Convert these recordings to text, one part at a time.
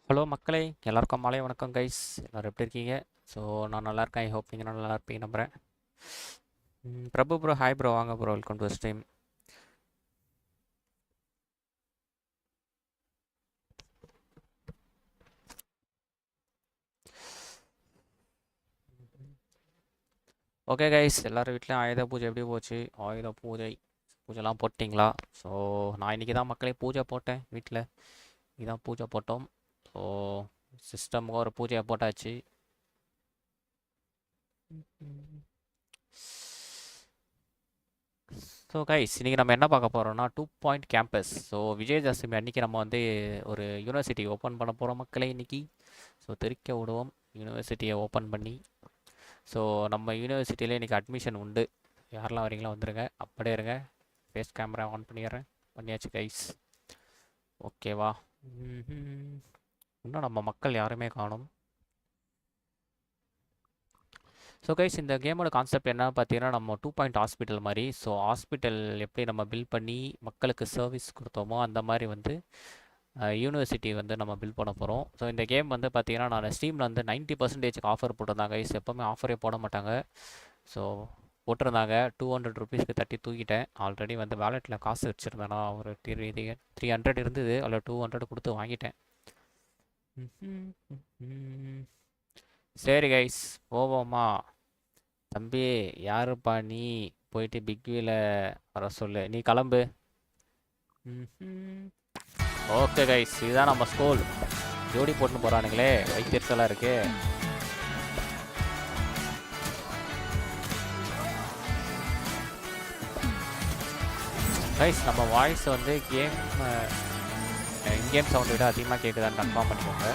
Hello மக்களே, எல்லாருக்கும் மாலை வணக்கம் கைஸ். எல்லோரும் எப்படி இருக்கீங்க? ஸோ நான் நல்லா இருக்கேன். ஐ ஹோப் நீங்கள் நல்லா இருப்பீங்க நம்புகிறேன். பிரபு ப்ரோ, ஹாய் ப்ரோ, வாங்க bro, welcome to stream. Okay guys, எல்லோரும் வீட்லேயும் ஆயுத பூஜை எப்படி போச்சு? ஆயுத பூஜைலாம் போட்டிங்களா? ஸோ நான் இன்றைக்கி தான் மக்களே பூஜை போட்டேன் வீட்டில். இதான் பூஜை போட்டோம். ஸோ சிஸ்டமுக்கு ஒரு பூஜையை போட்டாச்சு. ஸோ கைஸ், இன்றைக்கி நம்ம என்ன பார்க்க போகிறோம்னா 2 Point Campus. ஸோ விஜயதசமி அன்றைக்கி நம்ம வந்து ஒரு யூனிவர்சிட்டி ஓப்பன் பண்ண போகிறோம் மக்களே இன்றைக்கி. ஸோ தெரிக்க விடுவோம் யூனிவர்சிட்டியை ஓப்பன் பண்ணி. ஸோ நம்ம யூனிவர்சிட்டியில் இன்றைக்கி அட்மிஷன் உண்டு. யாரெல்லாம் வரீங்களோ வந்துடுங்க, அப்படியே இருங்க. ஃபேஸ் கேமரா ஆன் பண்ணிடுறேன். பண்ணியாச்சு கைஸ், ஓகேவா? இன்னும் நம்ம மக்கள் யாருமே காணும். ஸோ கைஸ், இந்த கேமோட கான்செப்ட் என்ன பார்த்தீங்கன்னா, நம்ம 2 பாயிண்ட் ஹாஸ்பிட்டல் மாதிரி. ஸோ ஹாஸ்பிட்டல் எப்படி நம்ம பில் பண்ணி மக்களுக்கு சர்வீஸ் கொடுத்தோமோ அந்த மாதிரி வந்து யூனிவர்சிட்டி வந்து நம்ம பில் பண்ண போகிறோம். ஸோ இந்த கேம் வந்து பார்த்தீங்கன்னா, நான் ஸ்டீமில் வந்து 90% ஆஃபர் போட்டிருந்தாங்க கைஸ். எப்போவுமே ஆஃபரே போட மாட்டாங்க. ஸோ போட்டிருந்தாங்க. 200 ருபீஸ்க்கு தட்டி தூக்கிட்டேன். ஆல்ரெடி வந்து வேலெட்டில் காசு வச்சுருந்தேன். நான் ஒரு 300 இருந்தது, அதில் 200 கொடுத்து வாங்கிட்டேன். சரி கைஸ், போவோமா? தம்பி, யாருப்பா நீ? போயிட்டு பிக்வீலை வர சொல்லு. நீ கிளம்பு. ஓகே கைஸ், இதுதான் நம்ம ஸ்கூல். ஜோடி போட்டுன்னு போகிறானுங்களே, வைத்தியர்ஸெல்லாம் இருக்கு. கைஸ், நம்ம வாய்ஸ் வந்து இன்கேம் சவுண்டை விட அதிகமாக கேட்குதான்னு கன்ஃபார்ம் பண்ணிக்கோங்க.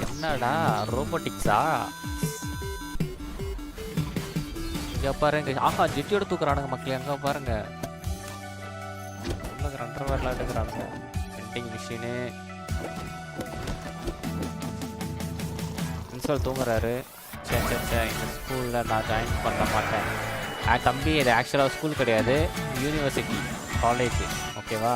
என்னடா ரோபோட்டிக்ஸா? இங்கே பாருங்க. ஆஹா, ஜெட்டியோட தூக்குறானுங்க மக்களே. அங்கே பாருங்க, உள்ள 2.5 பேர்லாம் எடுக்கிறானுங்க. Printing machine. பிரின்சிபல் தூங்குறாரு. சரி, இந்த ஸ்கூலில் நான் ஜாயின் பண்ண மாட்டேன். தம்பி, இது ஆக்சுவலாக ஸ்கூல் கிடையாது, யூனிவர்சிட்டி, காலேஜ், ஓகேவா?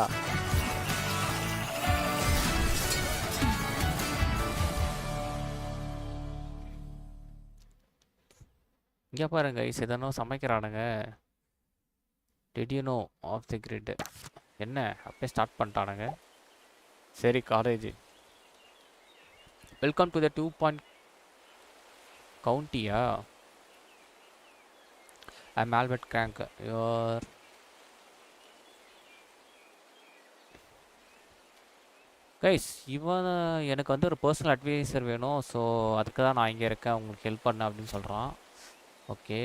இங்கே பாருங்க கைஸ், எதனோ சமைக்கிறானுங்க. Did you know of the grid? என்ன அப்படியே ஸ்டார்ட் பண்ணிட்டானுங்க. சரி, காலேஜ். வெல்கம் டு த 2 கவுண்டியா? I am Albert Crank. Your guys, இவன் எனக்கு வந்து ஒரு பர்சனல் அட்வைசர் வேணும். ஸோ அதுக்கு தான் நான் இங்கே இருக்கேன், உங்களுக்கு ஹெல்ப் பண்ண அப்படின்னு சொல்கிறான். ஓகே,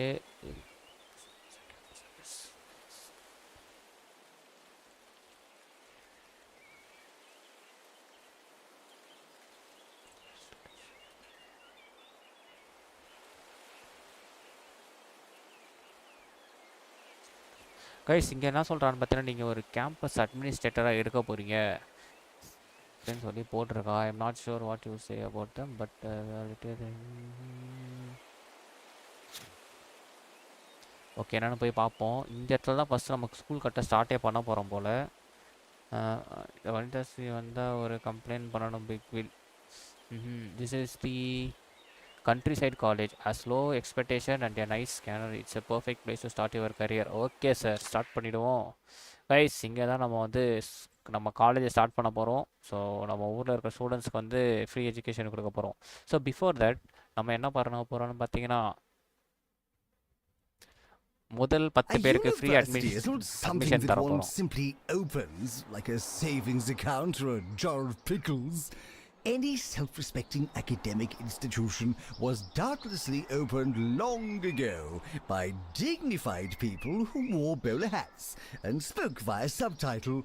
கைஸ் இங்கே என்ன சொல்கிறான்னு பார்த்தீங்கன்னா நீங்கள் ஒரு கேம்பஸ் அட்மினிஸ்ட்ரேட்டராக இருக்க போகிறீங்க அப்படின்னு சொல்லி போட்டிருக்கா. I am not sure what you say about them but okay என்னென்னு போய் பார்ப்போம். இந்த இடத்துல தான் ஃபஸ்ட்டு நமக்கு ஸ்கூல் கட்ட ஸ்டார்ட்டே பண்ண போகிறோம் போல். வனிதாஸ்ரீ வந்தால் ஒரு கம்ப்ளைண்ட் பண்ணணும் பிக்வில். This is the countryside college has low expectation and a nice scanner. It's a perfect place to start your career. Okay sir start பண்ணிவிடுவோம். கைஸ் இங்கே தான் நம்ம வந்து நம்ம காலேஜை ஸ்டார்ட் பண்ண போகிறோம். ஸோ நம்ம ஊரில் இருக்கிற ஸ்டூடெண்ட்ஸ்க்கு வந்து ஃப்ரீ எஜுகேஷன் கொடுக்க போகிறோம். ஸோ பிஃபோர் தட் நம்ம என்ன பண்ண போகிறோம்னு பார்த்தீங்கன்னா முதல் 10 பேருக்கு ஃப்ரீ அட்மிஷன் தர போகிறோம். Simply opens like a savings account or a jar of pickles. Any self-respecting academic institution was doubtlessly opened long ago by dignified people who wore bowler hats and spoke via subtitle.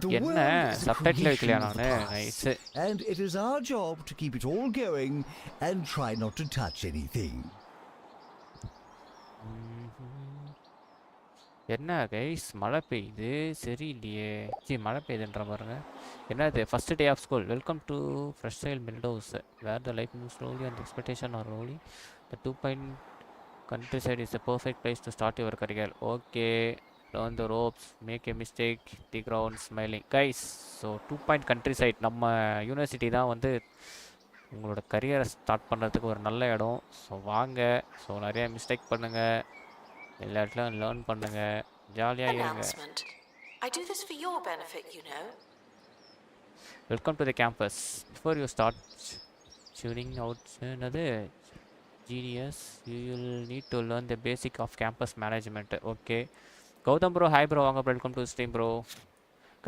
The world is a creation of the past, and it is our job to keep it all going and try not to touch anything. என்ன guys மழை பெய்யுது சரியில்லையே. மழை பெய்யுதுன்ற பாருங்க. என்னது first day of school. Welcome to fresh சைல் மில்டோஸ் where the life moves slowly and expectation are ரோலி. The 2 point countryside is a perfect place to start your career. Okay learn the ropes, make a mistake, the ground smiling. Guys so 2 point countryside நம்ம university தான் வந்து உங்களோட கரியரை start பண்ணுறதுக்கு ஒரு நல்ல இடம். So வாங்க. ஸோ நிறையா மிஸ்டேக் பண்ணுங்கள், எல்லா இடத்துலையும் லேர்ன் பண்ணுங்க, ஜாலியாக இருங்க. I do this for your benefit, you know. Welcome to the campus. Before you start tuning out another genius, you will need to learn the basic of campus management. Okay. Gautam bro, hi bro, வாங்க welcome to stream bro.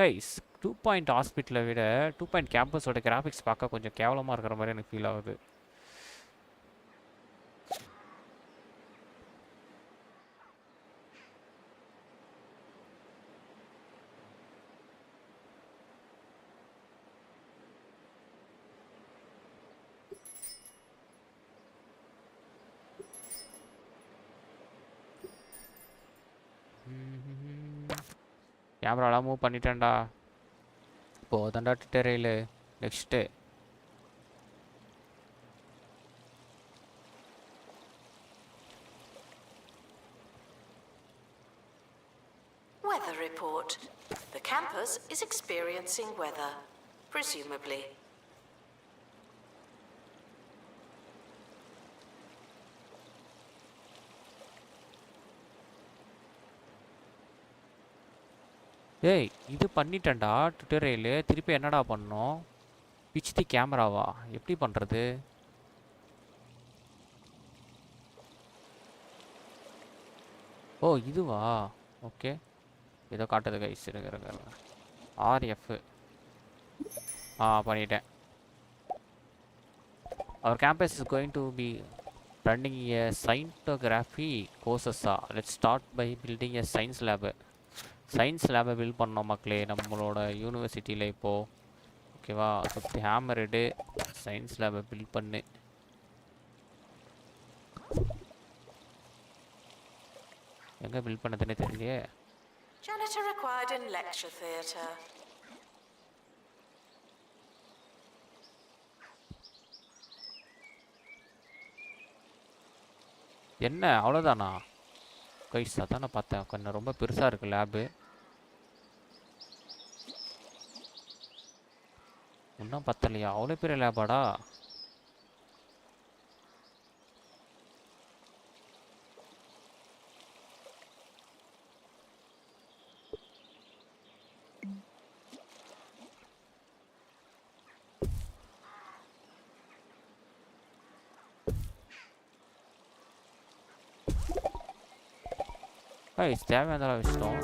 Guys, 2 point hospital விட 2 point campus ஓட graphics பார்க்க கொஞ்சம் கேவலமாக இருக்கிற மாதிரி எனக்கு feel ஆகுது. கேமராலாம் மூவ் பண்ணிட்டேன்டா. போதண்டா ட்விட்டரில் next Weather report. The campus is experiencing weather, presumably. ஏய் இது பண்ணிட்டேன்டா ட்விட்டரில். திருப்பி என்னடா பண்ணோம்? பிச் தி கேமராவா? எப்படி பண்ணுறது? ஓ இதுவா? ஓகே ஏதோ காட்டுது கைஸ். இருங்க RF பண்ணிட்டேன். Our campus is going to be running a scientography courses. Let's start by building a science lab. Science லேபை பில்ட் பண்ணோம் மக்களே நம்மளோட யூனிவர்சிட்டியில் இப்போது. ஓகேவா? சுற்றி ஹேமர் எடு, சயின்ஸ் லேபை பில்ட் பண்ணு. எங்கே பில்ட் பண்ணதுன்னே தெரியலையே. Janitor required in lecture theatre. என்ன அவ்வளோதானா? கைஸ் அதான் நான் பார்த்தேன், கொஞ்சம் ரொம்ப பெருசாக இருக்குது லேபு. இன்னும் பத்தலையா? அவ்வளோ பெரிய லேபாடா? கைஸ் தேவையானதெல்லாம் வச்சிட்டோம்.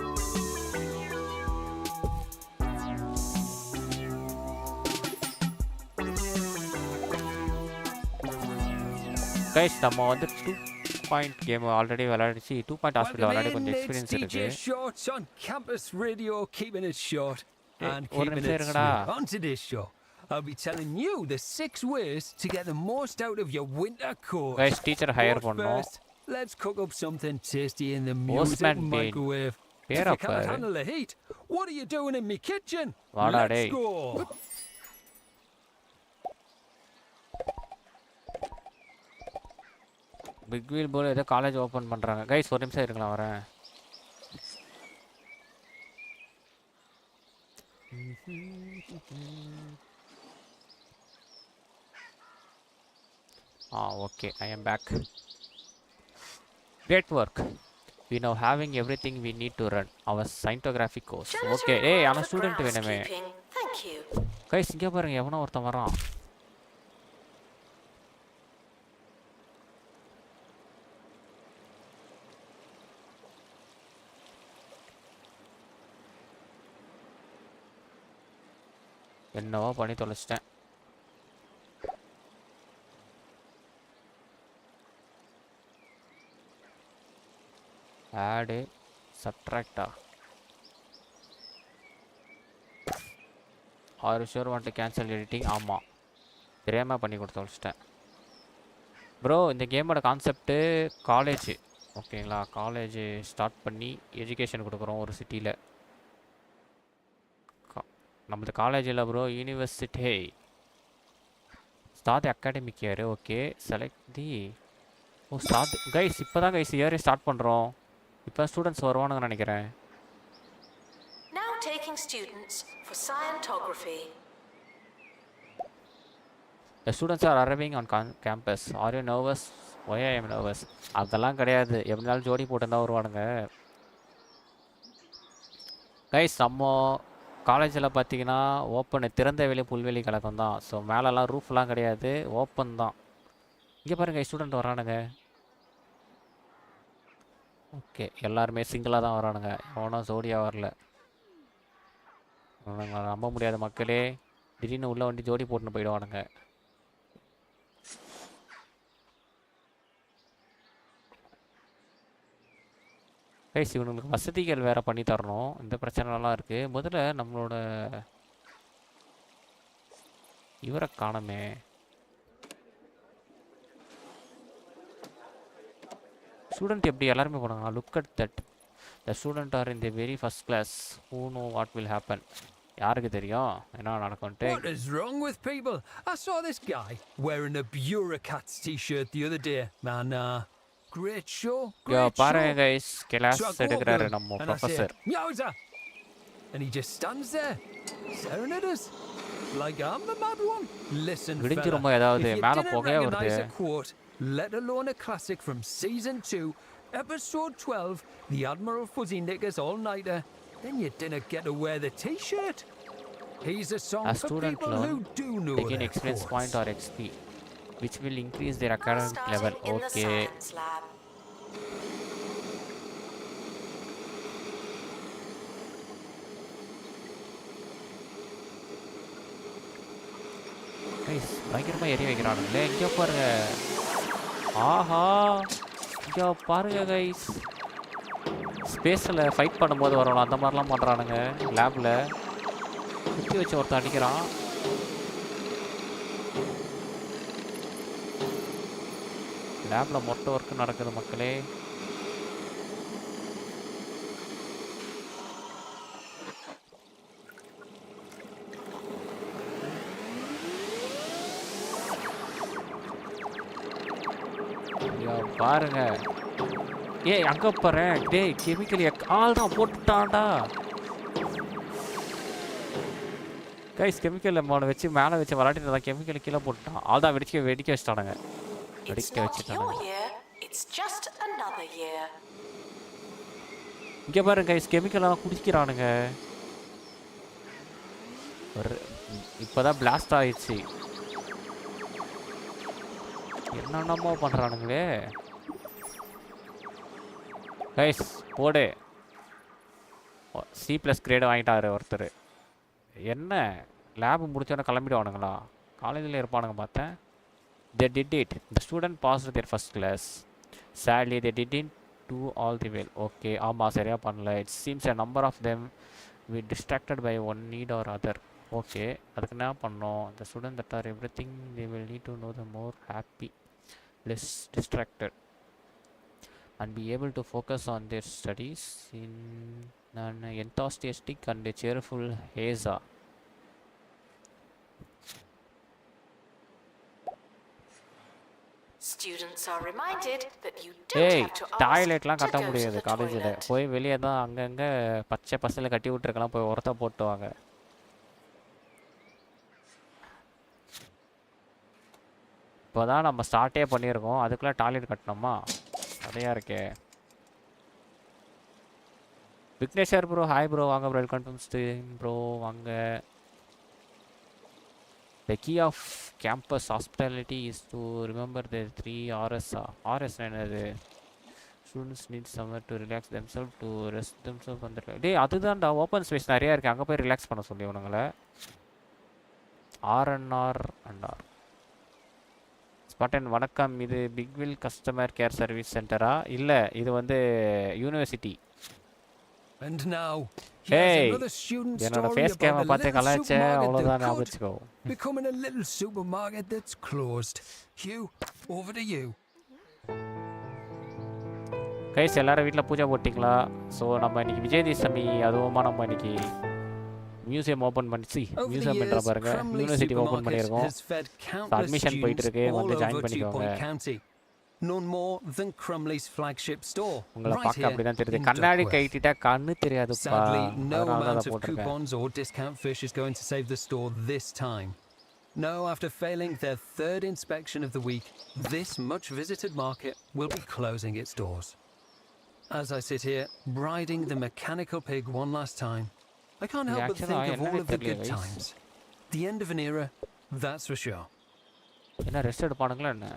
கைஸ் நம்ம வந்து 2 பாயிண்ட் கேம் ஆல்ரெடி விளையாடிச்சு. 2 பாயிண்ட் ஹாஸ்பிட்டல் விளையாடி கொஞ்சம் எக்ஸ்பீரியன்ஸ் இருக்கு. ஒரு நிமிஷம் இருங்கடா. I'll be telling you the 6 ways to get the most out of your winter course. Guys teacher higher பண்ணோம். Let's cook up something tasty in the music microwave. If you பேரா cannot பாரு. handle the heat, what are you doing in me kitchen? வாடா Let's டேய். go. Big wheel போல ஏதோ college open பண்ணுறாங்க. Guys ஒரு நிமிஷம் இருக்கலாம் வரேன். Okay, I am back. Great work. We now having everything we need to run our scientography course. Okay, hey, I'm a student வேணுமே. Thank you. கைஸ் இங்கே பாருங்க எவனோ ஒருத்தன் வரான். என்னவோ பண்ணி தொலைச்சிட்டேன். ஆடு சப்ட்ராக்டா are sure want to cancel editing. ஆமாம் தெரியாமல் பண்ணி கொடுத்து தொலைச்சிட்டேன். ப்ரோ இந்த கேமோட கான்செப்ட்டு காலேஜ் ஓகேங்களா. காலேஜ் ஸ்டார்ட் பண்ணி எஜுகேஷன் கொடுக்குறோம் ஒரு சிட்டியில். நம்மளது காலேஜில் bro university start academic year. Okay select the start guys. இப்போ தான் கைஸ் இயரே ஸ்டார்ட் பண்ணுறோம். இப்போ ஸ்டூடெண்ட்ஸ் வருவானுங்கன்னு நினைக்கிறேன். Now taking students for scientography. The students are arriving on campus. Are you nervous? Why I am nervous? அதெல்லாம் கிடையாது. எப்படினாலும் ஜோடி போட்டுருந்தா வருவானுங்க. கைஸ் நம்ம காலேஜில் பார்த்தீங்கன்னா ஓப்பனு திறந்த வெளி புல்வெளி கலக்கம் தான். ஸோ மேலெல்லாம் ரூஃப்லாம் கிடையாது, ஓப்பன் தான். இங்கே பாருங்கள் ஸ்டூடெண்ட் வரானுங்க. ஓகே எல்லாருமே சிங்கிளாக தான் வரானுங்க, எவனும் ஜோடியாக வரல. நம்ப முடியாத மக்களே, திடீர்னு உள்ள வண்டி ஜோடி போட்டுன்னு போயிடுவானுங்க. கைஸ் இவனுங்களுக்கு வசதிகள் வேறு பண்ணி தரணும். இந்த பிரச்சனைலாம் இருக்குது. முதல்ல நம்மளோட இவரை காணமே. ஸ்டூடெண்ட் எப்படி எல்லாருமே போனாங்க. Look at that the student are in the very first class. Who know what will happen. யாருக்கு தெரியும் என்ன நடக்கும்ட்டு. What is wrong with people? I saw this guy wearing a bureaucrat's t-shirt the other day. Man, great show. பாருங்க guys class எடுக்கிறாரு நம்ம professor. Yowza! And he just stands there staring at us like I'm the mad one. Listen, விடிஞ்சு ரொம்ப ஏதாவது மேலே போகவே வருது. Quote, let alone a classic from season 2, episode 12, the Admiral Fuzzy Knickers all-nighter, then you didn't get to wear the t-shirt. He's a song for people who do know they can their experience quotes. point or XP which will increase their academic level. Okay. Guys பயங்கரமாக எரிய வைக்கிறானுங்களே. இங்கே பாருங்க. ஆஹா இங்கே பாருங்க guys, ஸ்பேஸில் fight பண்ணும்போது வரணும் அந்த மாதிரிலாம் பண்ணுறானுங்க. லேபில் குத்தி வச்சு ஒருத்தன் அடிக்கிறான். லேபில் மொட்டை ஒர்க்கு நடக்குது மக்களே. பாருங்க ஏய் அங்கே போகிறேன். டேய் கெமிக்கல் ஆள் தான் போட்டுட்டான்டா கைஸ். கெமிக்கல் அவனை வச்சு மேலே வச்சு விளாட்டிட்டு தான் கெமிக்கல் கீழே போட்டுட்டான். ஆள் தான் வெடிக்க வச்சுட்டானுங்க. வெடிக்க வச்சுட்டானுங்க. இங்கே பாருங்க கைஸ் கெமிக்கல்லாம் குடிக்கிறானுங்க. ஒரு இப்போதான் பிளாஸ்ட் ஆயிடுச்சு. என்னென்னமோ பண்ணுறானுங்களே. கைஸ் போடு. C+ கிரேடு வாங்கிட்டாரு ஒருத்தர். என்ன லேபு முடிச்சோன்னே கிளம்பிடுவானுங்களா? காலேஜில் இருப்பானுங்க பார்த்தேன். They did it. The student passed their first class. Sadly they didn't do all the well. Okay ஆமாம் சரியாக பண்ணல. It seems a number of them were distracted by one need or other. Okay அதுக்கு என்ன பண்ணோம்? The student that are everything they will need to know the more happy, less distracted and be able to focus on their studies. In நான் enthusiastic and cheerful Haza. Students are reminded that you don't ஏய் have to ask டாய்லெட்லாம் to கட்ட go to முடியாது the காலேஜில் toilet. போய் வெளியே தான் அங்கங்கே பச்சை பசல கட்டி விட்டுருக்கலாம் போய் உரத்த போட்டுவாங்க. இப்போ தான் நம்ம ஸ்டார்ட்டே பண்ணியிருக்கோம் அதுக்குள்ளே டாய்லெட் கட்டணுமா நிறையா இருக்கே. விக்னேஸ்வர் ப்ரோ ஹாய் ப்ரோ வாங்க bro welcome to stream bro வாங்க. The key of campus hospitality is to remember the 3 RS. RS என்னது? Students need somewhere to relax themselves, to rest themselves on the டேய் அதுதான்டா open space நிறையா இருக்குது அங்கே போய் relax பண்ண சொல்லி உனங்களை. ஆர்என்ஆர் அண்டார் ஸ்பாட்டன் வணக்கம். இது பிக்வில் கஸ்டமர் கேர் சர்வீஸ் சென்டரா? இல்லை இது வந்து university. And now, Hey, here's another student என்னோட story ஃபேஸ் about கேமை a பார்த்து little கலாய்ச்ச supermarket அவ்வளோதான் that ஞாபகம் could வச்சுக்கோ. becoming a little supermarket that's closed. Hugh, over to you. Guys எல்லாரும் வீட்டில் பூஜை போட்டிங்களா? ஸோ நம்ம இன்னைக்கு விஜயதசமி அதுவுமா நம்ம இன்னைக்கு மியூசியம் ஓப்பன் பண்ணிச்சு Over the மியூசியம் என்ற years, பாருங்க Crumley யூனிவர்சிட்டி ஓப்பன் Supermarket பண்ணியிருக்கோம். has fed countless admission போயிட்டு students இருக்கு, all வந்து join over பண்ணிக்கோங்க. 2 Point County. None more than Crumley's flagship store, உங்களை right பார்க்க here அப்படி தான் தெரியுது. in கண்ணாடி Duckworth. கைட்டிட்டா கண்ணு தெரியாதுப்பா. Sadly, no அதனால தான் amount அதை of போட்டிருக்கேன். coupons or discount fish is going to save the store this time. No, after failing their 3rd inspection of the week, this much visited market will be closing its doors. As I sit here, riding the mechanical pig one last time, I can't help but Actually, think of I all of the entirely good guys. times. The end of an era, that's for sure. என்ன rest எடுப்பானுங்களா என்ன?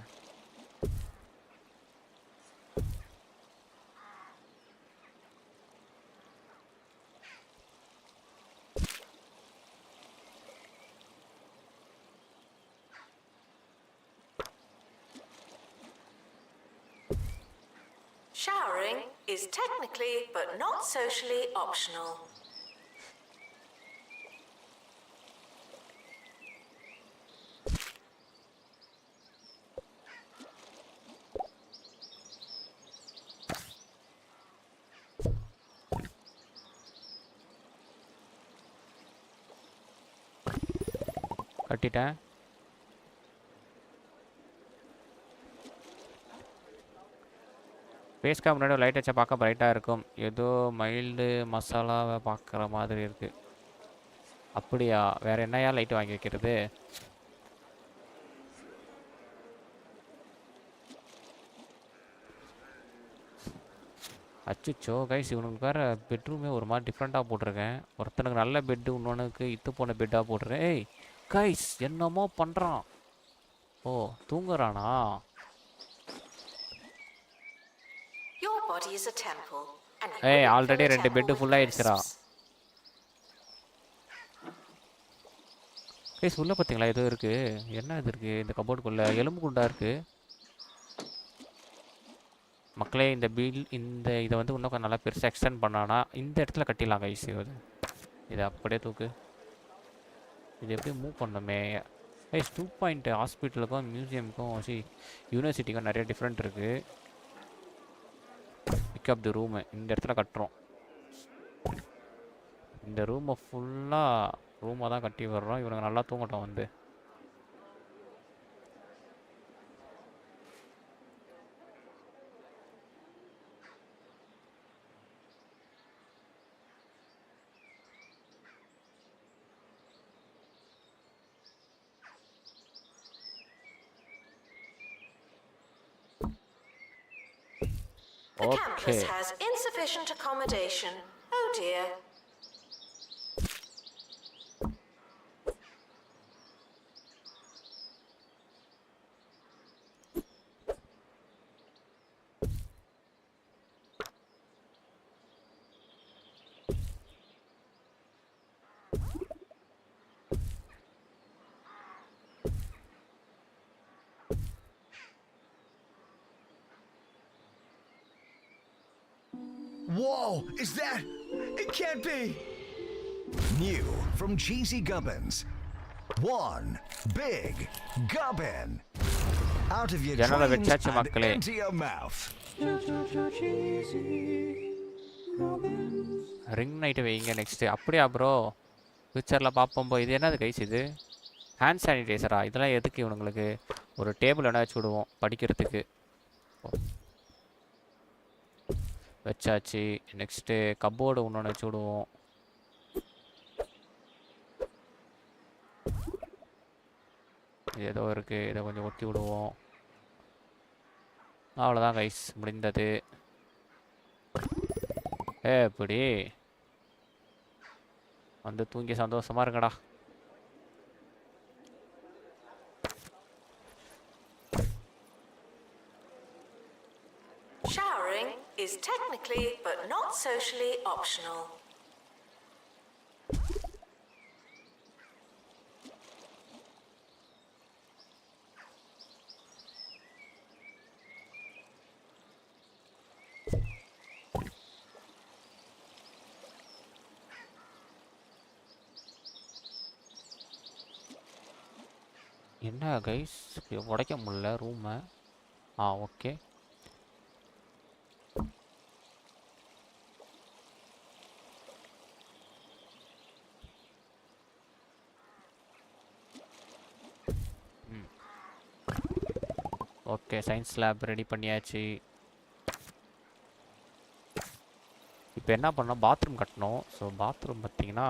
Showering is technically but not socially optional. கட்டிட்டேன். ஃபேஸ்க்கு முன்னாடி light வச்சா பார்க்க பிரைட்டாக இருக்கும். ஏதோ மைல்டு மசாலாவை பார்க்குற மாதிரி இருக்குது. அப்படியா? வேறு என்னையா லைட்டு வாங்கி வைக்கிறது? அச்சுச்சோ கைஸ் இவனுக்கு வேறு பெட்ரூமே ஒரு மாதிரி டிஃப்ரெண்ட்டாக போட்டிருக்கேன். ஒருத்தனுக்கு நல்ல பெட்டு இன்னொன்றுக்கு இத்து போன பெட்டாக போட்டிருக்கேன். ஏய் கைஸ் என்னமோ பண்ணுறான். ஓ தூங்குறானா? Your body is a temple, and you ஏய் wouldn't already fill a 2 temple பெட்டு with ஃபுல்லாகிடுச்சுரா. crisps. கைஸ் உள்ள பார்த்தீங்களா ஏதோ இருக்குது. என்ன இது இருக்குது இந்த கபோர்டுக்குள்ளே? எலும்பு குண்டா இருக்குது. மக்களே இந்த இதை வந்து இன்னும் கொஞ்சம் நல்லா பெருசாக எக்ஸ்டெண்ட் பண்ணானா இந்த இடத்துல கட்டிடலாம் கைஸ். இது அப்படியே தூக்கு. இது எப்படி மூவ் பண்ணணுமே? கைஸ் 2 பாயிண்ட் ஹாஸ்பிட்டலுக்கும் மியூசியமுக்கும் யூனிவர்சிட்டிக்கும் நிறைய டிஃப்ரெண்ட் இருக்குது. பிக்கப் தி ரூமு இந்த இடத்துல கட்டுறோம். இந்த ரூமை ஃபுல்லாக ரூமை தான் கட்டி வர்றோம். இவனுங்க நல்லா தூங்கட்டும் வந்து. The Okay. campus has insufficient accommodation. Oh dear. Whoa, is that? It can't be! New from Cheesy Gubbins. One big gubbin. Out of your ஜன்னலை dreams வச்சாச்சு and மக்களே. into your mouth. Ring night வைங்க next. அப்படியா bro? ஃபியூச்சரில் பார்ப்போம். இது என்னது guys இது? ஹேண்ட் சானிடைசரா? இதெல்லாம் எதுக்கு இவனுங்களுக்கு? ஒரு டேபிள் வேணா வச்சு விடுவோம் படிக்கிறதுக்கு. வச்சாச்சு. நெக்ஸ்ட்டு கப்போர்டு ஒன்று வச்சு விடுவோம். இது ஏதோ இருக்குது, இதை கொஞ்சம் ஒட்டி விடுவோம். அவ்வளோதான் கைஸ், முடிந்தது. எப்படி வந்து தூங்கி சந்தோஷமாக இருங்கடா. Showering is technically but not socially optional. என்ன கைஸ் உடைக்க முடியல ரூமை? Okay. Okay, science lab ready பண்ணியாச்சு. இப்போ என்ன பண்ணோம்? பாத்ரூம் கட்டணும். ஸோ பாத்ரூம் பார்த்தீங்கன்னா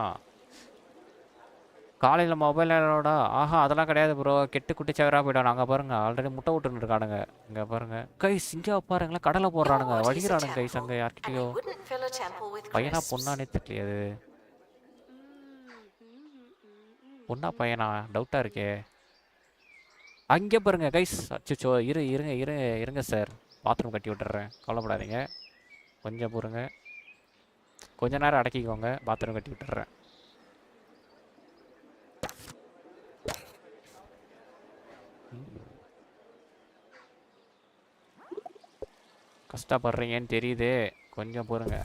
காலையில் மொபைலோட அதெல்லாம் கிடையாது ப்ரோ. கெட்டு குட்டி சவராக போயிடும். அங்கே பாருங்கள், ஆல்ரெடி முட்டை விட்டுன்னு இருக்கானுங்க. இங்கே பாருங்கள் கைஸ், இங்கே பாருங்களேன், கடலை போடுறானுங்க, வடிக்கிறானுங்க கைஸ். அங்கே யார்கிட்டயோ பையனா பொண்ணானே தெரியலையாது. பொண்ணா பையனா டவுட்டாக இருக்கே. அங்கே பாருங்க கைஸ். அச்சோ, இருங்க சார், பாத்ரூம் கட்டி விட்டுறேன், கவலைப்படாதீங்க. கொஞ்சம் பொறுங்க, கொஞ்ச நேரம் அடக்கிக்கோங்க, பாத்ரூம் கட்டி விட்டுறேன். கஷ்டப்படுறீங்கன்னு தெரியுது, கொஞ்சம் பொறுங்க.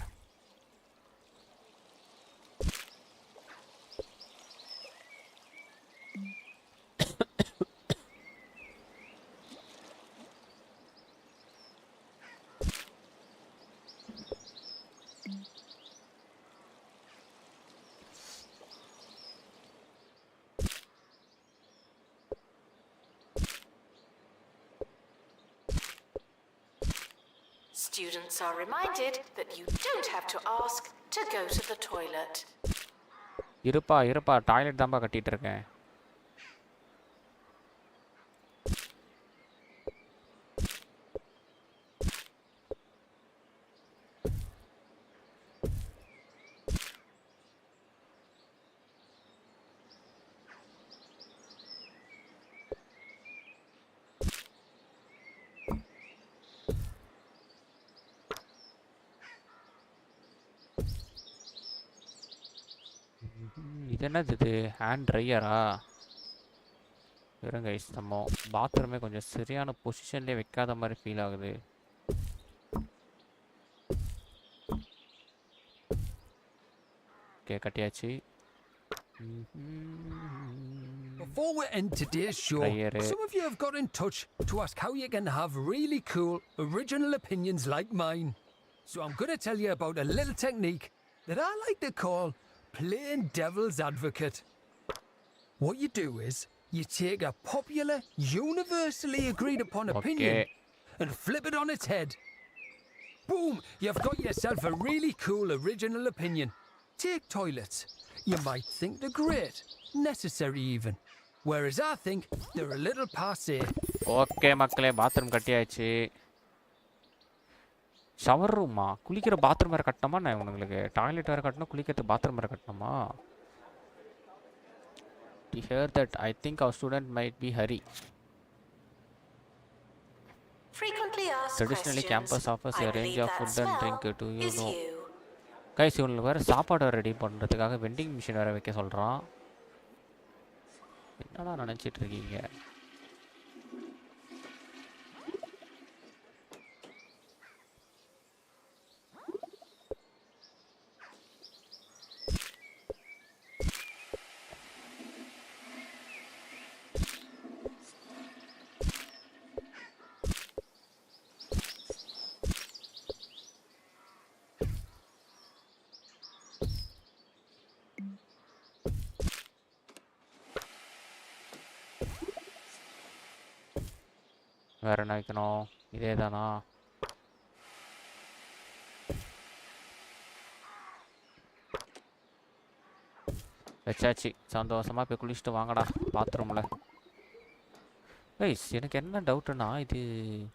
Students are reminded that you don't have to ask to go to the toilet. இருப்பா, டாய்லெட் தான்ப்பா கட்டிட்டு இருக்கேன். இது என்னது இது? ஹேண்ட் ட்ரையரா? இருங்க கைஸ், நம்ம பாத்ரூமே கொஞ்சம் சரியான பொசிஷன்லேயே வைக்காத மாதிரி ஃபீல் ஆகுது. ஓகே, கட்டியாச்சு. Before we end today's show, some of you have got in touch to ask how you can have really cool, original opinions like mine. So I'm going to tell you about a little technique that I like to call playing devil's advocate. What you do is, you take a popular, universally agreed upon opinion and flip it on its head. Boom! You've got yourself a really cool, original opinion. Take toilets. You might think they're great, necessary even. Whereas I think they're a little passé. Okay மக்களே, bathroom கட்டியாச்சு. Shower ரூமா? குளிக்கிற bathroom வேறு கட்டணுமா? நான் உங்களுக்கு toilet வேறு கட்டணும், குளிக்கிறதுக்கு பாத்ரூம் வேறு கட்டணுமா? To hear that, I think our student might be hurry. Frequently asked Traditionally, campus questions. offers I a range believe of that food and drink. smell Do you is know? you. Guys, இவங்களுக்கு வேறு சாப்பாடு ready பண்ணுறதுக்காக vending machine வேறு வைக்க சொல்கிறான். என்னடா நினச்சிட்டு இருக்கீங்க? வேறு என்ன வைக்கணும்? இதே தானா? வச்சாச்சு. சந்தோஷமாக போய் குளிச்சுட்டு வாங்கடா பாத்ரூமில். கைஸ் எனக்கு என்ன டவுட்டுன்னா இது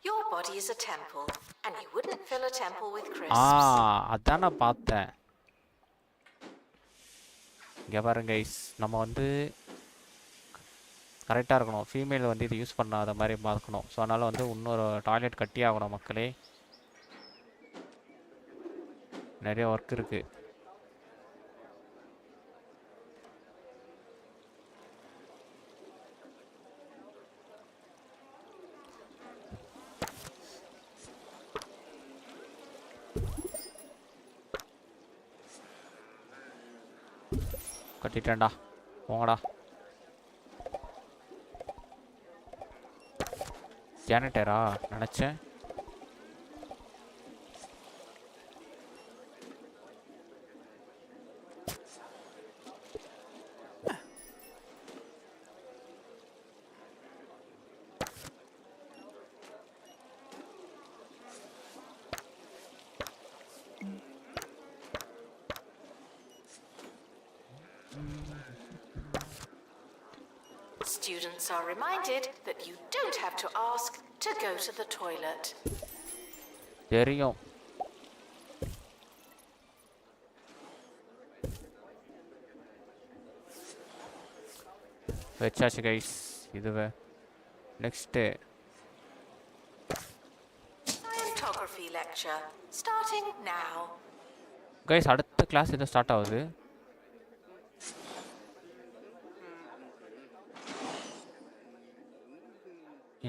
Your body is a temple, and you wouldn't fill a temple with ah crisps. அதான் நான் பார்த்தேன். இங்கே பாருங்க கைஸ், நம்ம வந்து கரெக்டாக இருக்கணும். ஃபீமேல் வந்து இது யூஸ் பண்ணாத மாதிரி பார்க்கணும். ஸோ அதனால் வந்து இன்னொரு டாய்லெட் கட்டி ஆகணும் மக்களே. நிறைய ஒர்க் இருக்குது. கட்டிட்டேன்டா, போங்கடா. ஜானட்டரா நினச்சேன். Students are reminded that you don't have to ask to go to the toilet. தெரியும். வச்சாச்சு கைஸ். இதுவே next Scientography lecture starting now. Guys அடுத்த கிளாஸ் எதுவும் ஸ்டார்ட் ஆகுது.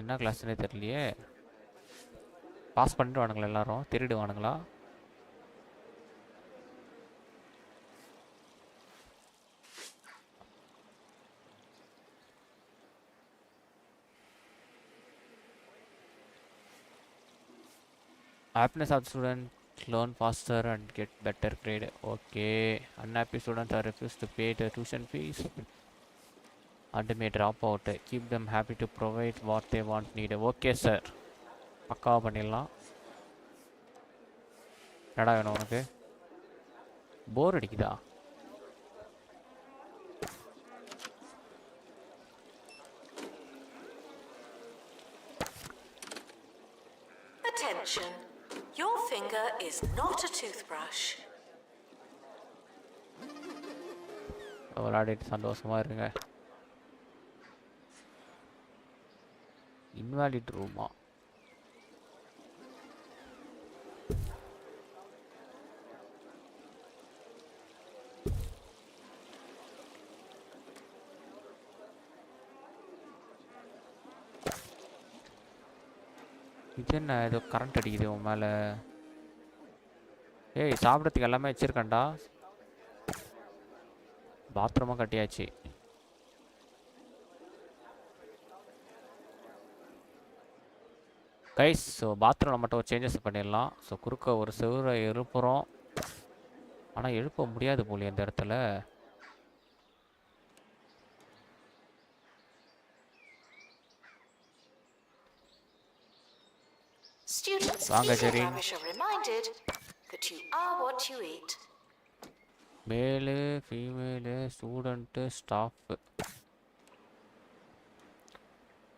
என்ன கிளாஸ்னே தெரியலையே. பாஸ் பண்ணிடுவானுங்களா எல்லாரும்? திருடுவானுங்களா? Happiness of student learn faster and get better grade. Okay. Unhappy students are refused to pay the tuition fees and may drop out. Keep them happy to provide what they want need. Okay sir. பக்காவா பண்ணிடலாம். என்னடா வேணும் உனக்கு? போர் அடிக்குதா? Attention. Your finger is not a toothbrush. விளையாடிட்டு சந்தோஷமா இருங்க. Invalid ரூமா? இது என்ன ஏதோ கரண்ட் அடிக்குது உன் மேலே? ஏய் சாப்பிட்றதுக்கு எல்லாமே வச்சுருக்கேன்டா. பாத்ரூமாக கட்டியாச்சு. கைஸ் ஸோ பாத்ரூமில் மட்டும் ஒரு சேஞ்சஸ் பண்ணிடலாம். ஸோ குறுக்க ஒரு செவரை எழுப்புறோம். ஆனால் எழுப்ப முடியாது போலி அந்த இடத்துல. Students வாங்க eating Jerin. rubbish are reminded that you are what you eat. மேலு female student staff.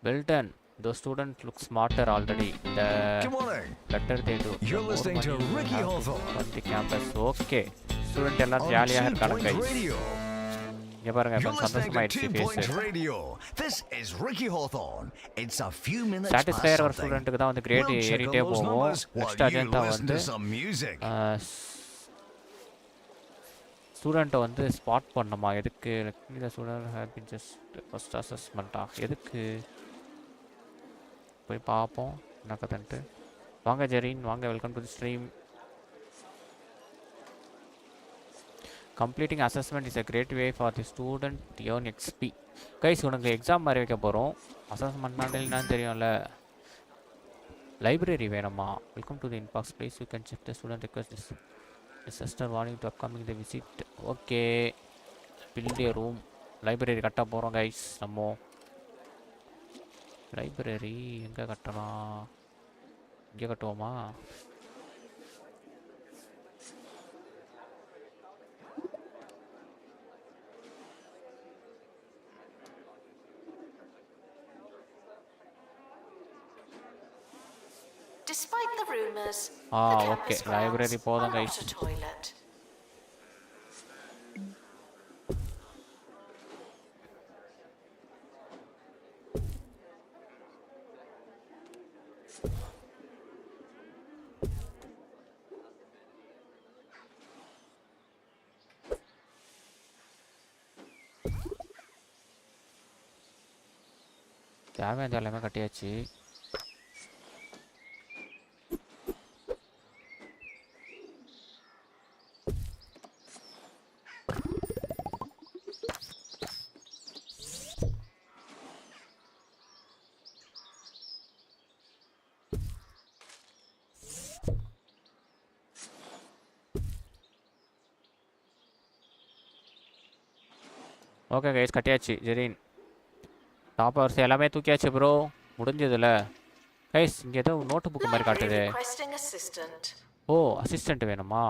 Well done. The student looks smarter already. The Good morning. better they do. You're The more listening to money you Ricky have Hawthorne on the campus. Okay. Student எல்லாம் on ஜாலியாக 2 இருக்காங்க Point guys. Radio. இங்கே பாருங்க You're இப்போ listening to சந்தோஷமாயிடுச்சு 2 Point ஃபேஸு. Radio. This is Ricky Hawthorne. It's a few minutes satisfy past ஆகிற something. ஸ்டூடெண்ட்டுக்கு தான் வந்து கிரேட் We'll check on ஏறிட்டே those போகும். numbers next while you Ajanta listen வந்து to some music. ஸ்டூடெண்ட்டை வந்து ஸ்பாட் பண்ணணுமா? எதுக்கு? இந்த ஸ்டூடெண்ட் ஹேப்பி ஜஸ்ட் ஃபஸ்ட் அசஸ்மெண்ட்டா? எதுக்கு? போய் பார்ப்போம் என்ன கதைன்ட்டு. வாங்க ஜெரின், வாங்க, welcome to the stream. Completing assessment is a great way for the student to earn XP. Guys உனக்கு எக்ஸாம் மாதிரி வைக்க போகிறோம். அசஸ்மெண்ட்னாலே என்னன்னு தெரியும்ல. லைப்ரரி வேணுமா? Welcome to the inbox please you can check the student request disaster warning to upcoming the visit. Okay, build a room. Library கட்ட போகிறோம் guys. நம்ம லைப்ரரி எங்கே கட்டலாம்? இங்கே கட்டுவோமா? Despite the rumors, Ah, the okay. campus grounds Library are போதும் not guys. a toilet. தேவையான எல்லாமே கட்டியாச்சு. ஓகே கைஸ், கட்டியாச்சு. ஜெரீன் டாப் ஹவர்ஸ் எல்லாமே தூக்கியாச்சு ப்ரோ. முடிஞ்சதில்ல கைஸ். இங்கே ஏதோ நோட்டு புக்கு மாதிரி காட்டுது. Library requesting assistant. ஓ, அசிஸ்டண்ட் வேணுமா?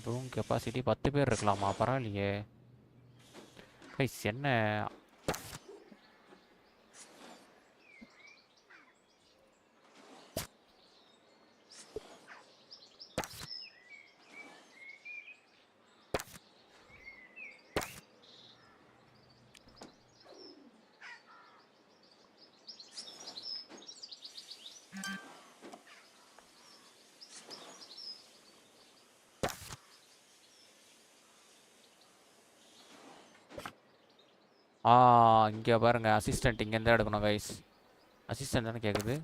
ரூம் கெப்பாசிட்டி 10 பேர் இருக்கலாமா? பரவாயில்லையே கைஸ். என்ன இங்கே பாருங்கள், அசிஸ்டண்ட் இங்கேருந்து எடுக்கணும் கைஸ். அசிஸ்டண்ட் தானே கேட்குது?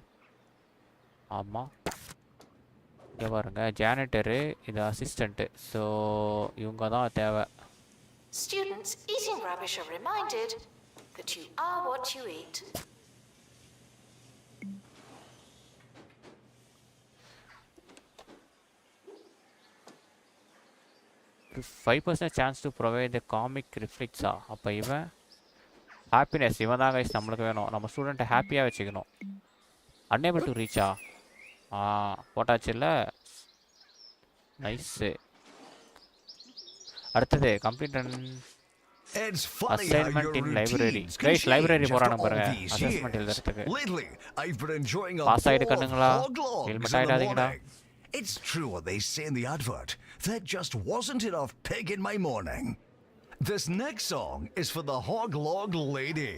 ஆமாம், இங்கே பாருங்கள், ஜானிட்டரு, இது அசிஸ்டண்ட்டு. ஸோ இவங்க தான் தேவை. Students eating rubbish are reminded that you are what you eat. If 5% chance to provide the comic reflects. அப்போ இவன் ஹாப்பினஸ், இவன் தான் கைஸ் நம்மளுக்கு வேணும். நம்ம ஸ்டூடெண்ட்டை ஹாப்பியாக வச்சுக்கணும். அன்னேபிள் டு ரீச்சா? போட்டாச்சு இல்லை? நைஸு. அடுத்தது complete assignment in library. Guys library போகிறானு பாருங்க, அசஸ்மெண்ட் எழுதுறதுக்கு. பாஸ் ஆகிட்டு கண்ணுங்களா? ஹெல்மெட் ஆகிடாதீங்கடா. It's true what they say in the advert. There just wasn't enough pig in my morning. This next song is for the hog log lady.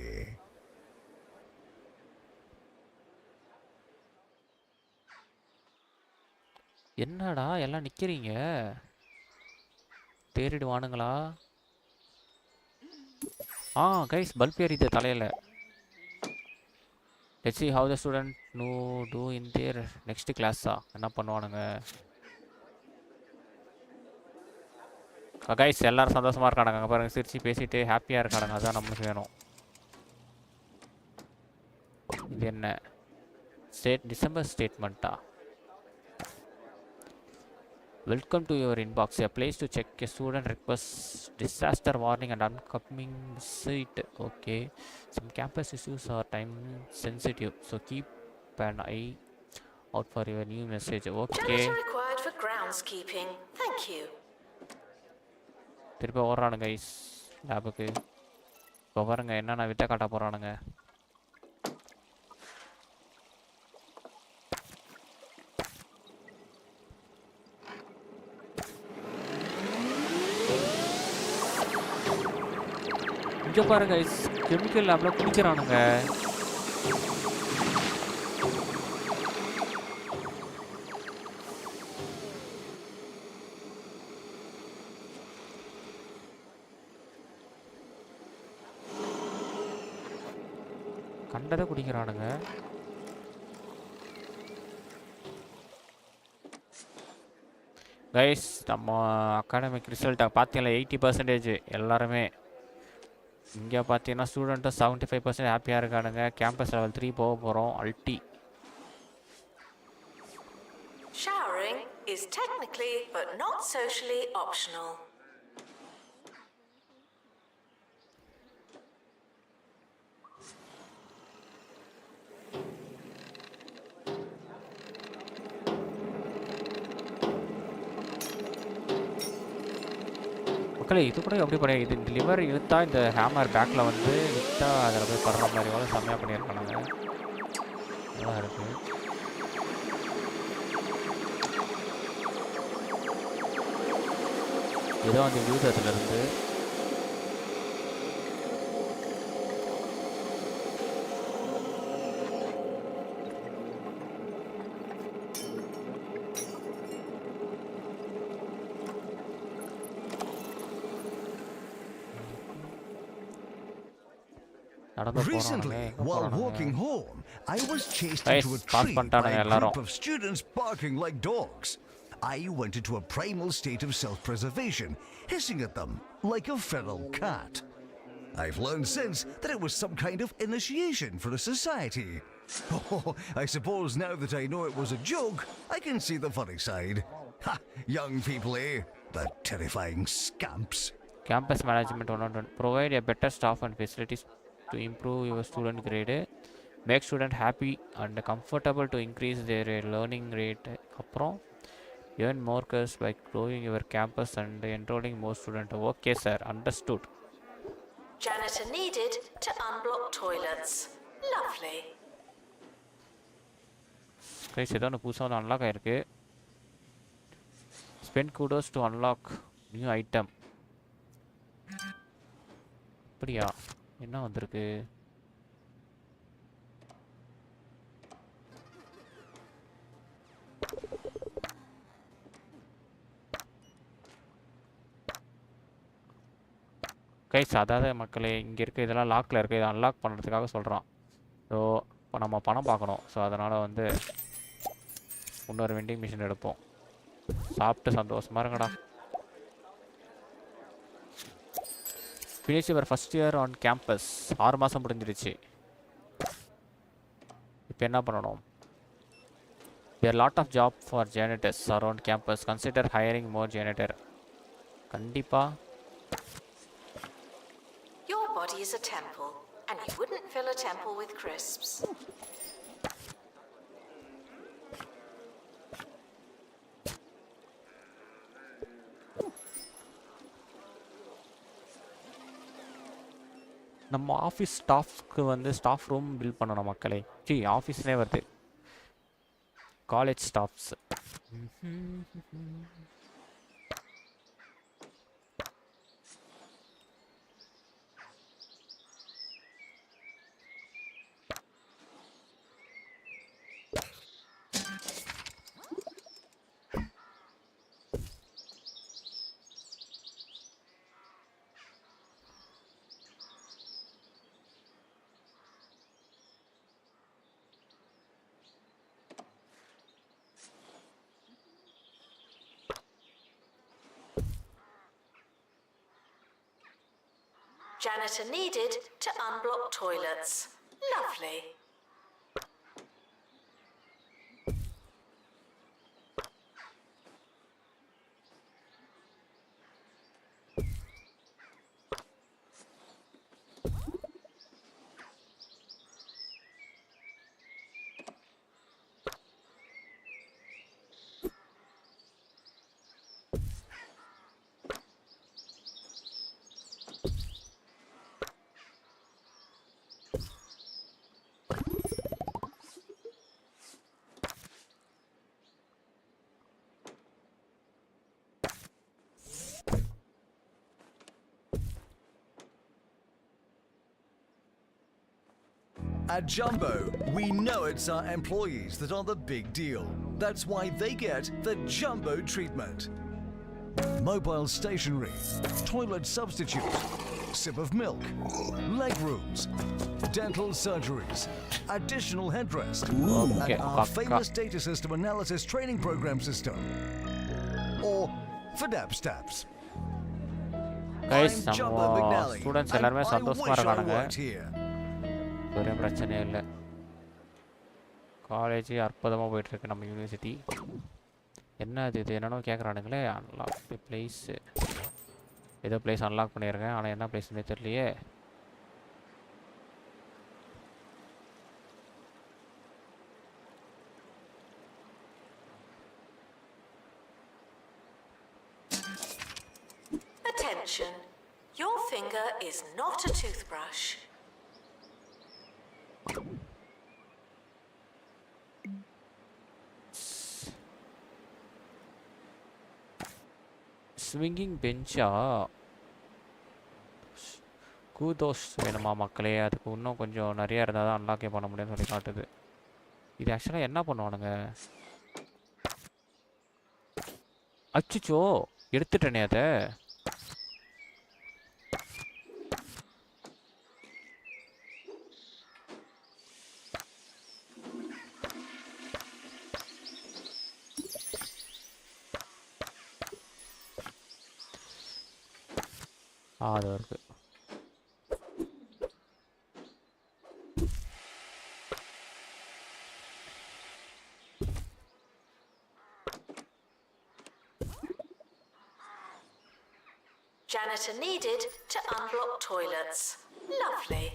என்னடா எல்லாம் நிற்கிறீங்க? தேறிடுவானுங்களா? Guys bulb ஏறிது தலையில். Let's see how the student do in their next class. என்ன பண்ணுவானுங்க guys? எல்லாரும் சந்தோஷமாக இருக்கானுங்க. அங்கே பாருங்கள், சிரிச்சு பேசிட்டு ஹாப்பியாக இருக்கானுங்க. அதான் நம்மளுக்கு வேணும். இது என்ன December ஸ்டேட்மெண்ட்டா? Welcome to your inbox, a place to check a student request, disaster warning and upcoming visit. Okay, some campus issues are time sensitive, so keep an eye out for your new message. Okay, Janitor required for groundskeeping. Thank you. திருப்பி ஓடுறானுங்க guys லேபுக்கு. இப்போ பாருங்க என்னென்ன வித்த காட்ட போகிறானுங்க. இங்கே பாருங்க guys, chemical லேபில் குடிக்கிறானுங்க. கண்டதை குடிக்கிறானுங்க. கைஸ் நம்ம அகாடமிக் ரிசல்ட்டை பார்த்தீங்களா? 80% எல்லாருமே. இங்கே பார்த்தீங்கன்னா ஸ்டூடெண்ட்டும் 75% ஹாப்பியாக இருக்கானுங்க. கேம்பஸ் லெவல் 3 போக போகிறோம். அல்டி Showering is technically but not socially optional. மக்களே இது கூட எப்படி பண்ணி இது இந்த லிவர் இழுத்தா இந்த ஹேமர் பேக்கில் வந்து விற்றா அதில் போய் படுற மாதிரி எவ்வளோ செம்மையாக பண்ணியிருக்கானுங்க. நல்லா இருக்குது. ஏதோ அந்த வியூதத்துலேருந்து Recently, while walking home, I was chased into a tree by a group of students barking like dogs. I went into a primal state of self-preservation, hissing at them like a feral cat. I've learned since that it was some kind of initiation for a society. Oh, I suppose now that I know it was a joke, I can see the funny side. Ha! Young people, eh? The terrifying scamps. Campus management 101 provide a better staff and facilities to improve your student grade, make student happy and comfortable to increase their learning rate. அப்புறம் earn more cash by growing your campus and enrolling more students. Okay sir, understood. Janitor needed to unblock toilets. Lovely. Guys ஏதோ ஒன்று புதுசாக வந்து unlock ஆகிருக்கு. Spend kudos to unlock new item. அப்படியா, என்ன வந்திருக்கு? Guys அதாவது மக்களே இங்கே இருக்க இதெல்லாம் லாக்கில் இருக்குது. இதை அன்லாக் பண்ணுறதுக்காக சொல்கிறான். ஸோ இப்போ நம்ம பணம் பார்க்கணும். ஸோ அதனால் வந்து இன்னொரு வெண்டிங் மிஷின் எடுப்போம். சாப்பிட்டு சந்தோஷமாக இருங்கடா. Finish your first year on campus. 6 மாதம் முடிஞ்சிருச்சு. இப்போ என்ன பண்ணணும்? There lot of job for janitors around campus. Consider hiring more janitor. கண்டிப்பாக. Your body is a temple, and you wouldn't fill a temple with crisps. நம்ம office ஸ்டாஃப்க்கு வந்து staff room build பண்ணணும் மக்களே. ஆஃபீஸ்லேயே வருது. College staffs. Janitor needed to unblock toilets. Lovely. At Jumbo, we know it's our employees that are the big deal. That's why they get the Jumbo treatment. Mobile stationery, toilet substitute, sip of milk, leg rooms, dental surgeries, additional headrest, and our famous data system analysis training program system. Or FDAP STAPS. Guys, நம்ம students எல்லாரும் சந்தோஷமா இருக்காங்க. ஒரே பிரச்சனையே இல்லை. College அற்புதமாக போயிட்டுருக்கு நம்ம யூனிவர்சிட்டி. என்ன இது என்னென்னோ கேட்குறானுங்களே. அன்லாக் பிளேஸ், ஏதோ பிளேஸ் அன்லாக் பண்ணியிருக்கேன், ஆனால் என்ன பிளேஸ்னே தெரியலையே. Attention, your finger is not a toothbrush. Swinging பெஞ்சா? கூதோஸ் வேணுமா மக்களே? அதுக்கு இன்னும் கொஞ்சம் நிறையா இருந்தால் தான் அன்லாக்கே பண்ண முடியும்னு சொல்லி காட்டுது. இது ஆக்சுவலாக என்ன பண்ணுவானுங்க? அச்சுச்சோ, எடுத்துட்டேனே அதை. அது இருக்கு. Janitor needed to unblock toilets. Lovely.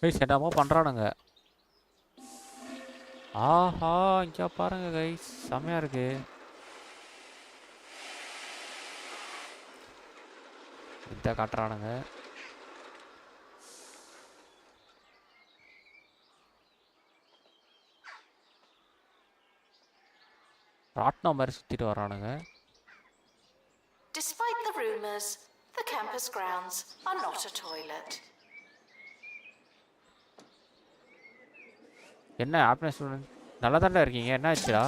Guys என்னமோ பண்ணுறானுங்க. ஆஹா, இங்கே பாருங்க கைஸ், செம்மையாக இருக்கு. இதை காட்டுறானுங்க. ராட்னம் மாதிரி சுற்றிட்டு வரானுங்க. Despite the rumors, the campus grounds are not a toilet. என்ன ஹாப்பினஸ் ஸ்டூடெண்ட், நல்லா தாண்டா இருக்கீங்க, என்ன ஆச்சுடா?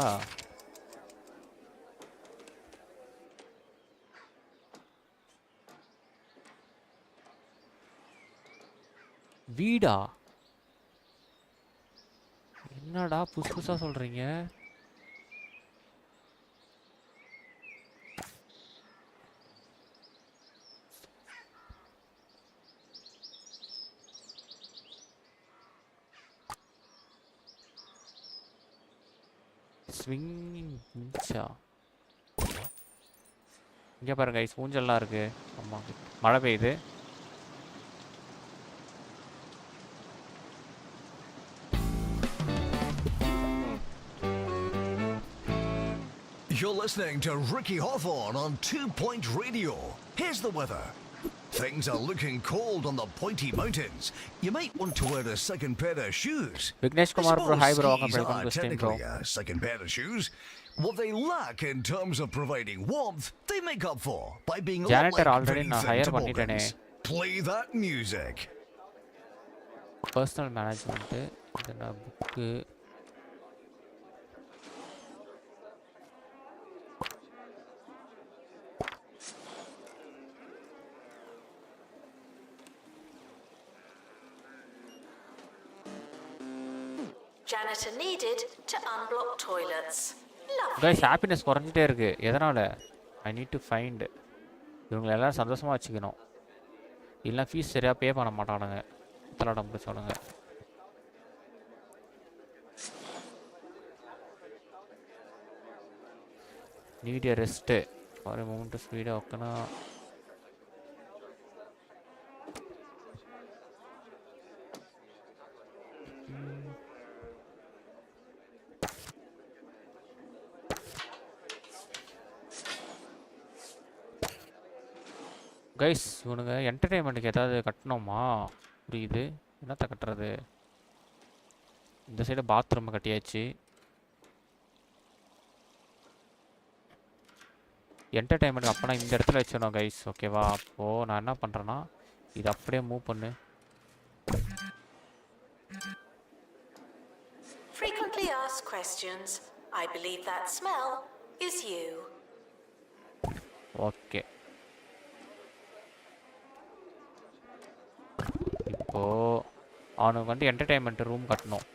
வீடா? என்னடா புதுசு புதுசாக சொல்கிறீங்க? ஸ்விங்கிங் பெஞ்சா? இங்கே பாருங்க கைஸ், ஊஞ்சல்லாம் இருக்கு. ஆமாம், மழை பெய்யுது. You're listening to Ricky Hawthorne on 2 Point Radio. Here's the weather. Things are looking cold on the pointy mountains. You might want to wear a second pair of shoes. Vignesh I Kumar bro, hi suppose bro, skis welcome are to stream bro. technically a second pair of shoes. What they lack in terms of providing warmth, they make up for by being a lot Janitor like already very நான் thin hire பண்ணிட்டேனே. toboggans. Play that music. Personal management, இதெல்லாம் book. Janitor needed to unblock toilets. Lovely. Guys happiness குறைஞ்சிட்டே இருக்கு. எதனால்? I need to find. இவங்களை எல்லாம் சந்தோஷமாக வச்சுக்கணும், இல்லைனா ஃபீஸ் சரியாக பே பண்ண மாட்டானுங்க. தலாடம் பிடிச்சவனுங்க. Need a rest for a moment to ஸ்பீடாக ஒக்கனா. கைஸ் இவனுங்க என்டர்டெயின்மெண்ட்டுக்கு ஏதாவது கட்டணுமா? புரியுது, என்னத்த கட்டுறது? இந்த சைடு பாத்ரூம் கட்டியாச்சு. என்டர்டெயின்மெண்ட் அப்போனா இந்த இடத்துல வச்சிடணும் கைஸ், ஓகேவா? அப்போது நான் என்ன பண்ணுறேன்னா, இது அப்படியே மூவ் பண்ணு. Frequently asked questions. I believe that smell is you. Okay, இப்போ அவனுக்கு வந்து என்டர்டெயின்மெண்ட் ரூம் கட்டணும்.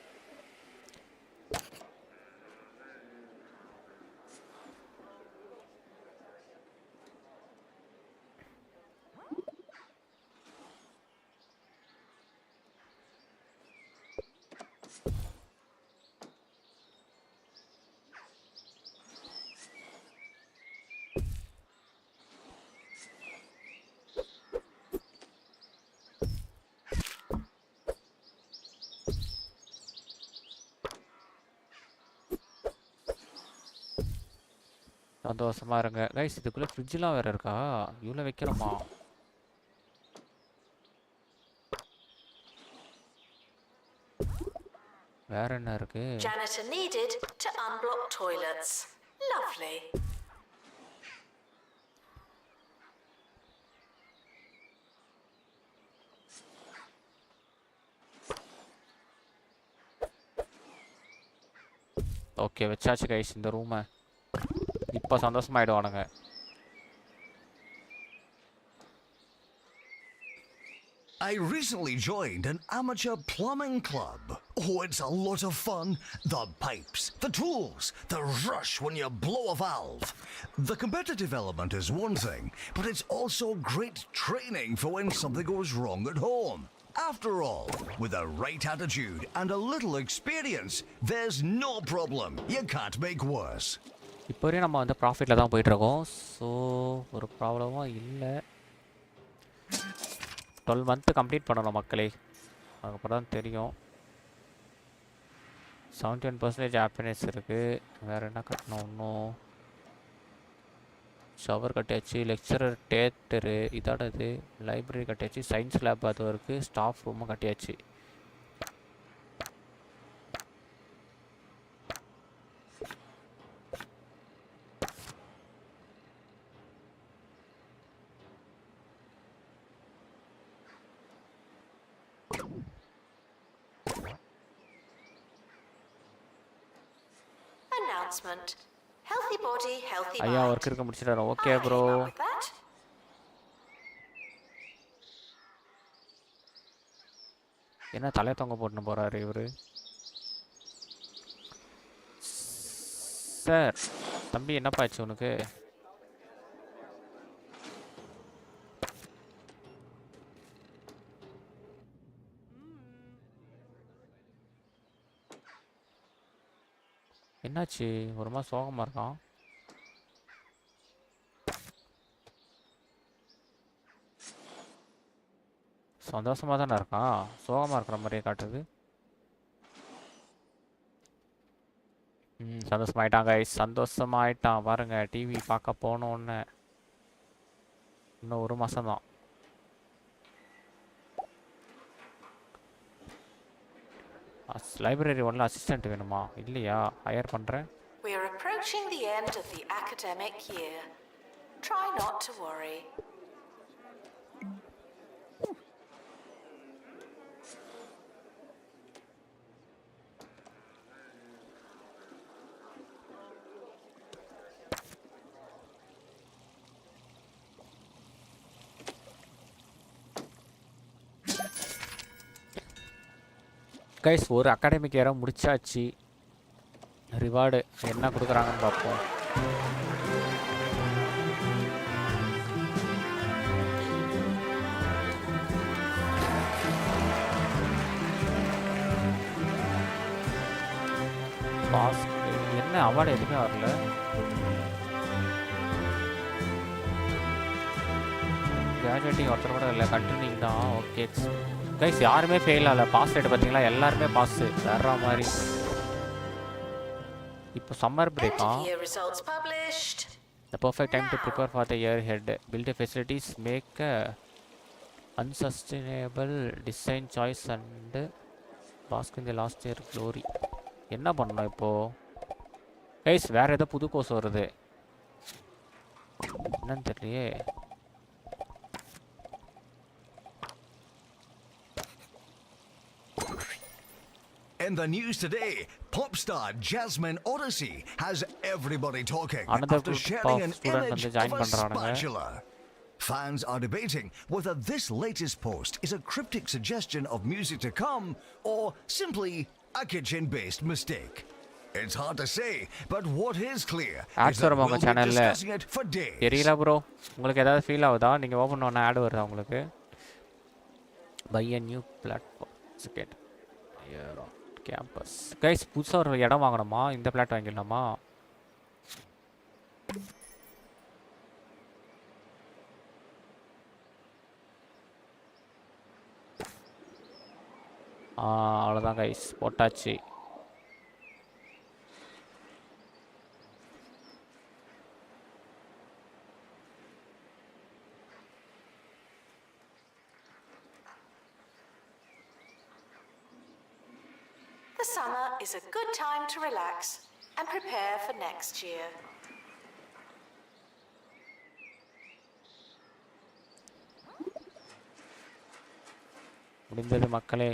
சந்தோஷமா இருங்க கைஸ். இதுக்குள்ளே ஃப்ரிட்ஜெலாம் வேறு இருக்கா? இவ்வளோ வைக்கிறோமா? வேற என்ன இருக்கு? Janitor needed to unblock toilets. Lovely. Okay, வச்சாச்சு கைஸ் இந்த ரூமை. இப்போ சந்தோஷமாயிடுவானுங்க. I recently joined an amateur plumbing club. Oh, it's a lot of fun. The pipes, the tools, the rush when you blow a valve. The competitive element is one thing, but it's also great training for when something goes wrong at home. After all, with the right attitude and a little experience, there's no problem you can't make worse. இப்போ வரையும் நம்ம வந்து ப்ராஃபிட்டில் தான் போயிட்டுருக்கோம். So ஒரு ப்ராப்ளமும் இல்லை. 12 month complete பண்ணணும் மக்களே, அதுக்கப்புறம் தான் தெரியும். 71% ஹாப்பினஸ் இருக்குது. வேறு என்ன கட்டணும்? இன்னும் ஷவர் கட்டியாச்சு, லெக்சரர் தேட்டரு இதோடது, லைப்ரரி கட்டியாச்சு, சயின்ஸ் லேப் அதுவும் இருக்குது, ஸ்டாஃப் ரூமும் கட்டியாச்சு. Announcement. Healthy body, healthy ஐயா mind. ஒர்க் இருக்க முடிச்சிட்டாரு. Okay I bro. came up with that. என்ன தலையை தொங்க போட்டுன்னு போகிறாரு இவர்? சார் தம்பி என்னப்பா ஆச்சு உனக்கு? என்னாச்சு? ஒரு மாதிரி சோகமாக இருக்கான். சந்தோஷமாக தானே இருக்கான், சோகமாக இருக்கிற மாதிரியே காட்டுது. சந்தோஷமாயிட்டான் கைஸ், சந்தோஷமாயிட்டான். பாருங்க, டிவி பார்க்க போனோன்னு இன்னும் 1 மாதம்தான். லைப்ரரி ஒன்றில் அசிஸ்டண்ட் வேணுமா? இல்லையா, ஹையர் பண்ணுறேன். We're approaching the end of the academic year. Try not to worry. Guys ஒரு அகாடமிக் இயரை முடிச்சாச்சு. ரிவார்டு என்ன கொடுக்குறாங்கன்னு பார்ப்போம். பாஸ் என்ன அவார்டு எதுவுமே வரல. கிராஜுவேட்டிங் ஒருத்தர் கூட இல்லை, கண்டினியூங் தான். ஓகே கைஸ் யாருமே ஃபெயில் ஆகலை. பாஸ் ரேட் பார்த்தீங்களா, எல்லாருமே பாஸு வேற மாதிரி. இப்போ summer பிரேக்கா? The perfect time to prepare for the year ahead. Build a facilities, make a unsustainable design choice and bask in the last year glory. என்ன பண்ணணும் இப்போது? கைஸ் வேறு ஏதோ புது கோர்ஸ் வருது, என்னன்னு தெரியலையே. In the news today, pop star Jasmine Odyssey has everybody talking Another after group sharing of an students image வந்து join of a பண்றானுங்க. spatula. Fans are debating whether this latest post is a cryptic suggestion of music to come or simply a kitchen-based mistake. It's hard to say, but what is clear is that we'll be discussing it for days. தெரியல bro, உங்களுக்கு ஏதாவது feel ஆகுதா? நீங்கள் open பண்ண ad வருதா உங்களுக்கு? By a new platform second campus. Guys, புதுசாக ஒரு இடம் வாங்கணுமா? இந்த பிளாட் வாங்கிடலாமா? அவ்வளோதான் கைஸ், போட்டாச்சு. The summer is a good time to relax and prepare for next year. முடிந்தது மக்களே.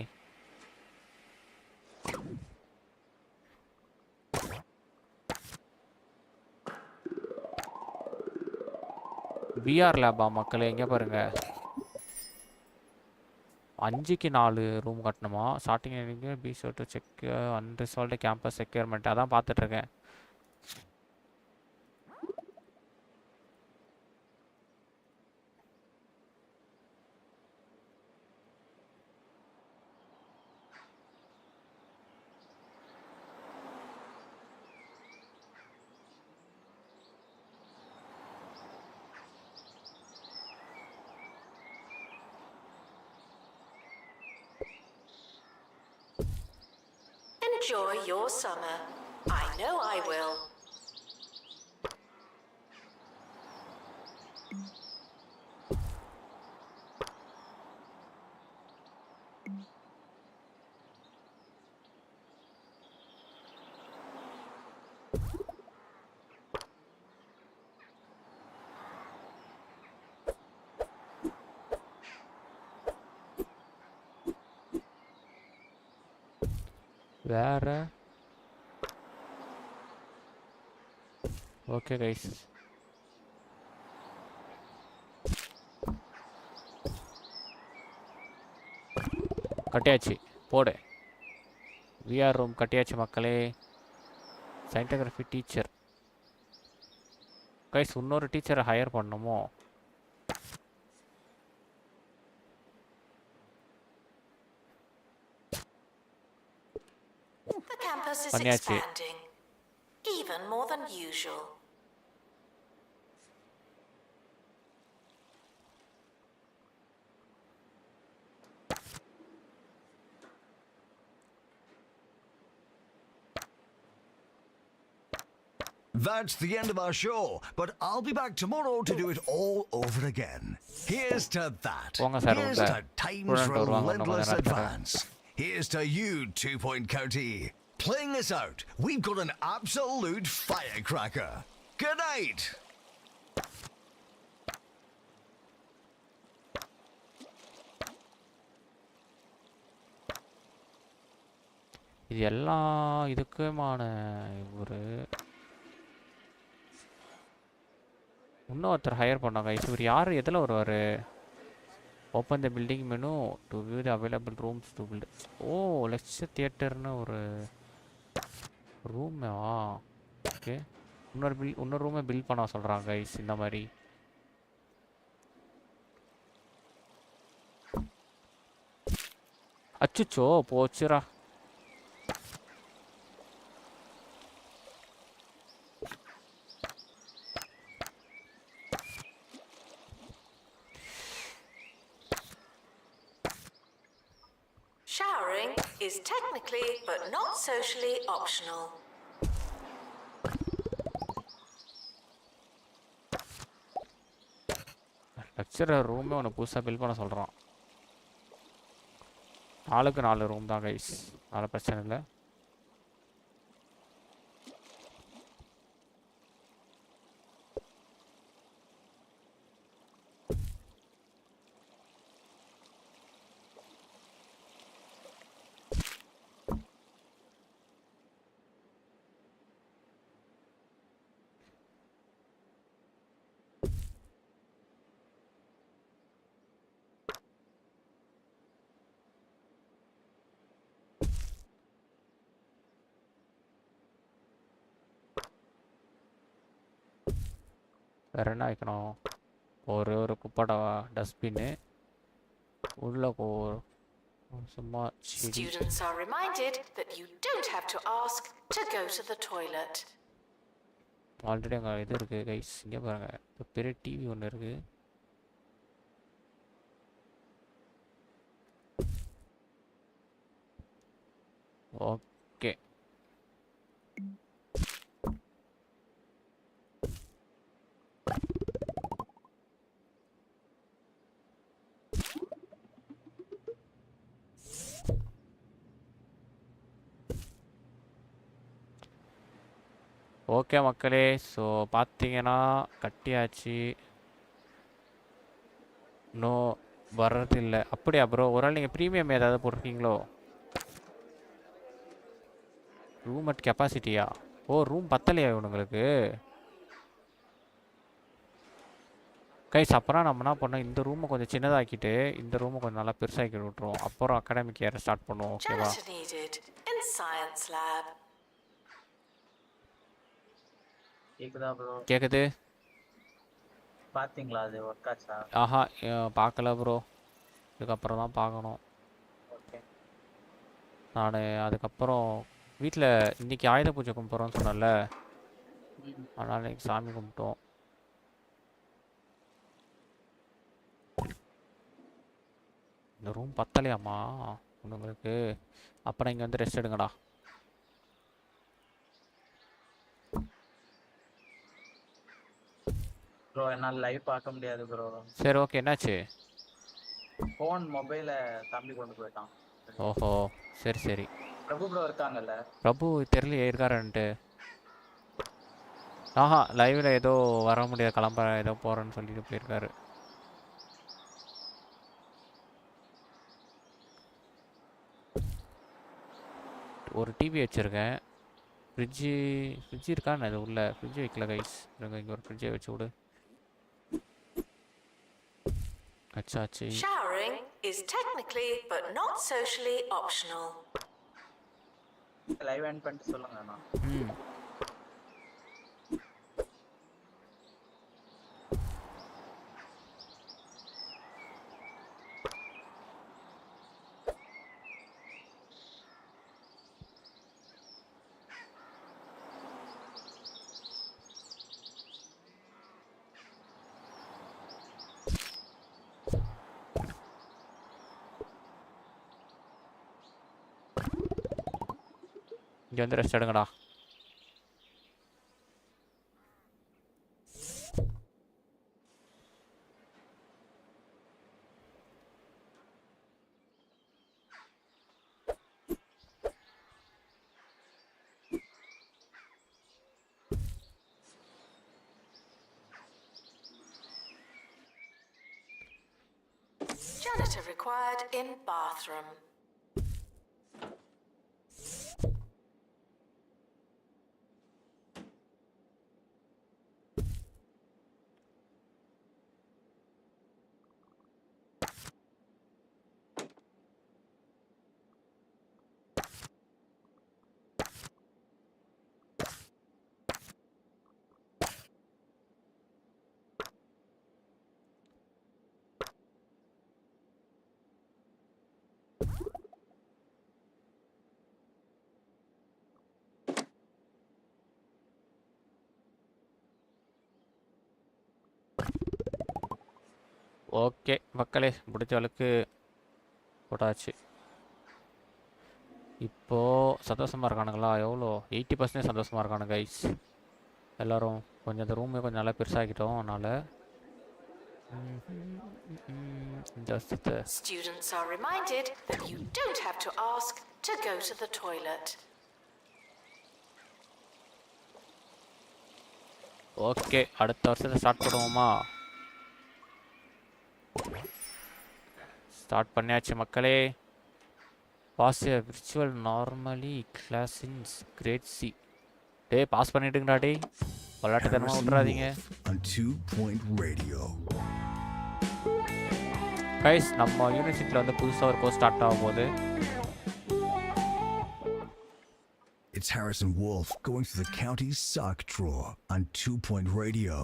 பிஆர் லேபா மக்களே, எங்கே பாருங்க. 5க்கு 4 ரூம் கட்டணுமா? ஸ்டார்டிங் எனக்கு பி ஷோட்டு செக் அன்ரிசால்வ்டு கேம்பஸ் செக்யூர்மெண்ட் அதான் பார்த்துட்ருக்கேன். Enjoy your summer. I know I will. வேற ஓகே கைஸ், கட்டியாச்சு. போடு, விஆர் ரூம் கட்டியாச்சு மக்களே. சயின்டோகிராஃபி டீச்சர் கைஸ், இன்னொரு டீச்சரை ஹையர் பண்ணணுமோ? The campus is பண்ணியாச்சு. expanding, even more than usual. That's the end of our show, but I'll be back tomorrow to do it all over again. Here's to that. Here's to time's relentless advance. Here's to you, 2 Point County. Playing us out, we've got an absolute firecracker. Good night. இது எல்லா இதுக்குமான ஒரு இன்னொருத்தர் higher பண்ணாங்க. இவர் யார், எதில் வருவார்? Open the building menu to view the available rooms to build. Oh, lecture தியேட்டர்னு ஒரு ரூமா? ஓகே, இன்னொரு ரூமை பில்ட் பண்ண சொல்கிறாங்க கைஸ். இந்த மாதிரி அச்சுச்சோ போச்சுரா. Showering is technically but not socially optional. Lecturer ரூமே ஒன்று புதுசாக பில் பண்ண சொல்கிறான். 4க்கு 4 ரூம் தான் கைஸ், அதனால் பிரச்சனை இல்லை. வேறு என்ன வைக்கணும்? ஒரு குப்பை டஸ்ட்பின்னு உள்ள சும்மா செடி. Students are reminded that you don't have to ask to go to the toilet. Already அங்கே இது இருக்குது கைஸ், இங்கே பாருங்கள் பெரிய டிவி ஒன்று இருக்குது. ஓகே ஓகே மக்களே, ஸோ பார்த்தீங்கன்னா கட்டியாச்சு. இன்னும் வர்றதில்லை. அப்படியா ப்ரோ? ஒரு நாள் நீங்கள் ப்ரீமியம் ஏதாவது போட்டிருக்கீங்களோ? ரூம் அட் கெப்பாசிட்டியா? ஓ, ரூம் பத்தலையா இவனுங்களுக்கு? கைஸ் அப்புறம் நம்ம என்ன பண்ணோம், இந்த ரூமை கொஞ்சம் சின்னதாக்கிட்டு இந்த ரூமை கொஞ்சம் நல்லா பெருசாக்கி விட்டுருவோம். அப்புறம் அகாடமிக் இயரை ஸ்டார்ட் பண்ணுவோம். ஓகேவா? Janitor needed in science lab. கேக்குதா ப்ரோ? கேட்குது. பாத்தீங்களா அது ஒர்க் ஆச்சா? ஆஹா, பார்க்கல ப்ரோ. இதுக்கப்புறம் தான் பார்க்கணும். ஓகே. நான் அதுக்கப்புறம் வீட்டில் இன்றைக்கி ஆயுத பூஜை கும்பிட்றோன்னு சொன்னல, அதனால் இன்றைக்கி சாமி கும்பிட்டோம். இந்த ரூம் பத்தலையாம்மா உங்களுக்கு? அப்புறம் இங்கே வந்து ரெஸ்ட் எடுங்கடா. ப்ரோ என்னால் லைவ் பார்க்க முடியாது ப்ரோ. சரி ஓகே, என்னாச்சு? ஃபோன் மொபைலை தம்பி கொண்டு போயிட்டான். ஓஹோ, சரி சரி. பிரபு ப்ரோ இருக்காங்கல்ல? பிரபு தெரியலையே இருக்காருன்ட்டு. ஆஹா, லைவில் ஏதோ வர முடியாது, கிளம்ப ஏதோ போகிறேன்னு சொல்லிட்டு போயிருக்காரு. ஒரு டிவி வச்சுருக்கேன். ஃப்ரிட்ஜு இருக்கான்னு அது உள்ள ஃப்ரிட்ஜு வைக்கல கைஸ். இங்கே ஒரு ஃப்ரிட்ஜை வச்சு விடு. அச்சாச்சு. Showering is technically but not socially optional. Live end பண்ணிட்டு சொல்லுங்க அண்ணா. இங்கே வந்து ரெஸ்ட் எடுங்கடா. Janitor required in bathroom. Okay மக்களே, முடிஞ்ச அளவுக்கு போட்டாச்சு. இப்போது சந்தோஷமாக இருக்கானுங்களா? எவ்வளோ 80% சந்தோஷமாக இருக்கானு கைஸ் எல்லோரும். கொஞ்சம் அந்த ரூமே கொஞ்சம் நல்லா பெருசாகிட்டோம். அதனால் இந்த வருஷத்தை Students are reminded that you don't have to ask to go to the toilet. Okay, அடுத்த வருஷத்தை ஸ்டார்ட் பண்ணுவோமா? ஸ்டார்ட் பண்ணியாச்சு மக்களே. பாஸ் ஏ விர்ச்சுவல் நார்மலி கிளாஸ் இன் கிரேட் சி. பாஸ் பண்ணிட்டுங்கடா டே, விளையாட்டுத்தனமாக விட்றாதீங்க கைஸ். நம்ம யூனிவர்சிட்டியில் வந்து புதுசாக ஒரு கோர்ஸ் ஸ்டார்ட் ஆகும் போது It's Harrison Wolf going through the county's sock drawer on 2 Point Radio.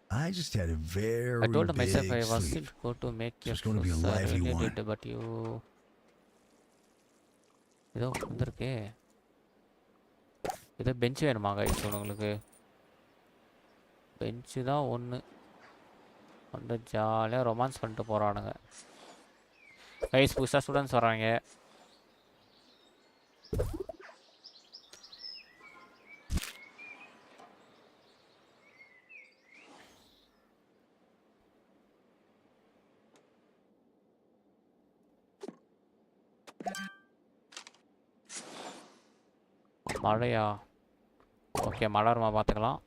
I just had a very I told myself big I sleep. wasn't going to make So a it's going to be a fuss. I lively really one. did, but you... ஏதோ வந்திருக்கே. ஏதோ bench வேணுமா guys உங்களுக்கு? பெஞ்சு தான் ஒன்று வந்து ஜாலியாக romance பண்ணிட்டு போகிறானுங்க. கைஸ் புதுசாக ஸ்டூடெண்ட்ஸ் வராங்க. மழையா? ஓகே, மழை வருமா பார்த்துக்கலாம்.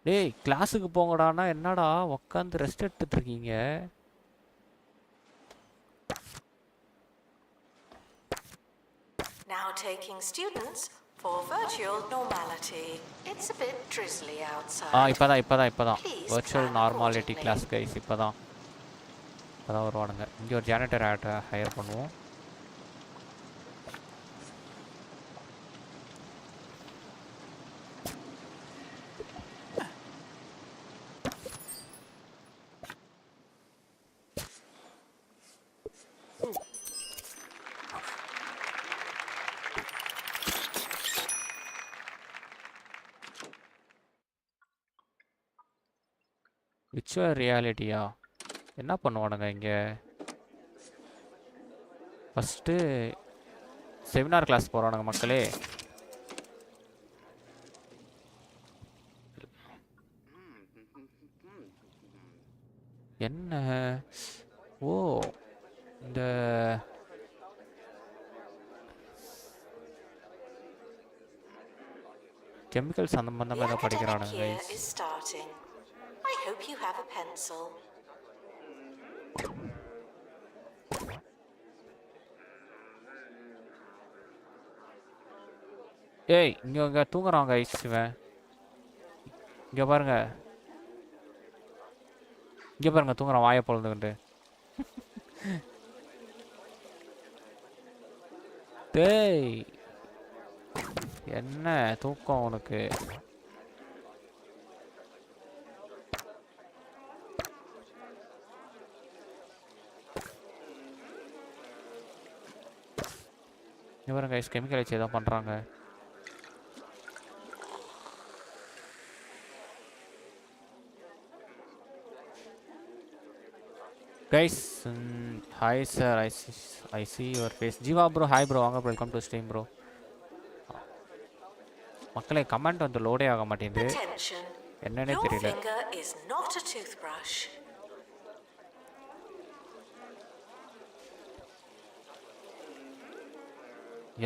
டேய் கிளாஸுக்கு போங்கடான்னா என்னடா உக்காந்து ரெஸ்ட் எடுத்துட்டு இருக்கீங்க? Now taking students for virtual normality. It's a bit drizzly outside. இப்போதான் Please virtual plan normality accordingly. Class guys. இப்போதான் வருவானுங்க. இங்கே ஒரு ஜானிட்டர் ஹையர் பண்ணுவோம். விர்ச்சுவல் ரியாலிட்டியா? என்ன பண்ணுவானுங்க இங்கே? ஃபஸ்ட்டு செமினார் கிளாஸ் போகிறானுங்க மக்களே. என்ன? ஓ, இந்த கெமிக்கல் சம்பந்தமாக The ஏதோ படிக்கிறானுங்க academic year guys. is starting. I hope you have a pencil. ஏய் இங்கே தூங்குறான் கைஸ் இவன். இங்கே பாருங்க தூங்குறான் வாயை பொழுதுகிட்டு. டேய் என்ன தூக்கம் உனக்கு? இவருங்க கைஸ் கெமிக்கல் வச்சு ஏதோ பண்ணுறாங்க. Guys hi sir, I see your face. Jeeva bro hi bro, வாங்க bro, welcome to stream bro. மக்களே கமெண்ட் வந்து லோடே ஆக மாட்டேங்குது, Attention. என்னன்னே Your தெரியல. finger is not a toothbrush.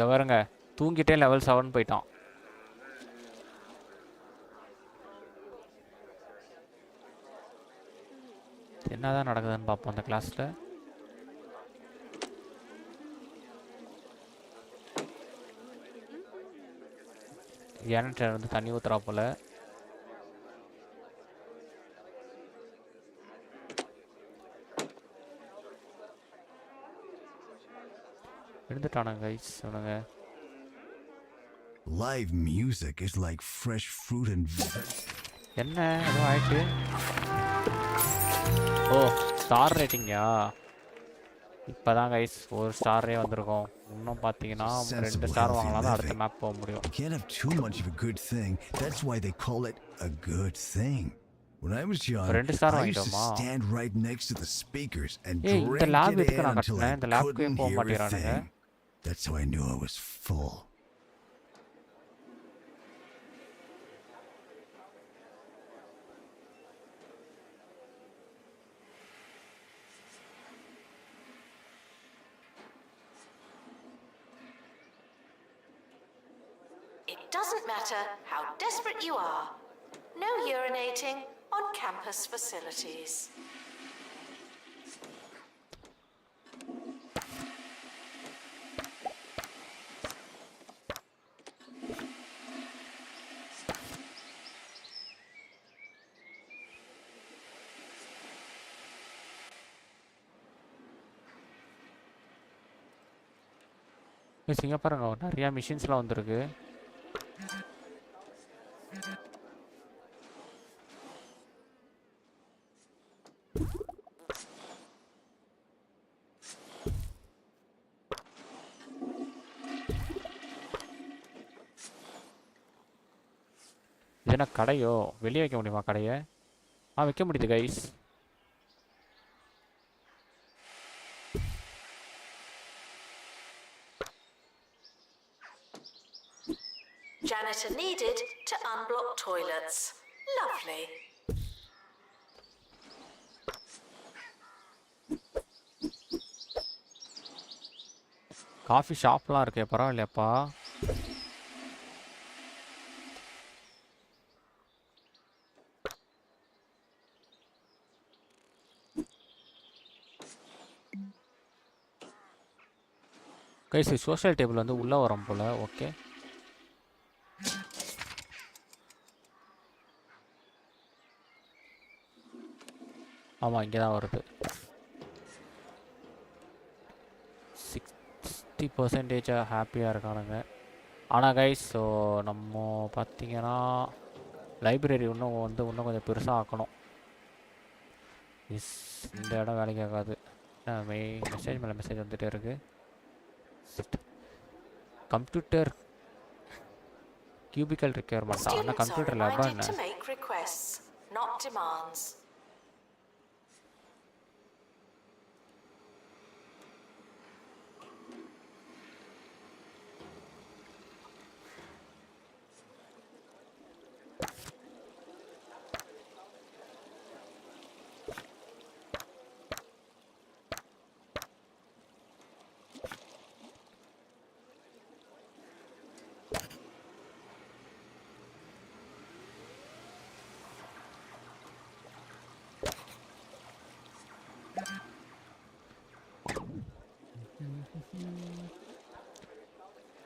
எவருங்க தூங்கிட்டே லெவல் 7 போயிட்டான். என்னதான் நடக்குதுன்னு பார்ப்போம் அந்த கிளாஸில். ஜானிட்டர் வந்து தண்ணி ஊற்றுறா போல. எழுந்துட்டானுங்க கைஸ் அவனுங்க. Live music is like fresh fruit and என்ன ஏதோ ஆயிட்டு? ஓ ஸ்டார் ரேட்டிங்கா? இப்போதான் கைஸ் ஒரு ஸ்டாரே வந்திருக்கோம். இன்னும் பார்த்தீங்கன்னா 2 ஸ்டார் வாங்கலாம் தான் அடுத்த மேப் போக முடியும். You can't have too much of a good thing. That's why they call it a good thing. When I was young, ரெண்டு star I used to வாங்கிட்டோமா? stand right next to the speakers and ஏய் இந்த drink lab it எதுக்கு in நான் until I கட்டினேன்? இந்த லேப்க்கு couldn't போக hear a மாட்டேறானுங்க. thing. That's how I knew I was full. It doesn't matter how desperate you are. No urinating on campus facilities. இங்கே பாருங்க நிறையா மிஷின்ஸ்லாம் வந்திருக்கு. இது என்ன கடையோ? வெளியே வைக்க முடியுமா கடையை? வைக்க முடியுது guys. Janitor needed to unblock toilets. Lovely. Coffee ஷாப்லாம் இருக்கே, பரவாயில்லையாப்பா. கைஸ் சோஷியல் டேபிள் வந்து உள்ளே வரும் போல். ஓகே, ஆமாம் இங்கே தான் வருது. 60% ஹாப்பியாக இருக்கானுங்க. ஆனால் கைஸ் ஸோ நம்ம பார்த்தீங்கன்னா லைப்ரரி இன்னும் கொஞ்சம் பெருசாக ஆக்கணும். இந்த இடம் வேலைக்கு ஆகாது. மெசேஜ் மேலே மெசேஜ் வந்துகிட்டே இருக்குது. Computer cubicle requirement. ஆனால் கம்ப்யூட்டர் லேபா என்ன?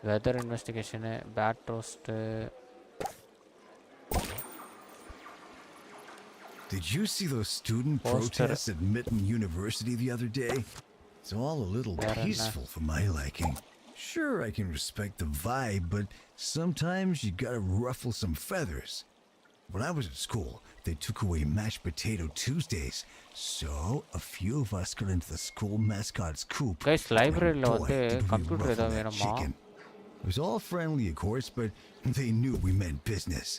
வெதர் இன்வெஸ்டிகேஷனு, bad roast. Did you see those student protests at Mitten University the other day? It's all a little peaceful for my liking. Sure, I can respect the vibe, but sometimes you gotta ruffle some feathers. When I was at school, they took away mashed potato Tuesdays, so a few of us got into the school mascot's coop. Guys, library lo vandu computer edha venuma? It was all friendly, of course, but they knew we meant business.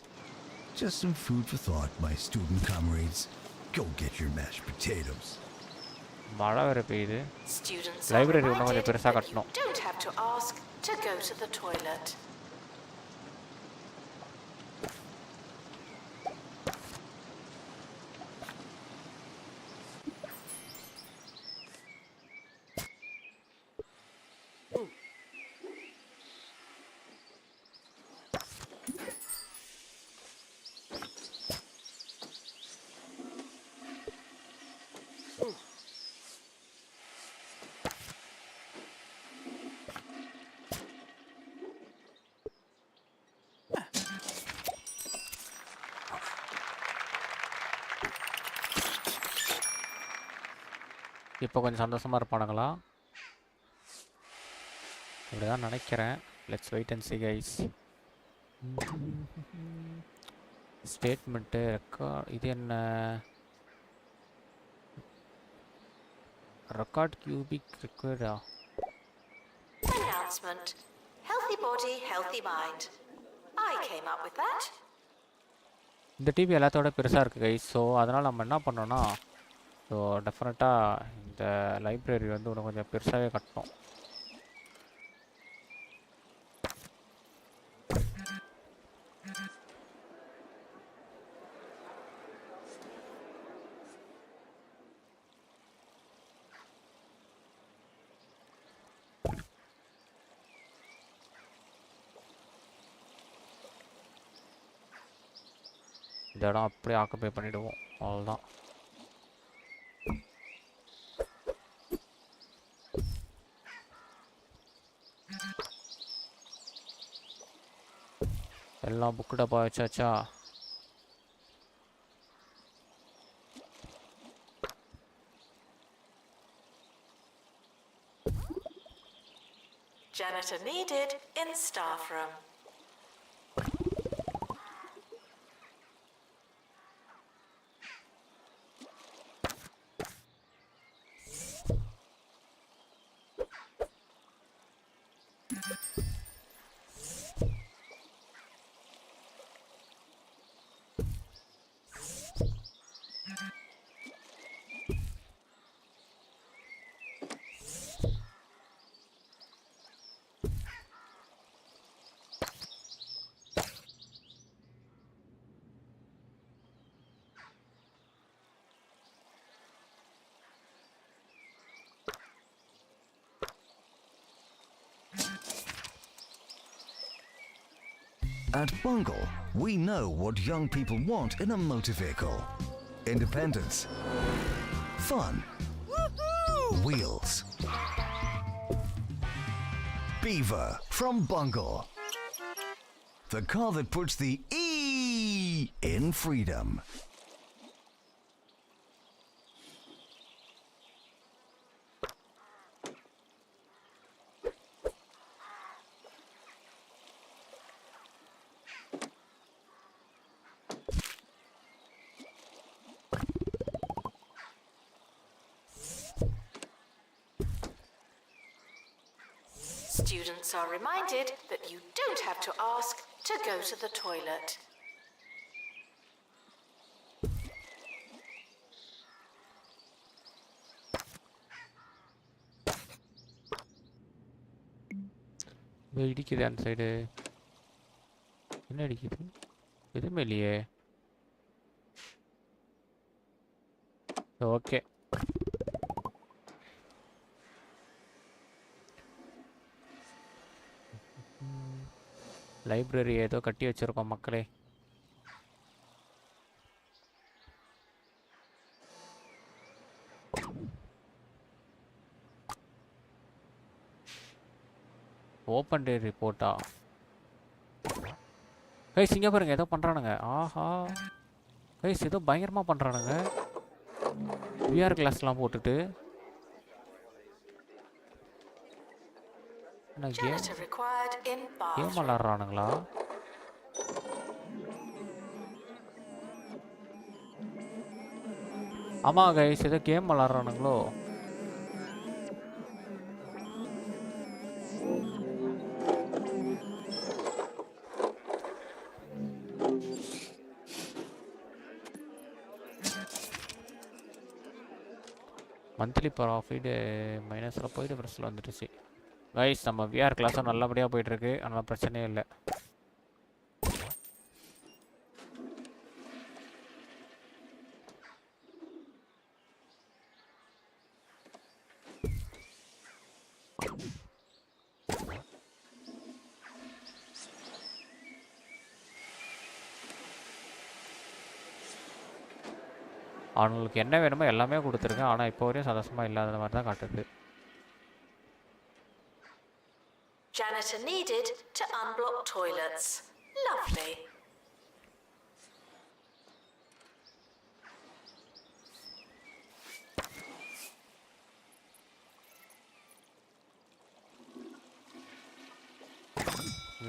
Just some food for thought, my student comrades. Go get your mashed potatoes. மழை வேறு பெய்யுது. Students library இன்னும் கொஞ்சம் பெருசாக கட்டணும். Don't have to ask to go to the toilet. இப்போ கொஞ்சம் சந்தோஷமாக இருப்பானுங்களா? இப்படிதான் நினைக்கிறேன். Let's wait and see guys. Statement இது என்ன? ரெக்கார்ட் கியூபிக் ரிக்வயர்டா? Announcement. Healthy body, healthy mind. I came up with that. இந்த டிவி எல்லாத்தோட பெருசாக இருக்குது கைஸ். ஸோ அதனால் நம்ம என்ன பண்ணோன்னா, ஸோ டெஃபினட்டாக இந்த லைப்ரரி வந்து இன்னும் கொஞ்சம் பெருசாகவே கட்டணும். இந்த இடம் அப்படியே ஆக்குபை பண்ணிவிடுவோம், அவ்வளோதான். எல்லாம் புக்கு டப்பா வச்சாச்சா? Janitor needed in staff room. At Bungle, we know what young people want in a motor vehicle. Independence. Fun. Wheels. Beaver from Bungle. The car that puts the E in freedom. Students are reminded that you don't have to ask to go to the toilet. இடிக்குது அந்த side. என்ன இடிக்குது? எதுவுமே இல்லையே. Okay. Library ஏதோ கட்டி வச்சிருக்கோம் மக்களே. ஓப்பன் டே ரிப்போர்ட்டா? கைஸ் இங்கே பாருங்க, ஏதோ பண்ணுறானுங்க. ஆஹா கைஸ், ஏதோ பயங்கரமாக பண்ணுறானுங்க. விஆர் கிளாஸ்லாம் போட்டுட்டு Janitor required in game bathroom. விளாட்றானுங்களா? ஆமாம் கைஸ், ஏதோ கேம் விளாட்றானுங்களோ? மந்த்லி ப்ராஃபிட் மைனஸில் போயிட்டு ப்ரெஸ்ஸில் வந்துடுச்சு. கைஸ் நம்ம விஆர் கிளாஸும் நல்லபடியாக போயிட்டுருக்கு, அதனால் பிரச்சனையே இல்லை. அவங்களுக்கு என்ன வேணுமோ எல்லாமே கொடுத்துருக்கேன், ஆனால் இப்போ வரையும் சந்தோஷமாக இல்லாத மாதிரி தான் காட்டுது. Janitor needed to unblock toilets. Lovely.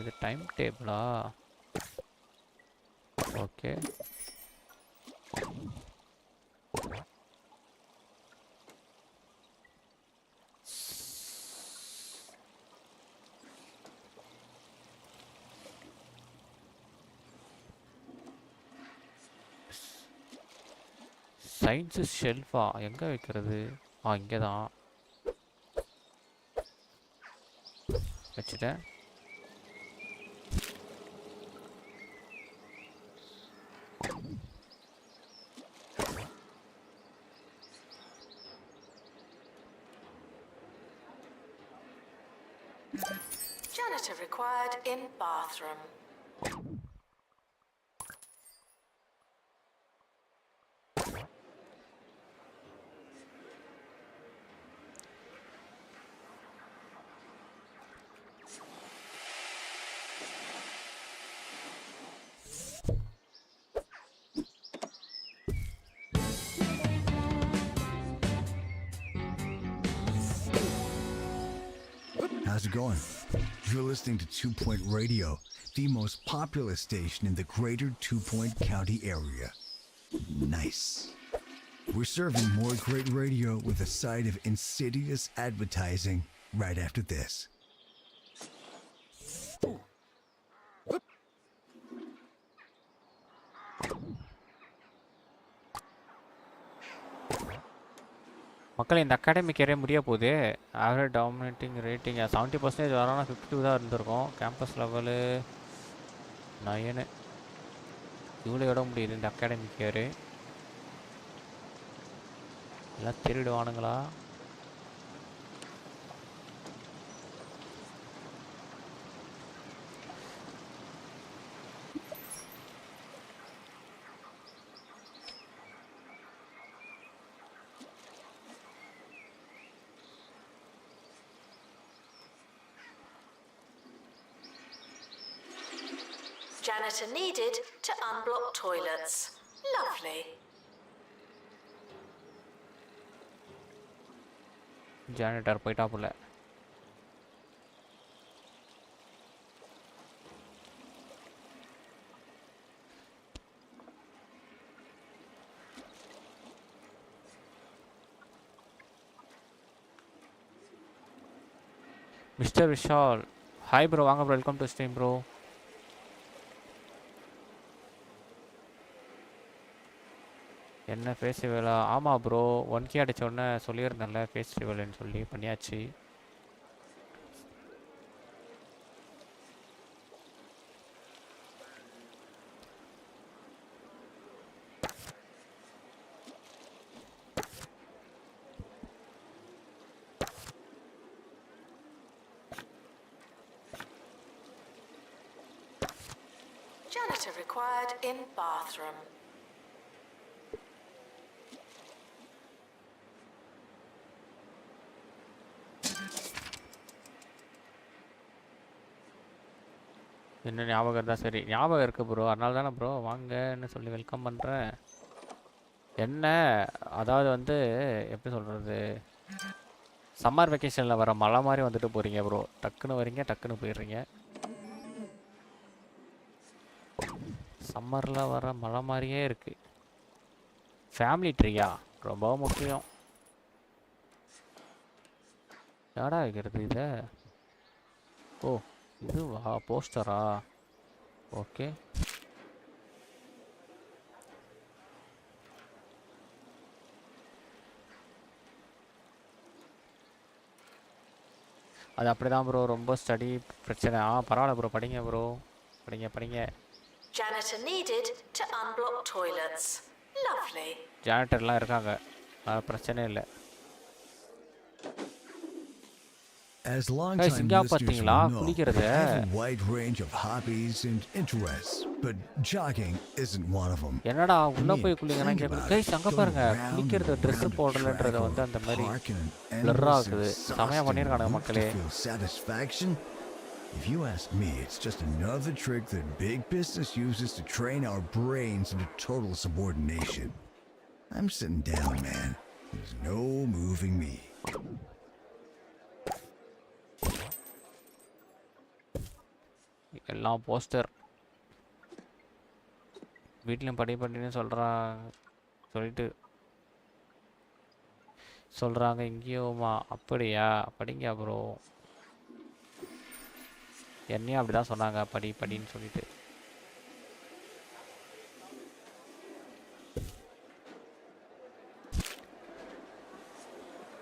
இது டைம் டேபிளா? ஓகே. சயின்ஸு ஷெல்ஃபா எங்கே வைக்கிறது? இங்கே தான் வச்சுட்டேன். Janitor required in bathroom. How's it going? You're listening to 2 Point Radio, the most popular station in the greater 2 Point County area. Nice. We're serving more great radio with a side of insidious advertising right after this. மக்கள் இந்த academic area முடிய போகுது. Average dominating rating 70% வரோன்னா 52 தான் இருந்திருக்கும். Campus level 9. இவ்வளோ இட முடியுது இந்த அகாடமிக் ஏரு. எல்லாம் திருடுவானுங்களா? Janitor needed to unblock toilets. Lovely. Janitor போயிட்டா போல. மிஸ்டர் விஷால், ஹாய் ப்ரோ, வாங்க bro, welcome to stream bro. என்ன ஃபெஸ்டிவலா? ஆமாம் ப்ரோ, 1K அடித்த உடனே சொல்லியிருந்தேன்ல ஃபெஸ்டிவல்னு சொல்லி பண்ணியாச்சு. Janitor required in bathroom. என்ன ஞாபகம் இருந்தா சரி. ஞாபகம் இருக்குது ப்ரோ, அதனால தானே ப்ரோ வாங்கன்னு சொல்லி வெல்கம் பண்ணுறேன். என்ன அதாவது வந்து எப்படி சொல்கிறது, சம்மர் வெக்கேஷனில் வர மழை மாதிரி வந்துட்டு போகிறீங்க ப்ரோ. டக்குன்னு வரீங்க, டக்குன்னு போயிடுறீங்க. சம்மரில் வர மழை மாதிரியே இருக்குது. ஃபேமிலி ட்ரீயா ரொம்ப முக்கியம். யாடா வைக்கிறது இதை? ஓ, இதுவா போஸ்டரா? ஓகே. அது அப்படி தான் ப்ரோ, ரொம்ப ஸ்டடி பிரச்சனை. பரவாயில்ல ப்ரோ, படிங்க ப்ரோ, படிங்க படிங்க. Janitor needed to unblock toilets. Lovely. ஜானிட்டர்லாம் இருக்காங்க, பிரச்சனை இல்லை. As long-time Singha listeners will பார்த்தீங்களா know, குளிக்கிறத? I have a wide range of hobbies and interests, but jogging isn't one of them. என்னடா உள்ள I போய் mean, குளிங்கன்னா think கேட்குது. about guys it. அங்கே Going பாருங்க, round and குளிக்கிறது ட்ரெஸ்ஸு round a போடலன்றத track வந்து or அந்த மாதிரி park in an blur endless, ஆகுது. செமையாக exhausting பண்ணியிருக்கானுங்க loop மக்களே. to feel satisfaction. If you ask me, it's just another trick that big business uses to train our brains into total subordination. I'm sitting down, man. There's no moving me. எல்லாம் poster. வீட்லையும் படின்னு சொல்கிறாங்க இங்கேயுமா? அப்படியா? படிங்க bro. என்னையும் அப்படி தான் சொன்னாங்க, படின்னு சொல்லிட்டு.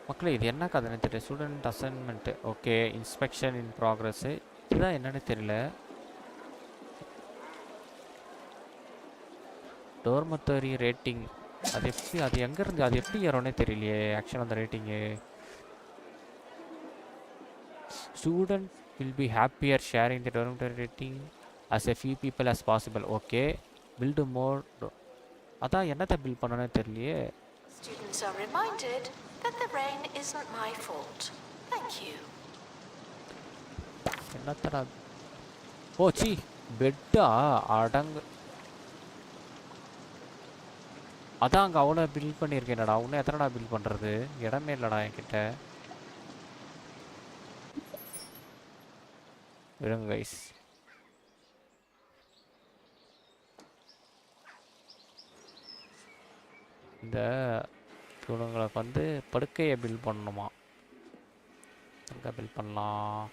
மக்களே இது என்ன கதைன்னு தெரியல. Student assignment, okay. இன்ஸ்பெக்ஷன் இன் ப்ராக்ரஸ்ஸு, இதுதான் என்னன்னு தெரியல. டோர்மத்தரி ரேட்டிங், அது எப்படி, அது எங்கேருந்து, அது எப்படி ஏறோன்னே தெரியலையே ஆக்சுவலாக அந்த rating. Student will be happier sharing the dormitory rating as a few people as possible. Okay, build more. அதான் என்னத்தை பில்ட் பண்ணனே தெரியலையே. Students are reminded that the rain isn't my fault. Thank you. என்னத்தடா போச்சி பெட்டா அடங்கு. அதான் அங்கே அவ்வளோ பில்ட் பண்ணியிருக்கேன்டா, இன்னும் எத்தனைடா build பண்ணுறது? இடமே இல்லைடா என்கிட்ட. விடுங்க கைஸ். இந்த இவங்களுக்கு வந்து படுக்கையை பில்ட் பண்ணணுமா? எங்கே பில்ட் பண்ணலாம்?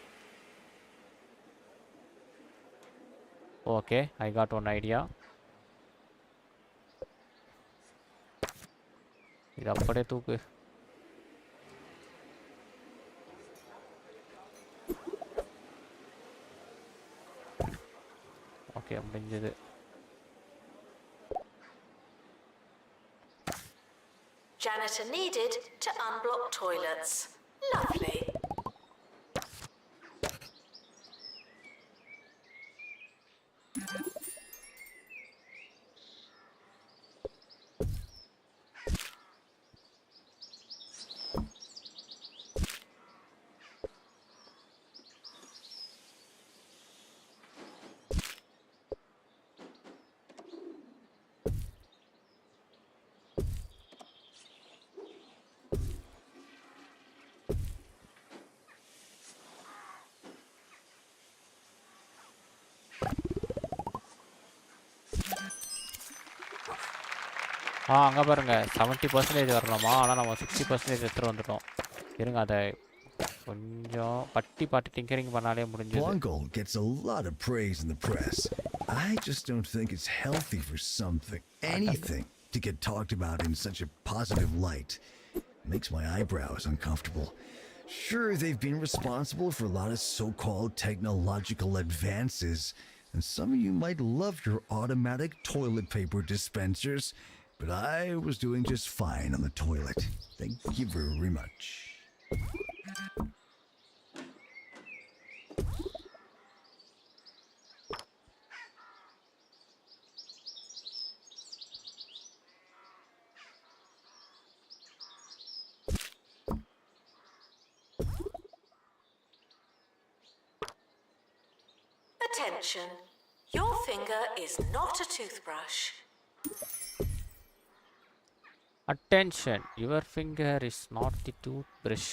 Okay, I got one idea. இது அப்படியே தூக்கு. ஓகே, முடிஞ்சது. Janitor needed to unblock toilets. Lovely. அங்கே பாருங்க 70% வரணுமா, ஆனால் நம்ம 60% எடுத்துகிட்டு வந்துட்டோம். இருங்க அதை கொஞ்சம் பட்டி பாட்டு டிங்கரிங் பண்ணாலே முடிஞ்சது. Bungle gets a lot of praise in the press. I just don't think it's healthy for anything to get talked about in such a positive light. Makes my eyebrows uncomfortable. Sure, they've been responsible for a lot of so-called technological advances, and some of you might love your automatic toilet paper dispensers, but I was doing just fine on the toilet. Thank you very much. Attention. Your finger is not a toothbrush. Attention, your finger is not the toothbrush.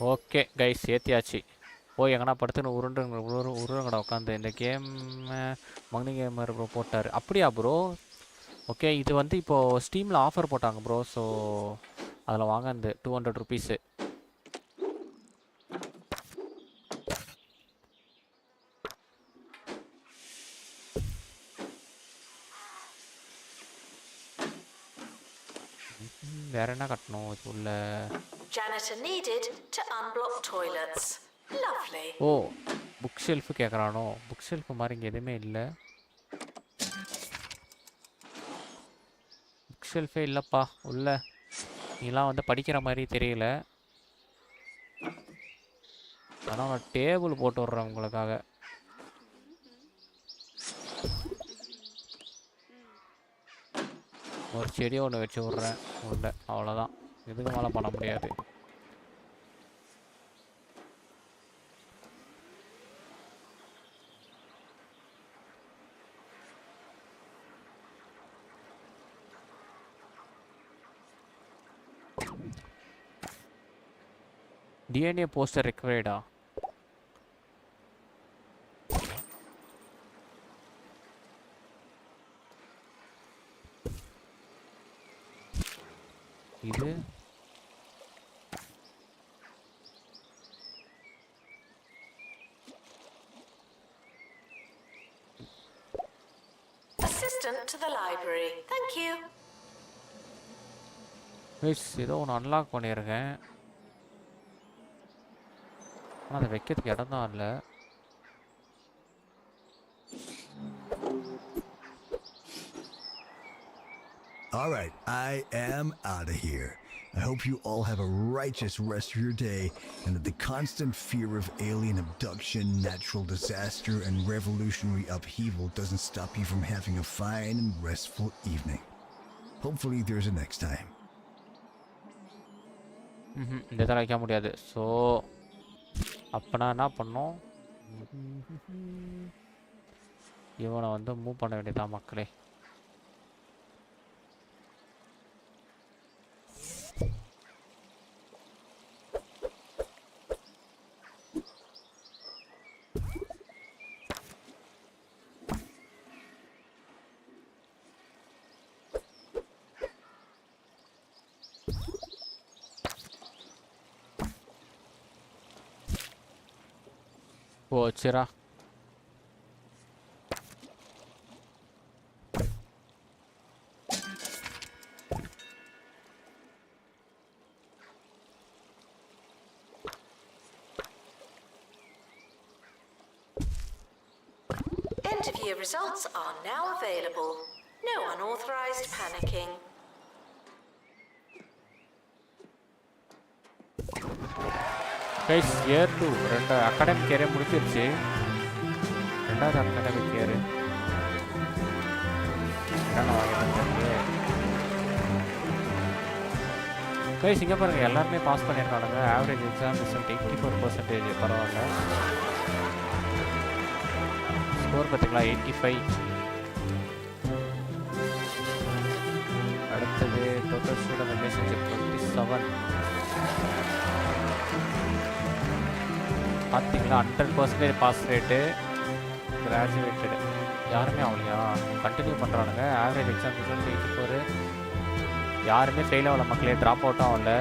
Okay guys, ஏற்றியாச்சு. போய் எங்கன்னா படுத்துன்னு உருண்டங்கடா உட்காந்து. இந்த game மங்கனி gamer bro போட்டார். அப்படியா bro? Okay, இது வந்து இப்போது ஸ்டீமில் ஆஃபர் போட்டாங்க ப்ரோ. ஸோ அதில் வாங்க, இந்த 200 ருபீஸு. வேற என்ன கட்டணும் இது உள்ள? Janitor needed to unblock toilets. Lovely. Oh, book shelf கேட்குறானோ? புக் ஷெல்ஃபு மாதிரி இங்கே எதுவுமே இல்லை. புக் ஷெல்ஃபே இல்லைப்பா உள்ள. நீலாம் வந்து படிக்கிற மாதிரி தெரியல. ஆனால் நான் டேபிள் போட்டு விட்றேன் உங்களுக்காக. ஒரு செடியை ஒன்று வச்சு விட்றேன் உள்ள, அவ்வளோதான். இதுக்கு மேலே பண்ண முடியாது. DNA poster required. இது Assistant to the library. Thank you. ஏதோ ஒன்று அன்லாக் பண்ணியிருக்கேன். ஆனால் அதை வைக்கிறதுக்கு இடம் தான் இல்லை. All right, I am out of here. I hope you all have a righteous rest of your day and that the constant fear of alien abduction, natural disaster, and revolutionary upheaval doesn't stop you from having a fine and restful evening. Hopefully there's a next time. இந்த தடவை வைக்க முடியாது. So அப்போனா என்ன பண்ணோம்? இவனை வந்து move பண்ண வேண்டியதான் மக்களே. போச்சுரா. Interview results are now available. No unauthorized panicking. Guys, year 2 2 academic இயரே முடிச்சிருச்சு. 2வது அகாடமிக் இயர் என்ன வாங்கிட்டு கைஸ், இங்கே பாருங்கள் எல்லாருமே பாஸ் பண்ணியிருக்கானுங்க. Average exam result 84%. பரவாயில்ல. ஸ்கோர் பார்த்தீங்களா 85. அடுத்தது டோட்டல் ஸ்டூடெண்ட் ரிலேஷன்ஷிப் 27. பார்த்தீங்களா 100% பாஸ் ரேட்டு. கிராஜுவேட்டடு யாருமே ஆகலையா? கண்டினியூ பண்ணுறானுங்க. Average exam result 84. யாருமே ஃபெயில் ஆகல மக்களே, ட்ராப் அவுட்டும் ஆகல.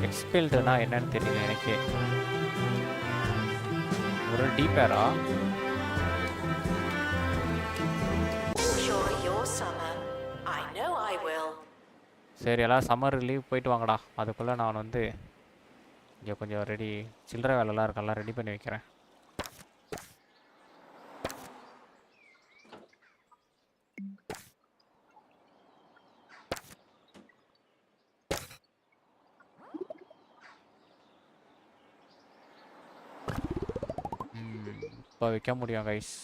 எக்ஸ்பெல்டுனா என்னன்னு தெரியல எனக்கே. ஒரு டீப்பேரா? Enjoy your summer. I know I will. சரி, எல்லாம் சம்மர் லீவ் போயிட்டு வாங்கடா. அதுக்குள்ளே நான் வந்து இங்கே கொஞ்சம் ரெடி சில்லறை வேலைலாம் இருக்கெல்லாம் ரெடி பண்ணி வைக்கிறேன். இப்போ வைக்க முடியும் கைஸ்.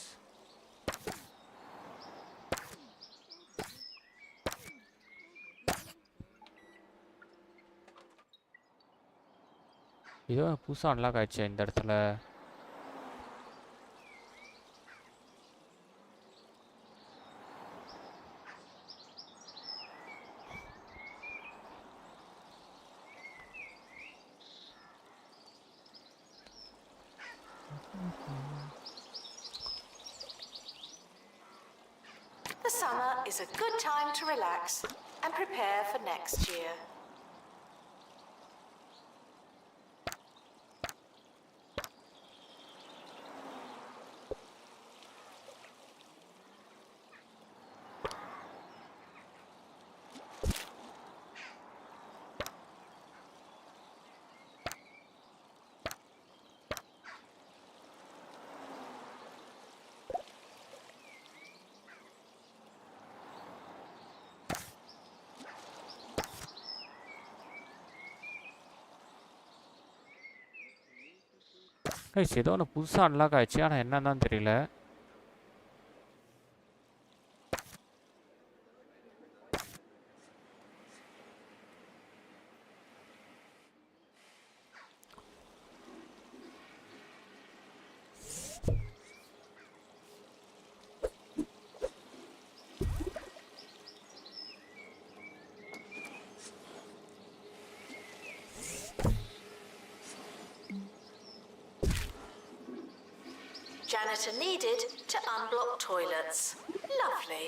இதோ புதுசாக அன்லாக் ஆயிடுச்சு இந்த இடத்துல. The summer is a good time to relax and prepare for next year. Guys ஏதோ ஒன்று புதுசாக அன்லாக் ஆயிடுச்சு, ஆனால் என்னன்னு தெரியல. Janitor needed to unblock toilets. Lovely.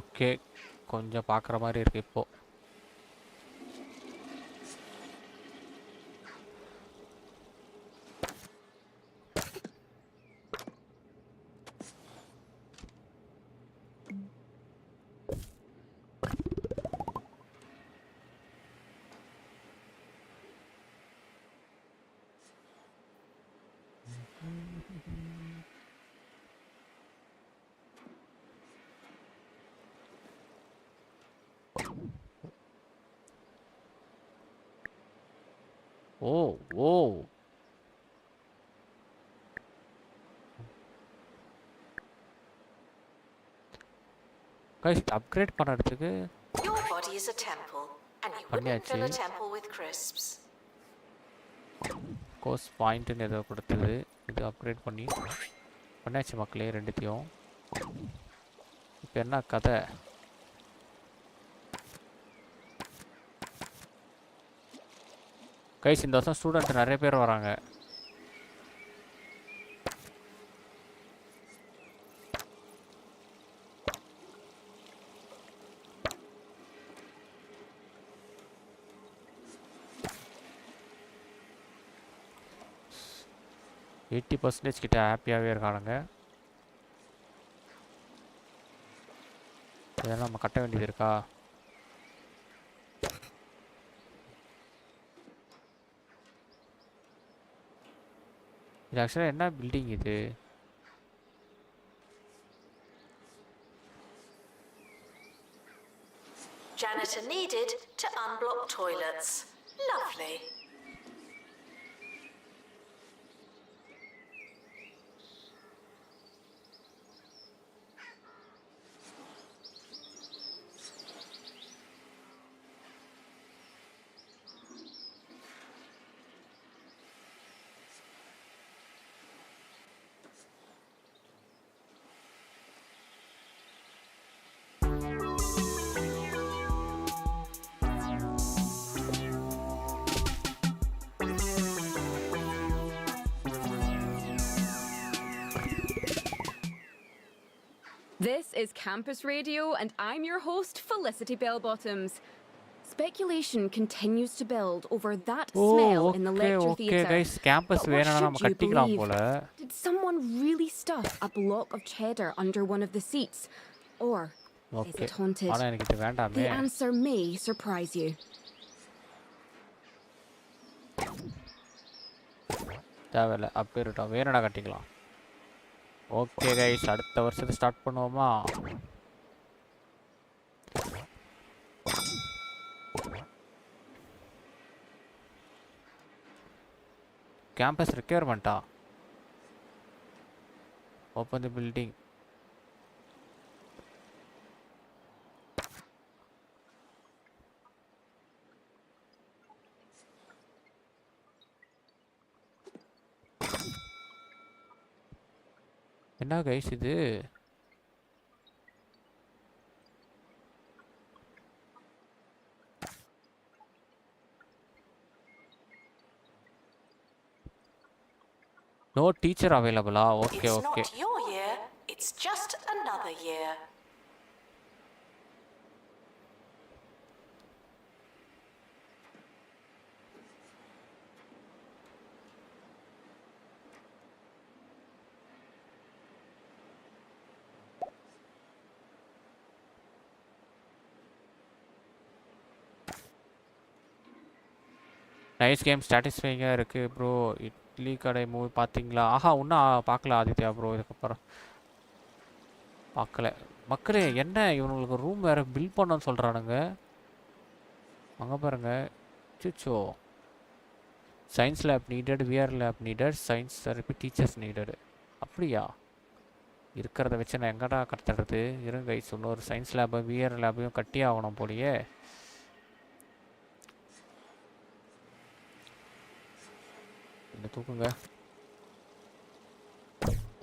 Okay, கொஞ்சம் பார்க்குற மாதிரி இருக்குது இப்போது. ஓ ஓ கைஸ் அப்கிரேட் பண்ணுறதுக்கு Your body is a temple, and you wouldn't பண்ணியாச்சு. fill a temple with crisps. Course பாயிண்ட்டுன்னு ஏதோ கொடுத்தது, இது அப்கிரேட் பண்ணி பண்ணியாச்சு மக்களே ரெண்டுத்தையும். இப்போ என்ன கதை? கைஸ் இந்த வருஷம் ஸ்டூடெண்ட் நிறைய பேர் வராங்க. எயிட்டி பர்சன்டேஜ் கிட்ட ஹாப்பியாகவே இருக்கானுங்க. இதெல்லாம் நம்ம கட்ட வேண்டியது இருக்கா? இது ஆக்சுவலாக என்ன பில்டிங் இது? Janitor needed to unblock toilets. Lovely. This is Campus Radio, and I'm your host, Felicity Bellbottoms. Speculation continues to build over that smell in the lecture theatre. guys, campus But what வேணும்னா நம்ம should you கட்டிக்கலாம் believe? போல. Did someone really stuff a block of cheddar under one of the seats? Or is it haunted? ஆனா எனக்கு இது வேண்டாமே. The answer may surprise you. தேவையில்ல அப்படி இருக்கட்டும், வேணும்னா கட்டிக்கலாம். ஓகே கைஸ், அடுத்த வருஷத்தை ஸ்டார்ட் பண்ணுவோமா? கேம்பஸ் ரெக்யர்மெண்ட்டா? Open the building. என்ன கைஸ் இது? No teacher available. Okay, It's okay. not your year, it's just another year. Nice game, சாட்டிஸ்ஃபைங்காக இருக்குது ப்ரோ. இட்லி கடை மூவி பார்த்தீங்களா? ஆஹா, இன்னும் பார்க்கல ஆதித்யா ப்ரோ. இதுக்கப்புறம் பார்க்கல. மக்களே, என்ன இவனுங்களுக்கு ரூம் வேறு பில் பண்ணணும்னு சொல்கிறானுங்க. அங்கே பாருங்க. சிச்சோ, science lab needed, VR lab needed, science therapy teachers needed. அப்படியா? இருக்கிறத வச்சு நான் எங்கடா கற்றுறது? இருங்க கைஸ், இன்னொரு சயின்ஸ் லேபை விஆர் லேபையும் கட்டி ஆகணும் போலியே. தூக்குங்க.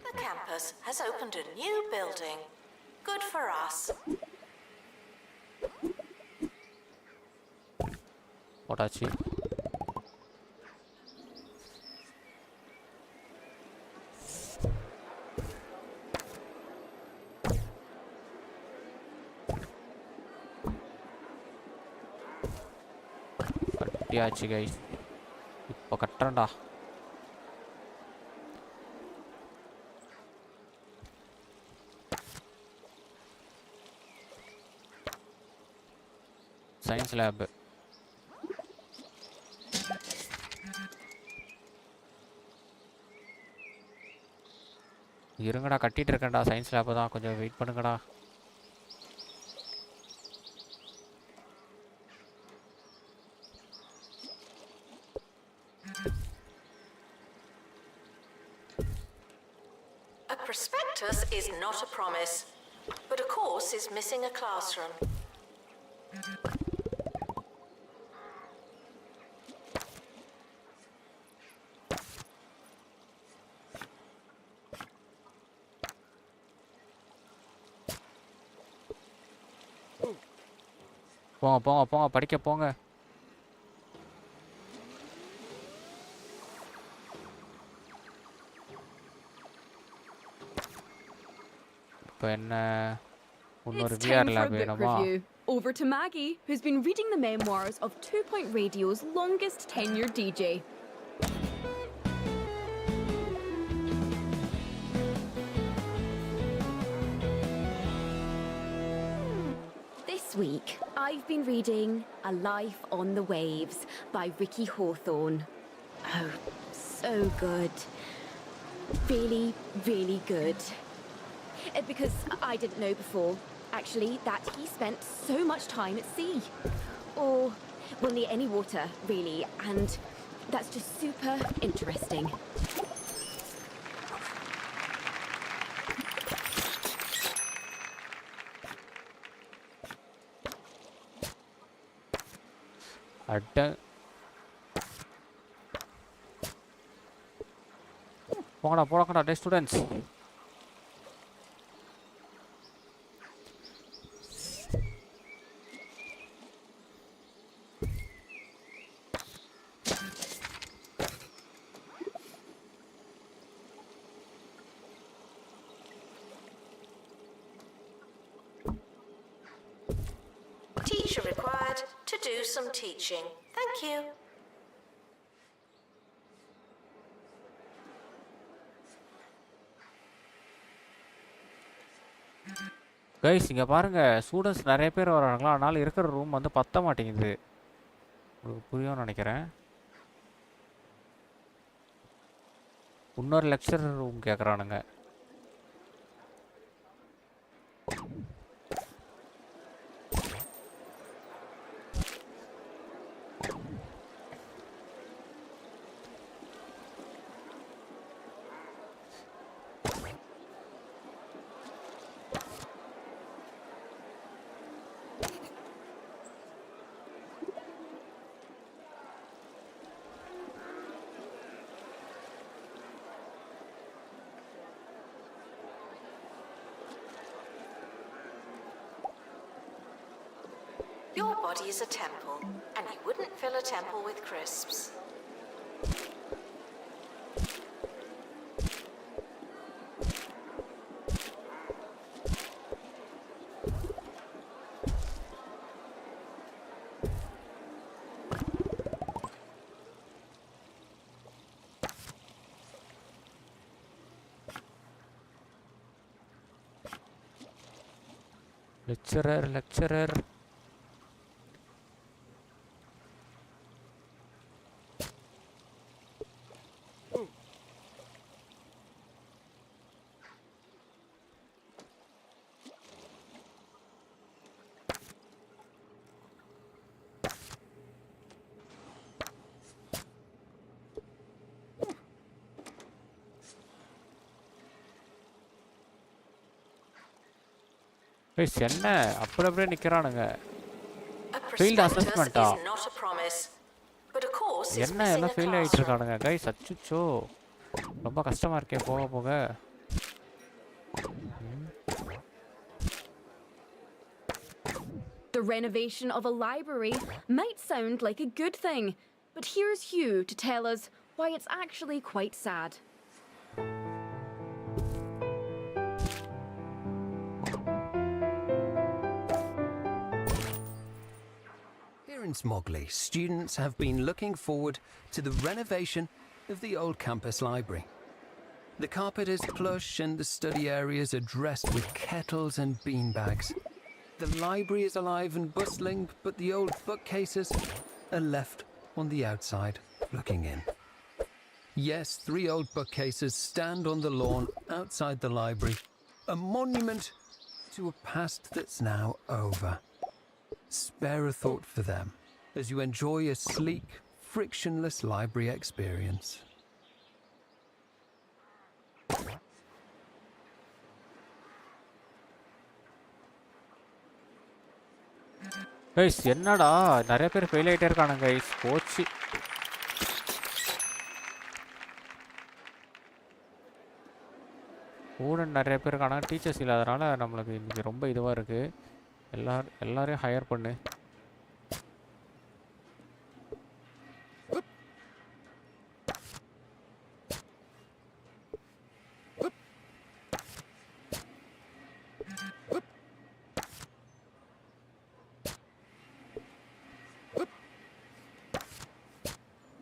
The campus has opened a new building. Good for us. போட்டாச்சு. கட்டியாச்சு கைஸ். இப்போ கட்டுறேன்டா. Science lab. இருங்கடா, கட்டிட்டு இருக்கேன்டா. சயின்ஸ் லேப் தான், கொஞ்சம் வெயிட் பண்ணுங்கடா. A prospectus is not a promise, but a course is missing a classroom. போங்க போங்க போங்க, படிக்க போங்க. இப்போ என்ன, இன்னொரு It's VR time for a lab book வேணுமா? review. Over to Maggie, who's been reading the memoirs of 2 Point Radio's longest tenured DJ. This week, I've been reading A Life on the Waves by Ricky Hawthorne. Oh, so good. Really, really good. Because I didn't know before, actually, that he spent so much time at sea. Or, well, near any water, really, and that's just super interesting. அட்ட போங்கடா போங்கடா டே students. do some teaching. Thank you. Guys இங்கே பாருங்கள், students நிறைய பேர் வராங்களா, அதனால் இருக்கிற ரூம் வந்து பத்த மாட்டேங்குது. உங்களுக்கு புரியும்னு நினைக்கிறேன். இன்னொரு லெக்சர் ரூம் கேட்குறானுங்க. Your body is a temple, and you wouldn't fill a temple with crisps. Lecturer என்ன அப்படியே நிற்கிறானுங்க. A failed prospectus அசஸ்மெண்ட்டா? is not a promise, but a course is என்ன missing எல்லாம் a ஃபெயில் ஆகிட்டு classroom. இருக்கானுங்க guys. அச்சுச்சோ, ரொம்ப கஷ்டமாக இருக்கே போக போக. The renovation of a library might sound like a good thing, but here's Hugh to tell us why it's actually quite sad. Here in Smogley, students have been looking forward to the renovation of the old campus library. The carpet is plush and the study areas are dressed with kettles and beanbags. The library is alive and bustling, but the old bookcases are left on the outside, looking in. Yes, 3 old bookcases stand on the lawn outside the library, a monument to a past that's now over. Spare a thought for them as you enjoy a sleek, frictionless library experience. Guys என்னடா நிறைய பேர் fail ஆகிட்டே இருக்கானுங்க guys. போச்சு. Student நிறைய பேர் இருக்கானுங்க, teachers இல்லாதனால நம்மளுக்கு இன்றைக்கி ரொம்ப இதுவாக இருக்குது. எல்லாரையும் ஹையர் பண்ணு.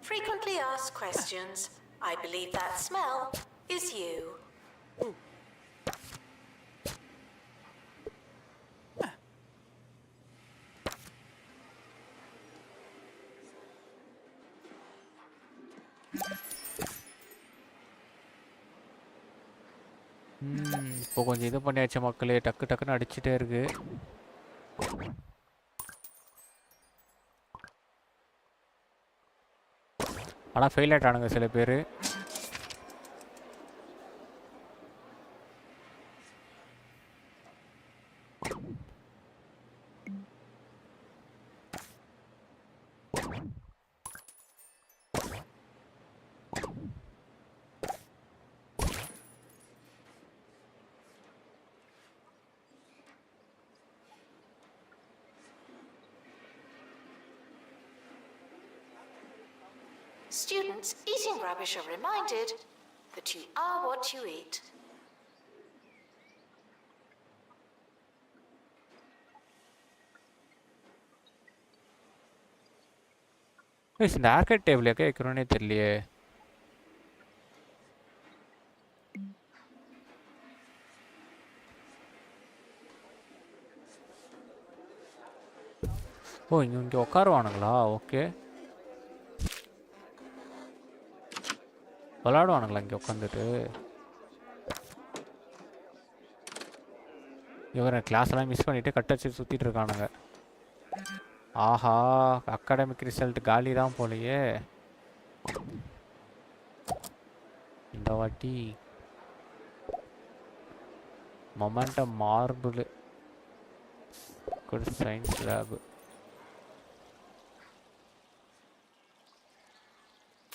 Frequently asked questions. I believe that smell is you. இப்போ கொஞ்சம் இது பண்ணியாச்சு மக்களே, டக்குன்னு அடிச்சுட்டே இருக்கு. ஆனால் ஃபெயில் ஆகிட்டானுங்க சில பேர். Students eating rubbish are reminded that you are what you eat. Guys இந்த ஆர்கேட் டேபிள் எங்கே வைக்கிறோன்னே தெரியலையே. ஓ இங்கே உட்காருவானுங்களா? ஓகே. விளாடுவானுங்களா இங்கே உட்காந்துட்டு? இவரை கிளாஸ் எல்லாம் மிஸ் பண்ணிட்டு கட்டச்சு சுற்றிட்டு இருக்கானுங்க. ஆஹா அகாடமிக் ரிசல்ட் காலி தான் போலையே இந்த வாட்டி. Momentum marble good science lab.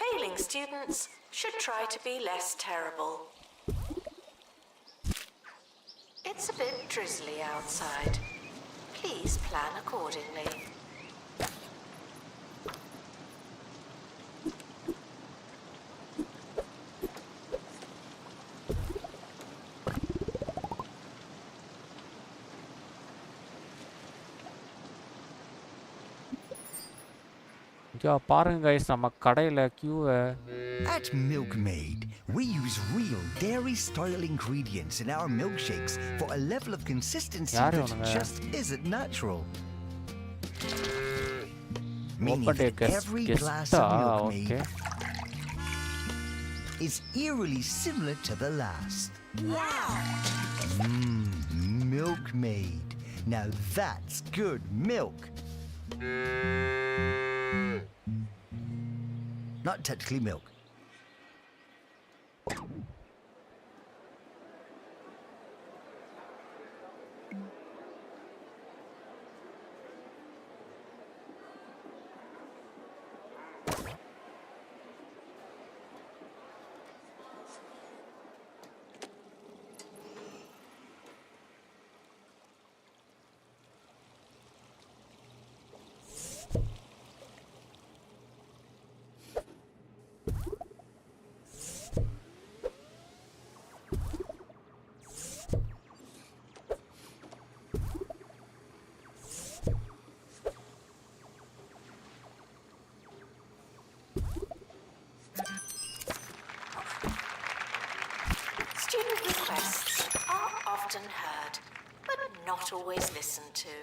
Failing students should try to be less terrible. It's a bit drizzly outside. Please plan accordingly. இங்கே பாருங்க கைஸ் நம்ம கடையில் கியூவை. At Milkmaid, we use real dairy-style ingredients in our milkshakes for a level of consistency யாரு that இவனுங்க? just isn't natural. Meaning Open that a every guest- glass of Milkmaid okay. is eerily similar to the last. Milkmaid. Now that's good milk. Not technically milk. Student requests are often heard, but not always listened to.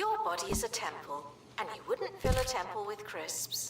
Your body is a temple, and you wouldn't fill a temple with crisps.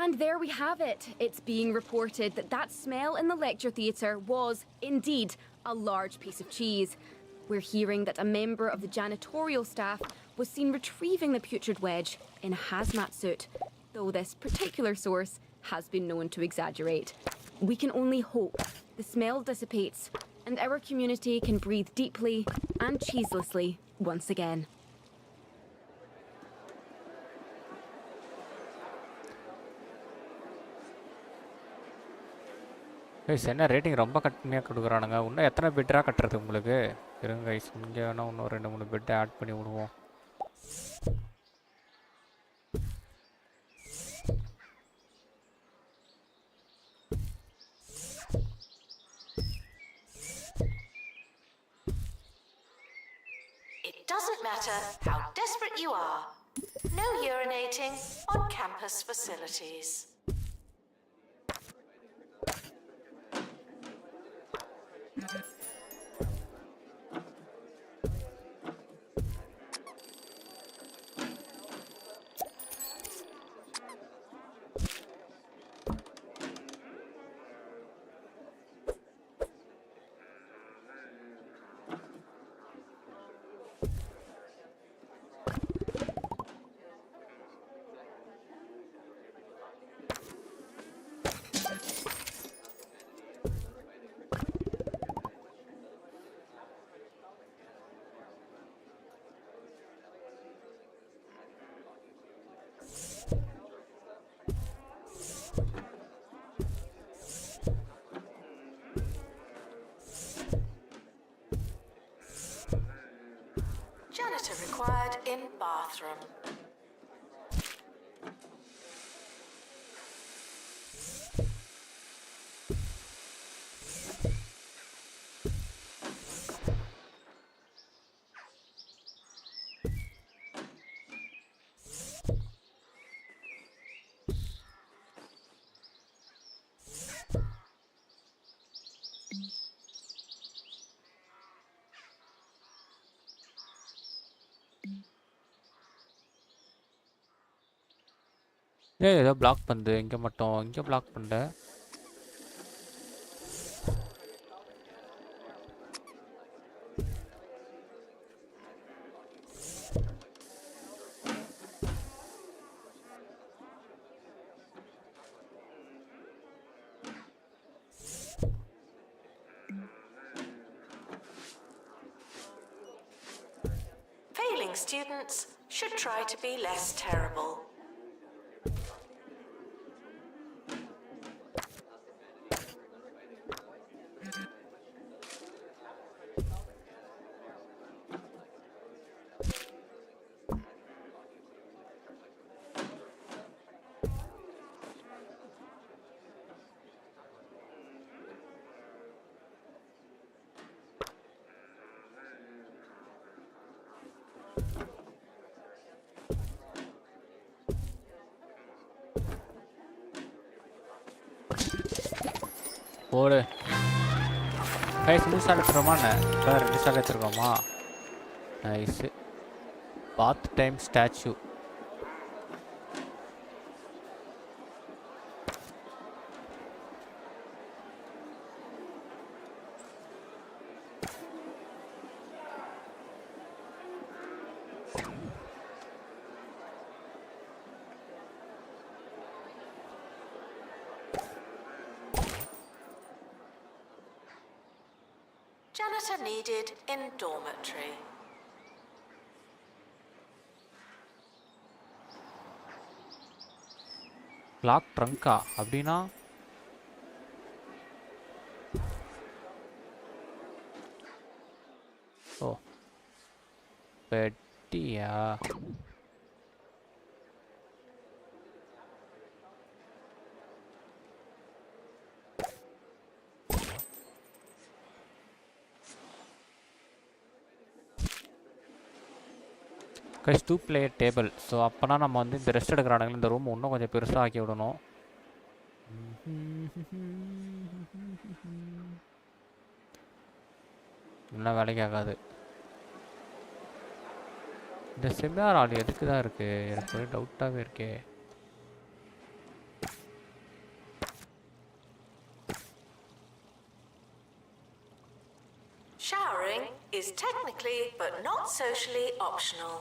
And there we have it. It's being reported that that smell in the lecture theatre was, indeed, a large piece of cheese. We're hearing that a member of the janitorial staff was seen retrieving the putrid wedge in a hazmat suit, though this particular source has been known to exaggerate. We can only hope the smell dissipates and our community can breathe deeply and cheeselessly once again. Guys என்ன rating ரொம்ப கம்மியாக கொடுக்குறானுங்க. இன்னும் எத்தனை பெட்டாக கட்டுறது உங்களுக்கு? இருங்க guys இங்கே வேணால் இன்னும் 2-3 பெட்டை ஆட் பண்ணி விடுவோம். doesn't matter how desperate you are. No urinating on campus facilities. Janitor required in bathroom. ஏதோ பிளாக் பண்ணுது இங்கே மட்டும் இங்கே பிளாக் பண்ணல. Failing students should try to be less terrible. போடு கைஸ் நியூஸ் எடுத்துருமா சார் 2 ஸ்டார் எடுத்துருக்கோமா? நைஸு. பாத் டைம் ஸ்டாச்சு. Janitor needed in dormitory. Lock ட்ரங்கா அப்படின்னா ஓ பெட்டியா? Guys 2 player table. ஸோ அப்போனா நம்ம வந்து இந்த ரெஸ்ட் எடுக்கிற இடங்கள் இந்த ரூம் இன்னும் கொஞ்சம் பெருசாக ஆக்கி விடணும். இன்னும் வேலைக்கு ஆகாது. இந்த செமினார் ஆள் எதுக்கு தான் இருக்குது எனக்கு ஒரே டவுட்டாகவே இருக்கே. Showering is technically but not socially optional.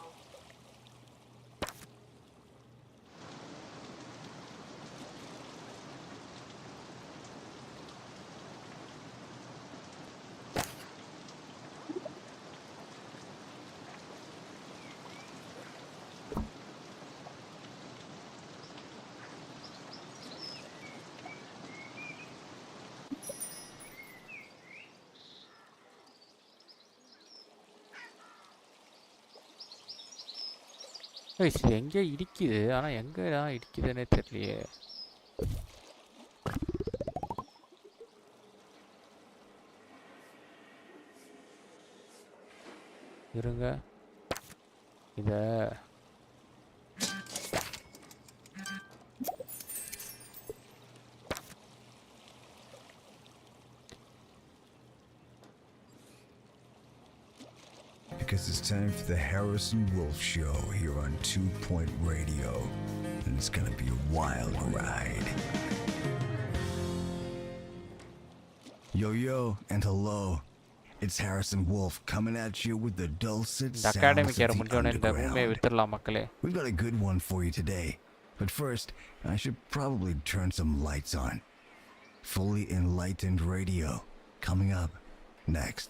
இது எங்கே இடிக்குது, ஆனால் எங்கே தான் இடிக்குதுன்னே தெரியலையே. இருங்க இத Because it's time for the Harrison Wolf Show here on 2 Point Radio. And it's gonna be a wild ride. Yo, yo, and hello. It's Harrison Wolf coming at you with the dulcet இந்த sounds academic of year the முடிஞ்சோடனே இந்த ரூமே underground. வித்துடலாம் மக்களே. We've got a good one for you today. But first, I should probably turn some lights on. Fully enlightened radio coming up next.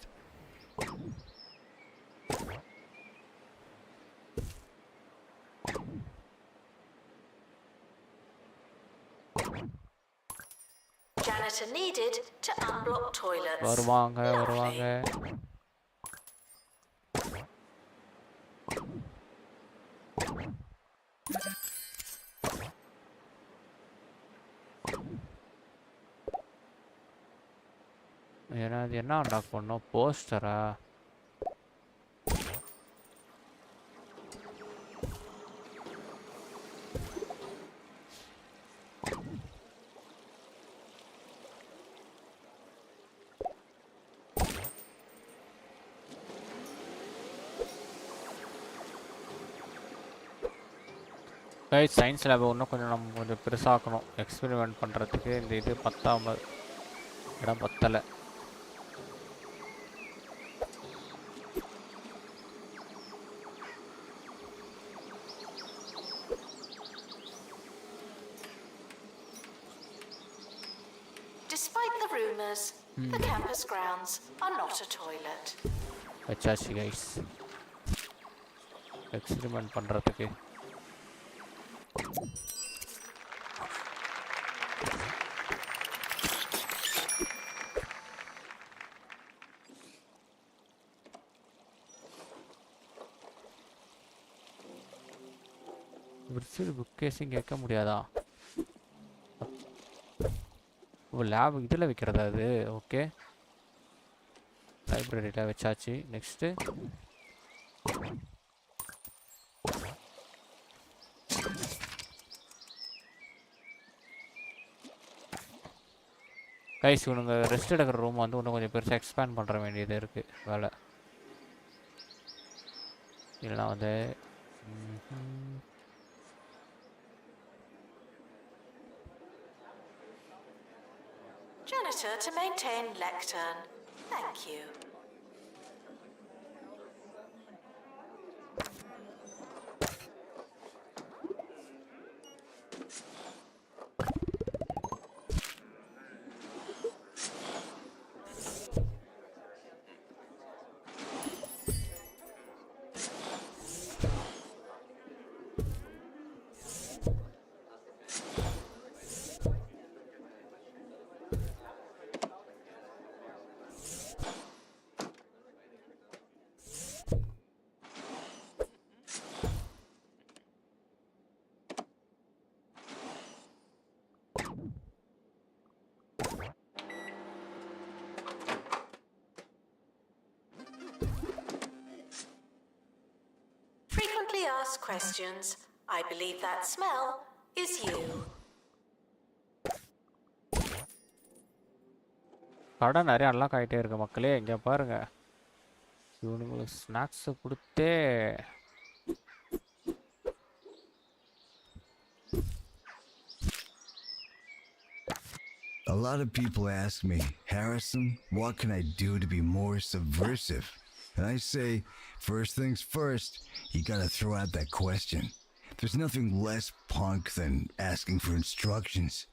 Janitor needed to unblock toilets. வருவாங்க Lovely. வருவாங்க. ஏன்னா அது என்ன unlock பண்ணோம்? போஸ்டரா? Guys science lab இன்னும் கொஞ்சம் நம்ம கொஞ்சம் பெருசாக்கணும். எக்ஸ்பெரிமெண்ட் பண்ணுறதுக்கு இந்த இது பத்தாம இடம் பத்தலை. Despite the rumors, the campus grounds are not a toilet. வச்சாச்சு கைஸ் எக்ஸ்பெரிமெண்ட் பண்ணுறதுக்கு. விர்ச்சுவல் புக் கேஸிங் கேட்க முடியாதா? ஓ லேப் இதில் வைக்கிறதா அது? ஓகே லைப்ரரியில் வச்சாச்சு. நெக்ஸ்ட்டு கைஸ் இவனுங்க ரெஸ்ட் எடுக்கிற ரூம் வந்து இன்னும் கொஞ்சம் பெருசாக எக்ஸ்பேண்ட் பண்ணுற வேண்டியது இருக்குது வேலை. இல்லைனா வந்து Janitor to maintain lectern. Thank you. Frequently asked questions. I believe that smell is you. கடை நிறைய அன்லாக் ஆகிட்டே இருக்கு மக்களே. இங்கே பாருங்க இவனுங்களுக்கு ஸ்நாக்ஸை கொடுத்தே A lot of people ask me, Harrison, what can I do to be more subversive? And I say, first things first, you gotta throw out that question. There's nothing less punk than asking for instructions.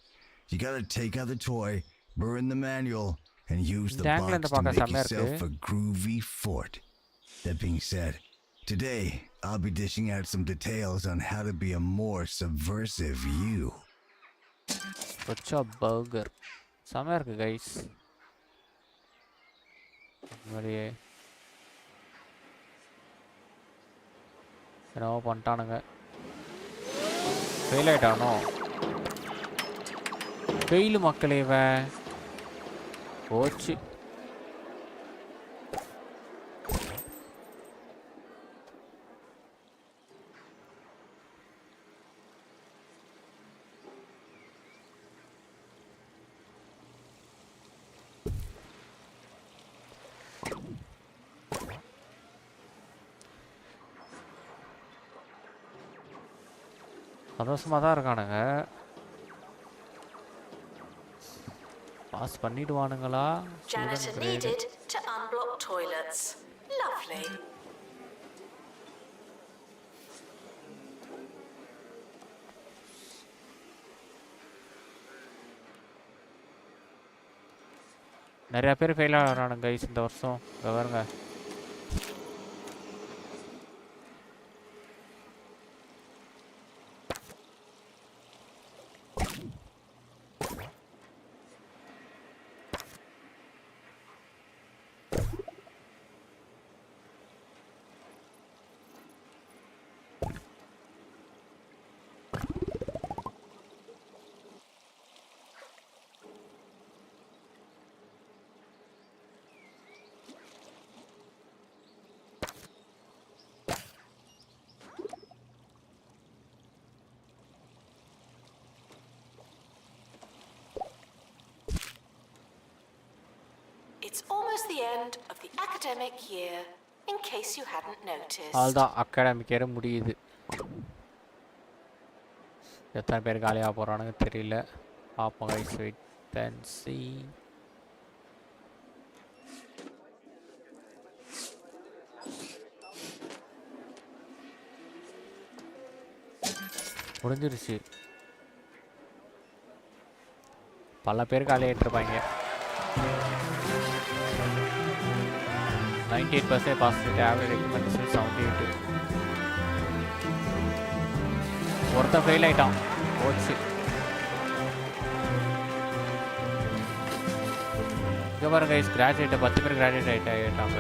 You gotta take out the toy, burn the manual, and use the Dangle in box the to pocket make somewhere, yourself okay? a groovy fort. That being said, today I'll be dishing out some details on how to be a more subversive you. வச்சா burger செமையாக இருக்குது guys. மாதிரியே என்னவோ பண்ணிட்டானுங்க. Fail ஆகிட்டானோ? Fail மக்களே இவன் போச்சு. சந்தோஷமாக தான் இருக்கானுங்க. பாஸ் பண்ணிடுவானுங்களா? Janitor student grade. needed to unblock toilets. Lovely. நிறையா பேர் ஃபெயில் ஆகிறானுங்க கைஸ் இந்த வருஷம். இங்கே பாருங்க. It's almost the end of the academic year, in case you hadn't noticed. அதுதான் அகாடமிக் இயர் முடியுது. எத்தனை பேர் காலியாக போகிறானுங்க தெரியல. பார்ப்போம் கைஸ், வெயிட் அண்ட் see. முடிஞ்சிருச்சு. பல பேர் காலியாகிட்டு இருப்பாங்க. 98% பாஸ் ரேட், ஆவரேஜ் ரெக்கமெண்டேஷன் 78. ஒருத்தன் ஃபெயில் ஆகிட்டான். போச்சு. இங்கே பாருங்க கைஸ், கிராஜுவேட்டை 10 பேர் கிராஜுவேட் ஆகிட்டாங்க.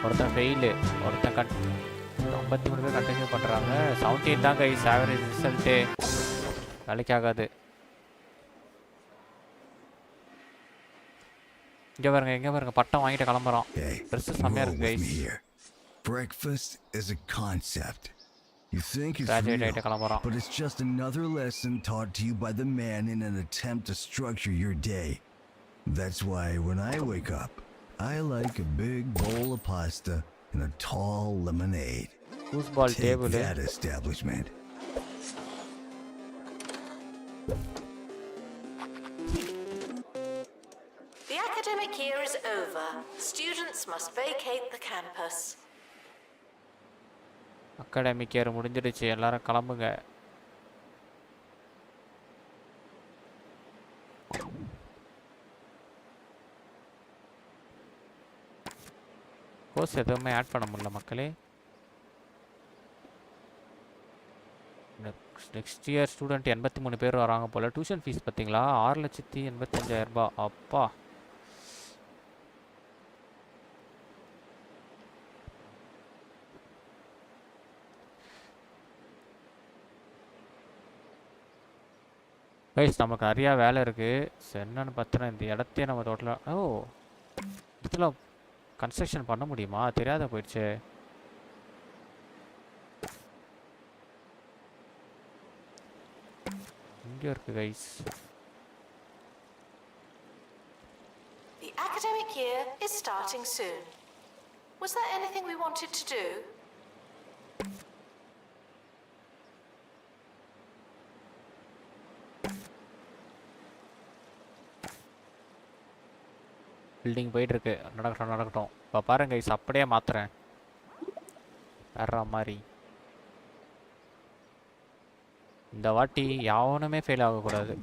ஒருத்தன் ஃபெயிலு, ஒருத்தன் 53 பேர் கண்டினியூ பண்ணுறாங்க. 78 தான் கைஸ் ஆவரேஜ் ரிசல்ட்டு. வேலைக்கு ஆகாது. இங்கே பாருங்க பட்டம் வாங்கிட்டு கிளம்புறோம். ட்ரெஸ்ஸு செம்மையாக இருக்கு guys. Breakfast is a concept. You think it's Graduate real, ஆயிட்டு கிளம்புறோம். but it's just another lesson taught to you by the man in an attempt to structure your day. That's why when I wake up, I like a big bowl of pasta and a tall lemonade. Foosball Take table. that establishment. The academic year is over. Students must vacate the campus. Academic year முடிஞ்சிடுச்சு. எல்லாரும் கிளம்புங்க. Course எதுவுமே add பண்ண முடியல மக்களே. Next year student 83 பேர் வராங்க போல். Tuition fees பார்த்தீங்களா, 6,85,000 ரூபாய். அப்பா. கைஸ் நமக்கு நிறையா வேலை இருக்குது. சரி, என்னென்னு பார்த்தோன்னா இந்த இடத்தையே நம்ம டோட்டலாக இதில் கன்ஸ்ட்ரக்ஷன் பண்ண முடியுமா? தெரியாத போயிடுச்சு. இங்கே இருக்குது guys. The academic year is starting soon. Was there anything we wanted to do? Building போயிட்டுருக்கு. நடக்கட்டும். இப்போ பாருங்க கைஸ், அப்படியே மாற்றுறேன் வேற மாதிரி. இந்த வாட்டி யாவனுமே ஃபெயில் ஆகக்கூடாது.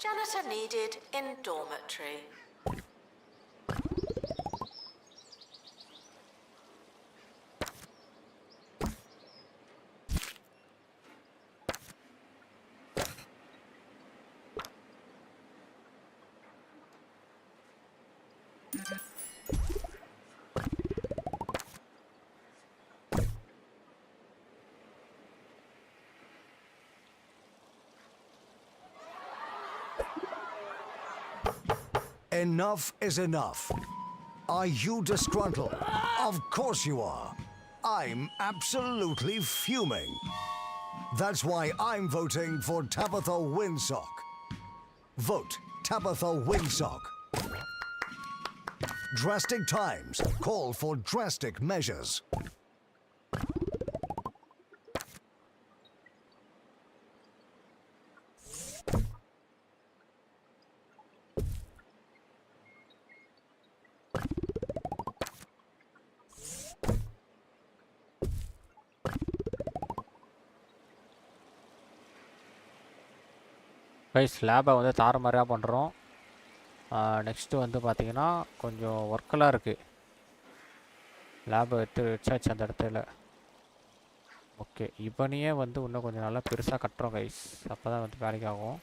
Janitor needed in dormitory. Enough is enough. Are you disgruntled? Of course you are. I'm absolutely fuming. That's why I'm voting for Tabitha Windsock. Vote Tabitha Windsock. Drastic times call for drastic measures. Guys லேபை வந்து தாறுமாறாக பண்ணுறோம். Next வந்து பார்த்திங்கன்னா கொஞ்சம் ஒர்க்கெல்லாம் இருக்குது. லேபை வச்சாச்சு அந்த இடத்துல. ஓகே, இவனையே வந்து இன்னும் கொஞ்சம் நல்லா பெருசாக கட்டுறோம் கைஸ். அப்போ தான் வந்து வேலைக்கு ஆகும்.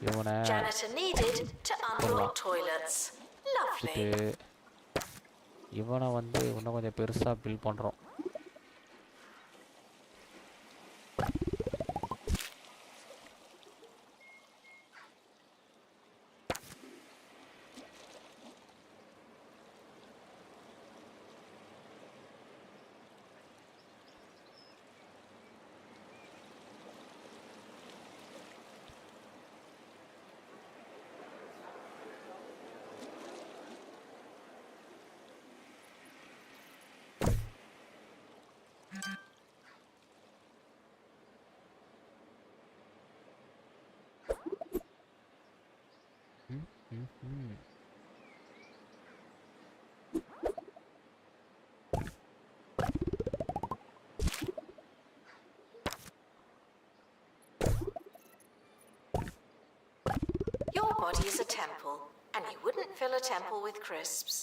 இவனை இவனை வந்து இன்னும் கொஞ்சம் பெருசாக பில்ட் பண்ணுறோம். Your body is a temple, and you wouldn't fill a temple with crisps.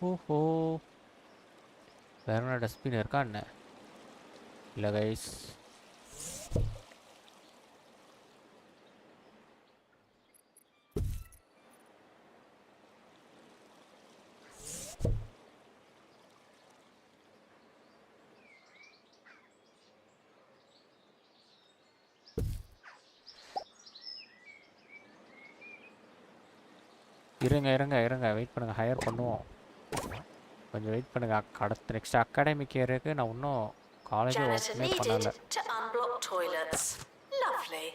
ஓஹோ, வேற என்ன டஸ்ட்பின் இருக்கா என்ன? இல்லை கைஸ், இருங்க வெயிட் பண்ணுங்க, ஹையர் பண்ணுவோம். கொஞ்சம் வெயிட் பண்ணுங்க. அடுத்த நெக்ஸ்ட் அகாடமிக் இயருக்கு நான் இன்னும் காலேஜ் ஓப்பனே பண்ணல. To unblock toilets. Lovely.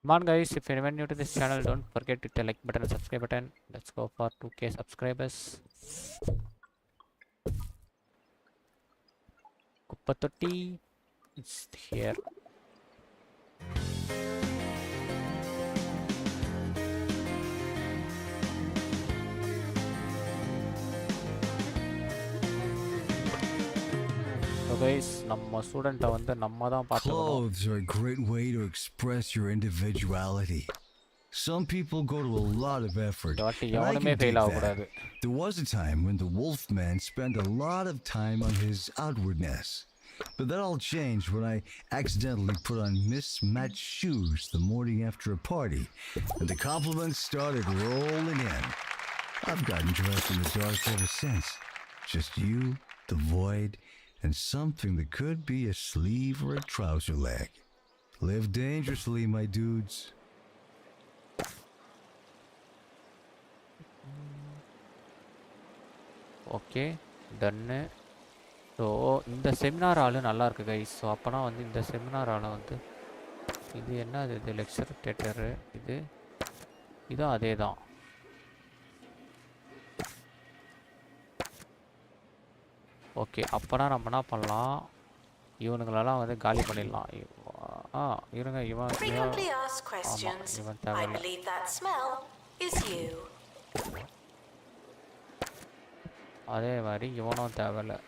Come on guys, if you're new to this channel, don't forget to hit the like button and subscribe button. Let's go for 2k subscribers. Kuppatotti, it's here. So guys, நம்ம ஸ்டூடெண்ட்டை வந்து நம்ம தான் பார்த்துக்கணும். Clothes are a great way to express your individuality. Some people go to a lot of effort. And I can dig that. There was a time when the Wolfman spent a lot of time on his outwardness. But that all changed when I accidentally put on mismatched shoes the morning after a party, and the compliments started rolling in. I've gotten dressed in the dark ever since. Just you, the void, and something that could be a sleeve or a trouser leg. Live dangerously, my dudes. Okay, ton. So இந்த seminar ஆள் நல்லா இருக்குது guys. So அப்போனா வந்து இந்த seminar ஆளை வந்து இது என்ன, இது லெக்சர் தேட்டரு, இதுவும் அதே தான். ஓகே, அப்போனா நம்ம என்ன பண்ணலாம், இவனுங்களெல்லாம் வந்து காலி பண்ணிடலாம். இருங்க இவன் Frequently asked ஆமாம் questions. இவன் I தேவையில்ல. believe that smell is you. அதே மாதிரி இவனும் தேவையில்ல.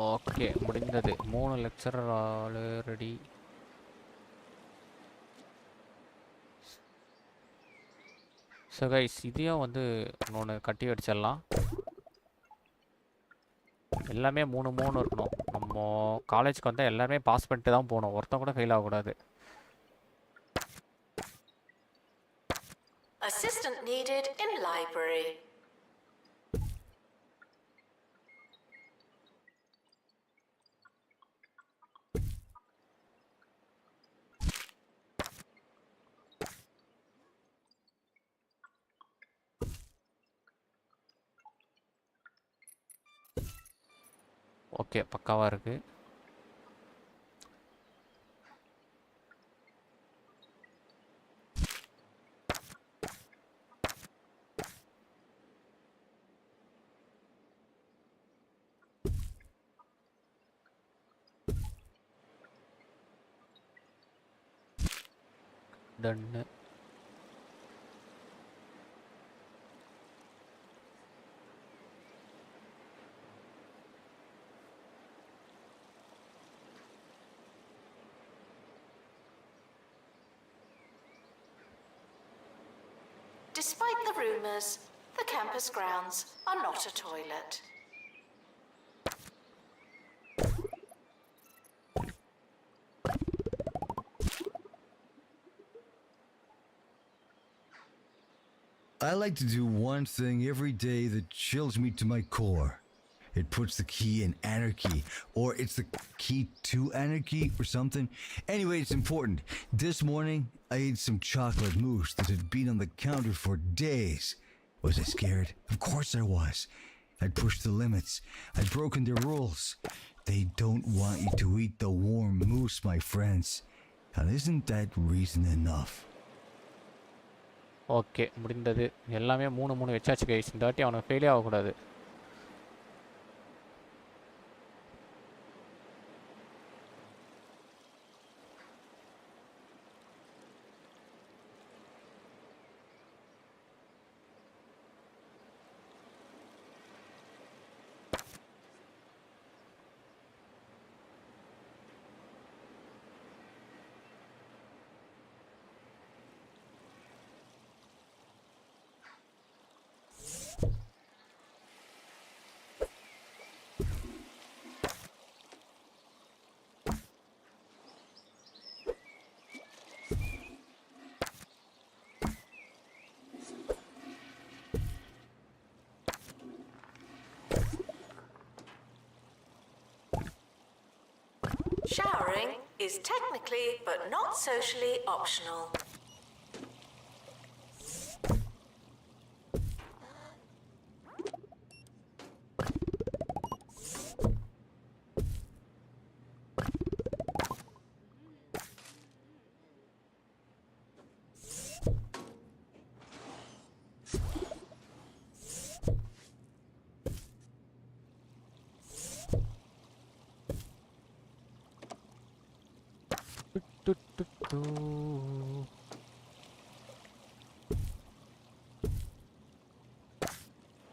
ஓகே முடிந்தது. 3 லெக்சரர் ஆல்ரெடி. ஸோ கைஸ் இதையும் வந்து இன்னொன்று கட்டி வச்சிடலாம். எல்லாமே 3 இருக்கணும். நம்ம காலேஜுக்கு வந்தால் எல்லாருமே பாஸ் பண்ணிட்டு தான் போகணும். ஒருத்தன் கூட ஃபெயில் ஆகக்கூடாது. Assistant needed in library. Okay பக்காவாக இருக்குது. டன்னு. Despite the rumors, the campus grounds are not a toilet. I like to do one thing every day that chills me to my core. It puts the key in anarchy, or it's the key to anarchy, or something. Anyway, it's important. This morning, I ate some chocolate mousse that had been on the counter for days. Was I scared? Of course I was. I'd pushed the limits. I'd broken their rules. They don't want you to eat the warm mousse, my friends. And isn't that reason enough? Okay முடிந்தது. எல்லாமே 3 வச்சாச்சு guys. இந்த வாட்டி அவனுக்கு ஃபெயிலே ஆகக்கூடாது. Showering is technically but not socially optional.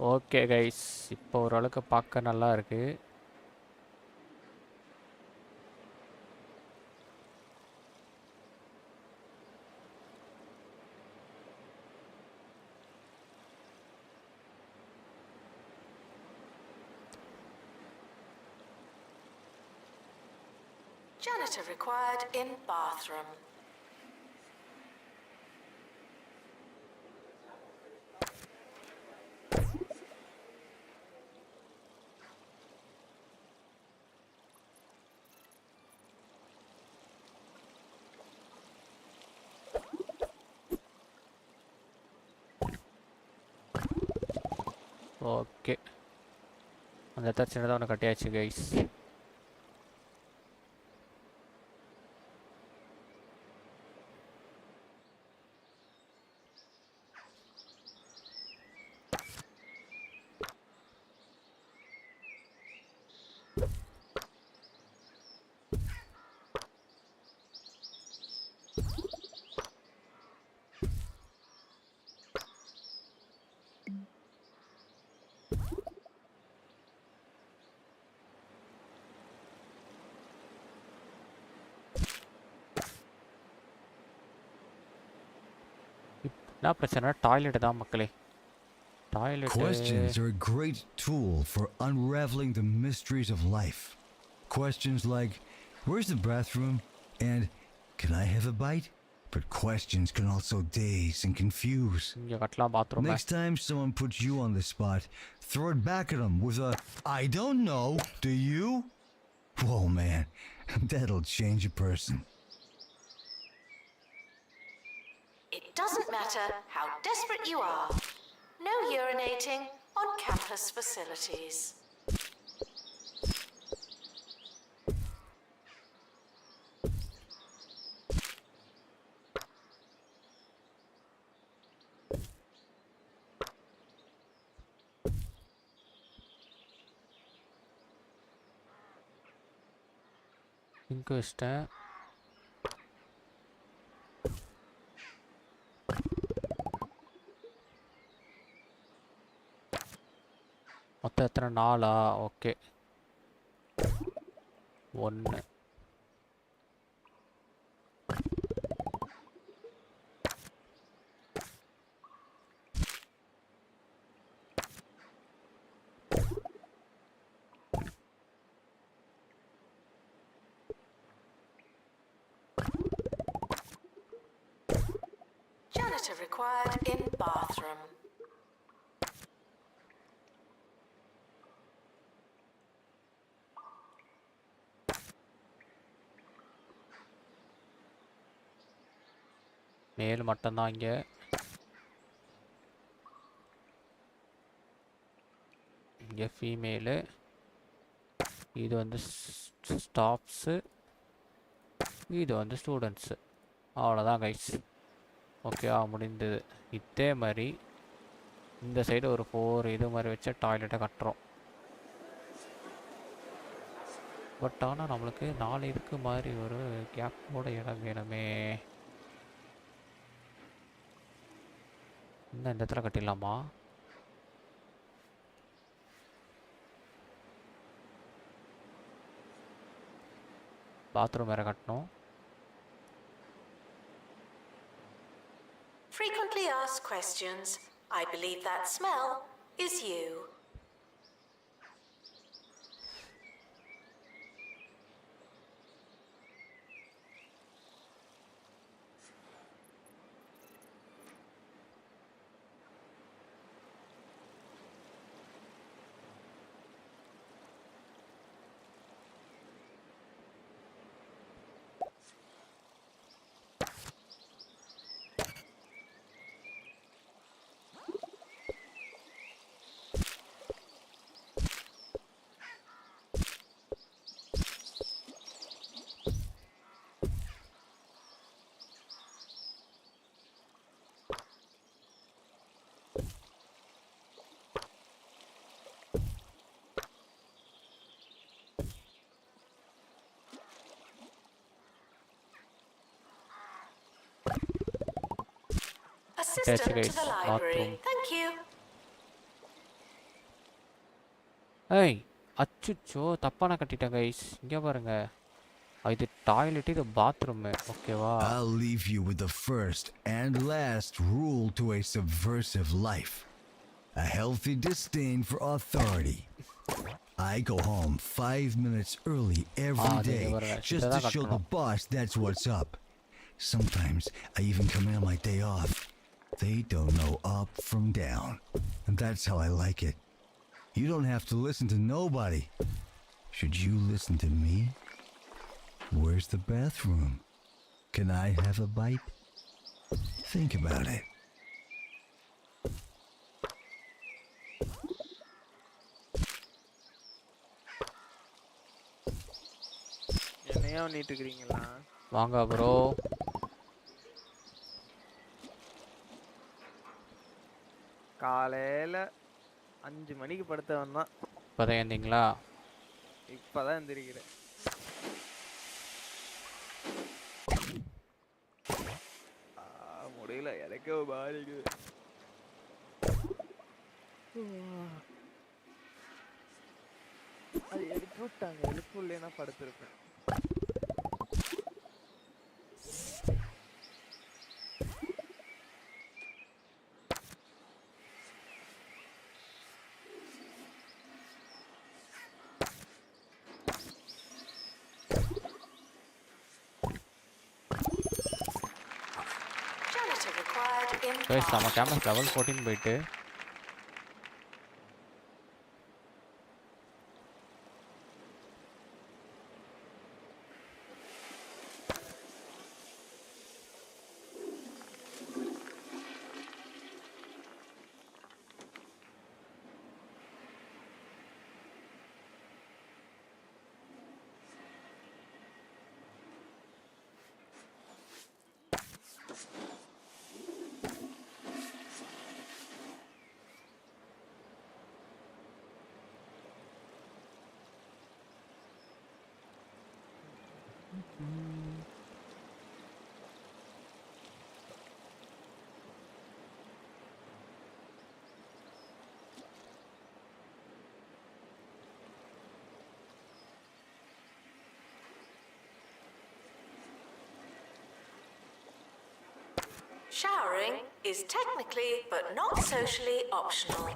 Okay guys இப்போ ஓரளவுக்கு பார்க்க நல்லா இருக்கு. Janitor required in bathroom. Okay, அந்த இடத்த சின்னதாக ஒன்று கட்டியாச்சு கைஸ். என்ன பிரச்சனை? டாய்லெட் தான் மக்களே. Toilet. Questions are a great tool for unraveling the mysteries of life. Questions like, where's the bathroom? And, can I have a bite? But questions can also daze and confuse. இங்கே கட்டலாம் bathroom. Next time someone puts you on the spot, throw it back at them with a, I don't know, do you? Whoa, man, that'll change a person. It doesn't matter how desperate you are. No urinating on campus facilities. இங்கே வச்சிட்டேன். மொத்தம் எத்தனை? 4. Okay, 1. Janitor required in bathroom. மேல் மட்டும்தான் இங்கே. இங்கே female. இது வந்து ஸ்டாஃப்ஸு, இது வந்து ஸ்டூடெண்ட்ஸு. அவ்வளோதான் கைஸ். ஓகேவா, முடிந்தது. இதே மாதிரி இந்த சைடு ஒரு 4 இது மாதிரி வச்ச டாய்லெட்டை கட்டுறோம். பட் ஆனால் நம்மளுக்கு 4 இதுக்கு மாதிரி ஒரு கேப்போட இடம் வேணுமே. இன்னும் இந்த இடத்துல கட்டிடலாமா? பாத்ரூம் வேறு கட்டணும். Frequently asked questions. I believe that smell is you. Assistant to the library. Thank you. ஏய், அச்சுச்சோ, தப்பான கட்டிட்டேன் கைஸ். இங்கே பாருங்க, இது டாய்லெட், இது பாத்ரூமு. ஓகேவா? I'll leave you with the first and last rule to a subversive life. A healthy disdain for authority. I go home 5 minutes early every day just to show the boss that's what's up. Sometimes I even come in on my day off. They don't know up from down. And that's how I like it. You don't have to listen to nobody. Should you listen to me? Where's the bathroom? Can I have a bite? Think about it. பண்ணிட்டு இருக்கீங்களா? வாங்க bro. காலையில 5 மணிக்கு படுத்தவன் தான். இப்போதான் ஏந்தீங்களா? இப்பதான் எந்திரிக்கிறேன். முடியல, எனக்கே பாதிக்குது. அது எழுப்பி விட்டாங்க, எழுப்பு இல்லைன்னா படுத்திருப்பேன். Janitor required in கைஸ் நம்ம bathroom. கேம்பஸ் லெவல் 14 போயிட்டு Showering is technically but not socially optional.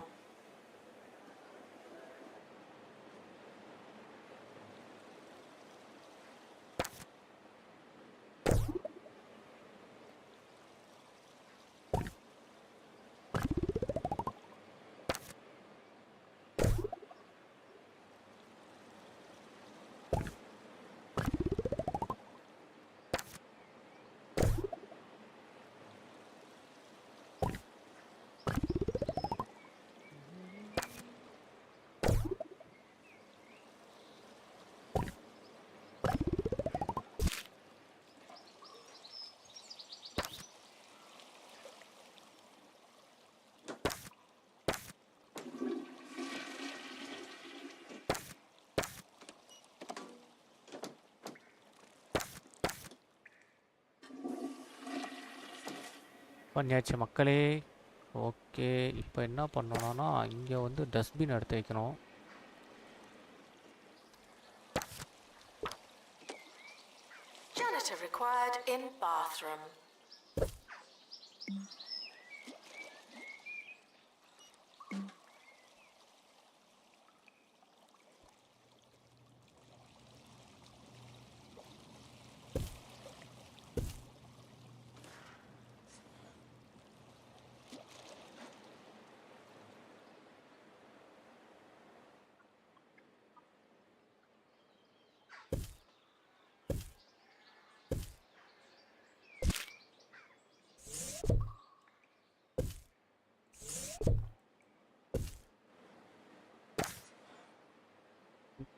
பண்ணியாச்சு மக்களே. ஓகே, இப்போ என்ன பண்ணணும்னா இங்கே வந்து டஸ்ட்பின் எடுத்து வைக்கணும். Janitor required in bathroom.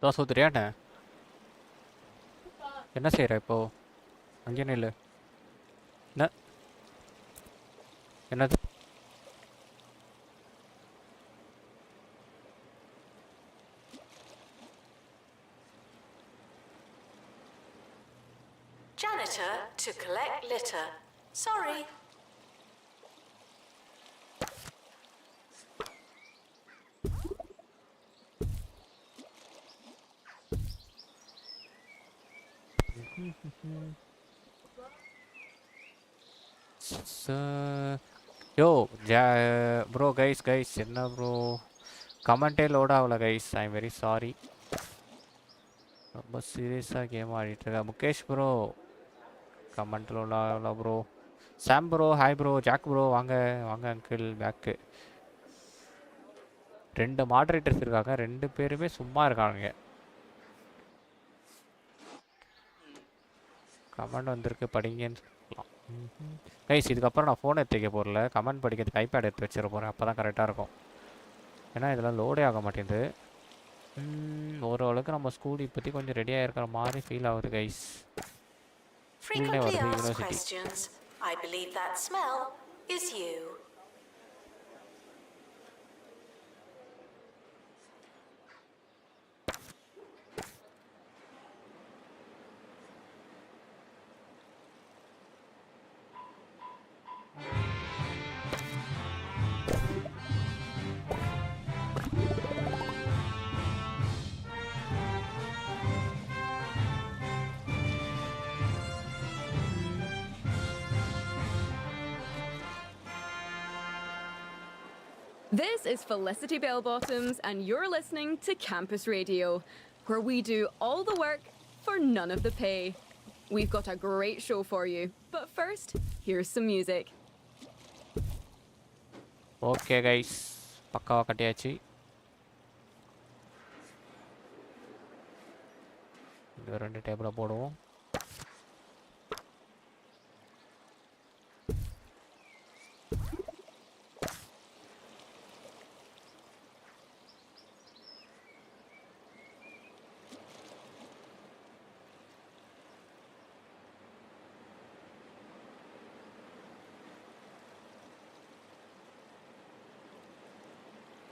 Dosa ஊத்துறியாண்ணே? என்ன செய்கிற இப்போ? அங்கே நில்லு. என்ன என்னது? Janitor to collect litter. Sorry. யோ ப்ரோ கைஸ் என்ன ப்ரோ கமெண்ட்டே லோட் ஆகல guys. I am very sorry. ரொம்ப சீரியஸாக கேம் ஆடிட்டுருக்கேன். முகேஷ் ப்ரோ கமெண்ட் லோட் ஆகல bro. Sam bro hi bro. Jack bro வாங்க வாங்க அங்கிள் பேக்கு. 2 மாடரேட்டர்ஸ் இருக்காங்க, 2 பேருமே சும்மா இருக்கானுங்க. கமெண்ட் வந்திருக்கு படிங்கன்னு சொல்லலாம். கைஸ் இதுக்கப்புறம் நான் ஃபோன் எடுத்து வைக்க போகிறல, கமெண்ட் படிக்கிறதுக்கு ஐபேட் எடுத்து வச்சிட போகிறேன். அப்போ தான் கரெக்டாக இருக்கும். ஏன்னா இதெல்லாம் லோடே ஆக மாட்டேங்குது. ஓரளவுக்கு நம்ம ஸ்கூல் இப்போதைக்கு கொஞ்சம் ரெடியாக இருக்கிற மாதிரி ஃபீல் ஆகுது கைஸ். ஸ்கூல்னே Frequently வருது, asked university. questions. I believe that smell is you. This is Felicity Bellbottoms, and you're listening to Campus Radio, where we do all the work for none of the pay. We've got a great show for you, but first, here's some music. Okay guys, பக்காவாக கட்டியாச்சு. இந்த 2 டேபிளை போடுவோம்.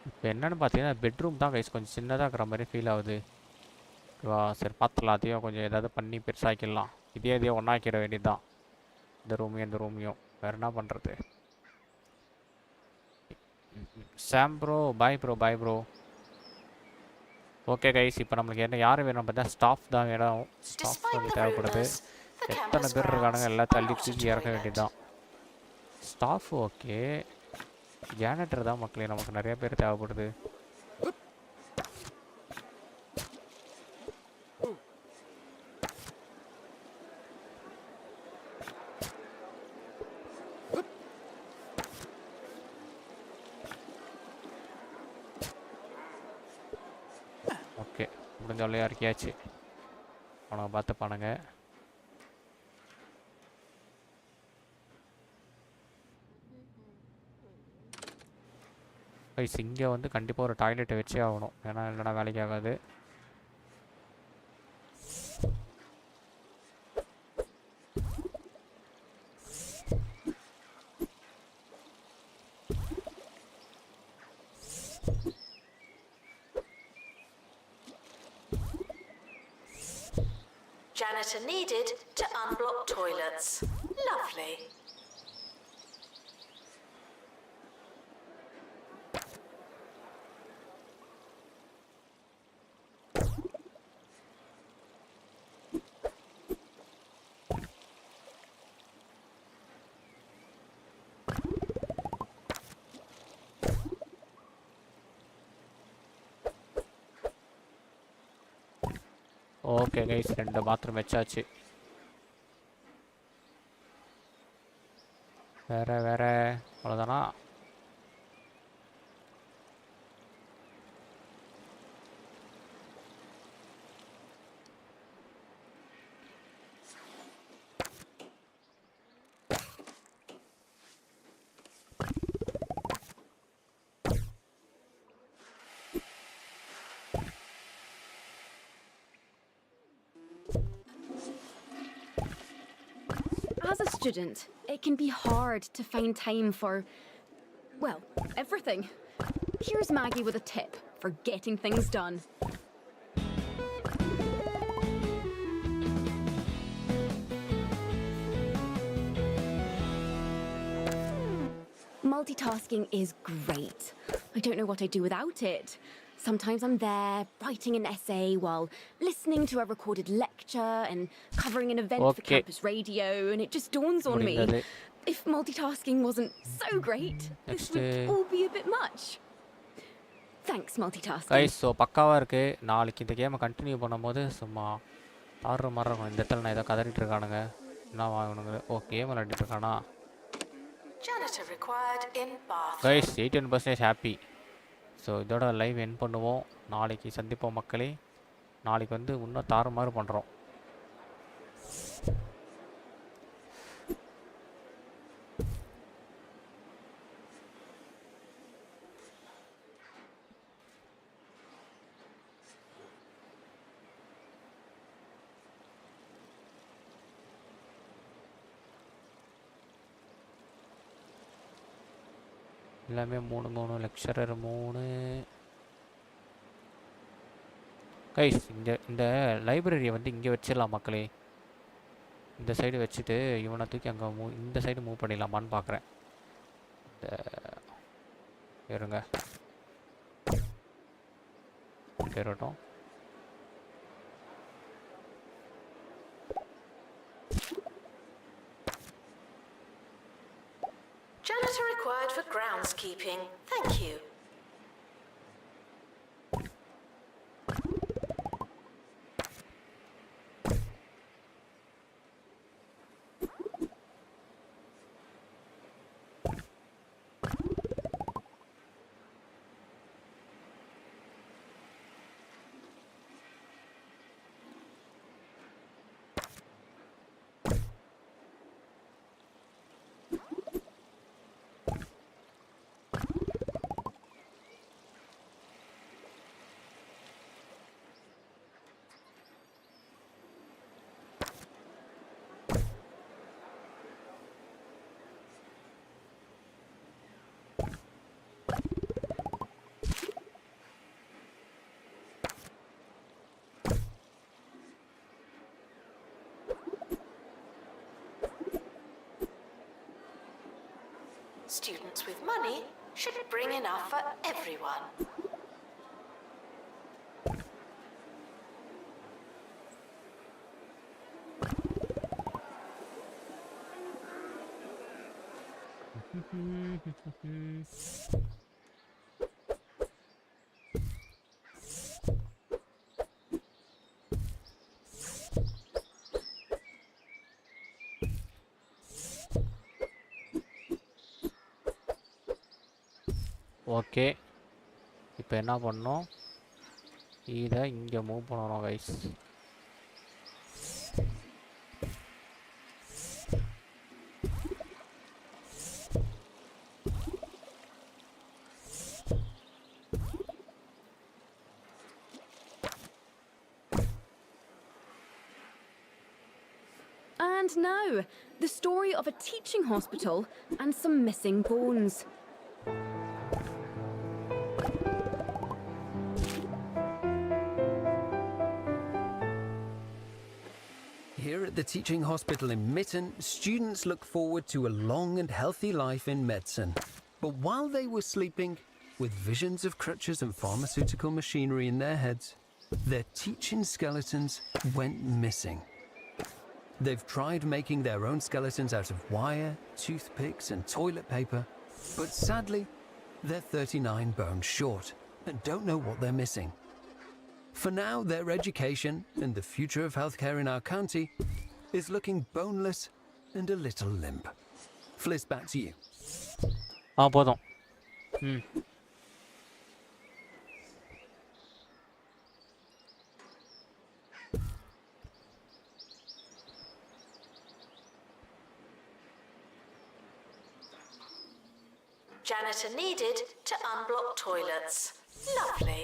இப்போ என்னென்னு பார்த்தீங்கன்னா bedroom தான் guys கொஞ்சம் சின்னதாக இருக்கிற மாதிரி ஃபீல் ஆகுது. ஓகேவா, சரி பார்த்துக்கலாம். அதையும் கொஞ்சம் ஏதாவது பண்ணி பெருசாக்கிடலாம். இதையும் ஒன்றாக்கிட வேண்டியது தான், இந்த ரூமையும் இந்த ரூமையும். வேறு என்ன பண்ணுறது? Sam bro bye bro, bye bro. Okay guys, இப்போ நம்மளுக்கு என்ன யார் வேணும் பார்த்தா ஸ்டாஃப் தான் வேணும். ஸ்டாஃப் வந்து தேவைப்படுது. எத்தனை பேர் இருக்கானுங்க எல்லாம் தள்ளி தூக்கி இறக்க வேண்டியது தான். ஸ்டாஃப் ஓகே, ஜானட்டர் தான் மக்களே நமக்கு நிறைய பேர் தேவைப்படுது. ஓகே, முடிஞ்ச வழியாக இருக்கியாச்சு. அவனை பார்த்துப்பானுங்க. இங்கே வந்து கண்டிப்பாக ஒரு டாய்லெட்டை வச்சே ஆகணும், ஏன்னா இல்லைனா வேலைக்கு ஆகாது. Janitor needed to unblock toilets. Lovely. Okay guys, 2 bathroom வச்சாச்சு. வேற அவ்வளோதானா? As a student, it can be hard to find time for, well, everything. Here's Maggie with a tip for getting things done. Multitasking is great. I don't know what I'd do without it. Sometimes I'm there writing an essay while listening to a recorded lecture and covering an event for campus radio, and it just dawns on me, if multitasking wasn't so great, this would all be a bit much. Thanks, multitasking. Guys, so பக்காவாக இருக்குது. நாளைக்கு இந்த கேமை continue பண்ணும்போது சும்மா ஆடுற மாதிரி இருக்கும். இந்த இடத்துல நான் ஏதோ கதறிட்டு இருக்கானுங்க, என்ன வாங்கணுங்க. ஓ, கேம் விளையாடிட்டு இருக்கானா? Janitor required in bathroom. Guys, 18% happy. So இதோட லைவ் என் பண்ணுவோம். நாளைக்கு சந்திப்போம் மக்களே. நாளைக்கு வந்து இன்னும் தாறுமாறு பண்ணுறோம். எல்லாமே 3 லெக்சரர் 3. கைஸ் இந்த லைப்ரரியை வந்து இங்கே வச்சிடலாம் மக்களே. இந்த சைடு வச்சுட்டு இவனை தூக்கி அங்கே இந்த சைடு மூவ் பண்ணிடலாமான்னு பார்க்குறேன். இருங்க இருக்கட்டும். Janitor required for groundskeeping. Thank you. Students with money should bring enough for everyone. Okay, இப்போ என்ன பண்ணோம், இதை இங்கே மூவ் பண்ணணும் guys. And now, the story of a teaching hospital and some missing bones. Here at the teaching hospital in Mitten, students look forward to a long and healthy life in medicine. But while they were sleeping, with visions of crutches and pharmaceutical machinery in their heads, their teaching skeletons went missing. They've tried making their own skeletons out of wire, toothpicks and toilet paper, but sadly, they're 39 bones short and don't know what they're missing. For now, their education and the future of healthcare in our county is looking boneless and a little limp. Fliss, back to you. போதும். Janitor needed to unblock toilets. Lovely.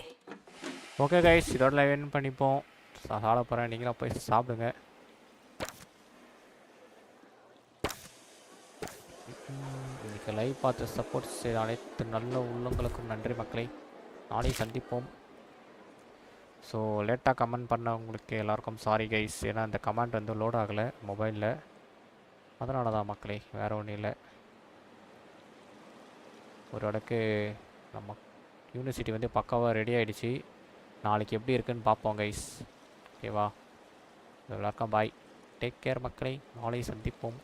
Okay guys, இதோட live என்ன பண்ணிப்போம். சாப்பிட போகிறேன், நீங்களாம் போய் சாப்பிடுங்க. இன்றைக்கி லைவ் பார்த்து சப்போர்ட் செய்த அனைத்து நல்ல உள்ளங்களுக்கும் நன்றி மக்களை. நாளை சந்திப்போம். ஸோ லேட்டாக கமெண்ட் பண்ணவங்களுக்கு எல்லாருக்கும் சாரி கைஸ். ஏன்னா இந்த கமெண்ட் வந்து லோட் ஆகலை மொபைலில், அதனால தான் மக்களே, வேறு ஒன்றும் இல்லை. ஒரு இடக்கு நம்ம யூனிவர்சிட்டி வந்து பக்காவாக ரெடி ஆகிடுச்சு. நாளைக்கு எப்படி இருக்குன்னு பார்ப்போம் கைஸ். ஓகேவா, எல்லாருக்கும் பாய், டேக் கேர் மக்களை, நாளை சந்திப்போம்.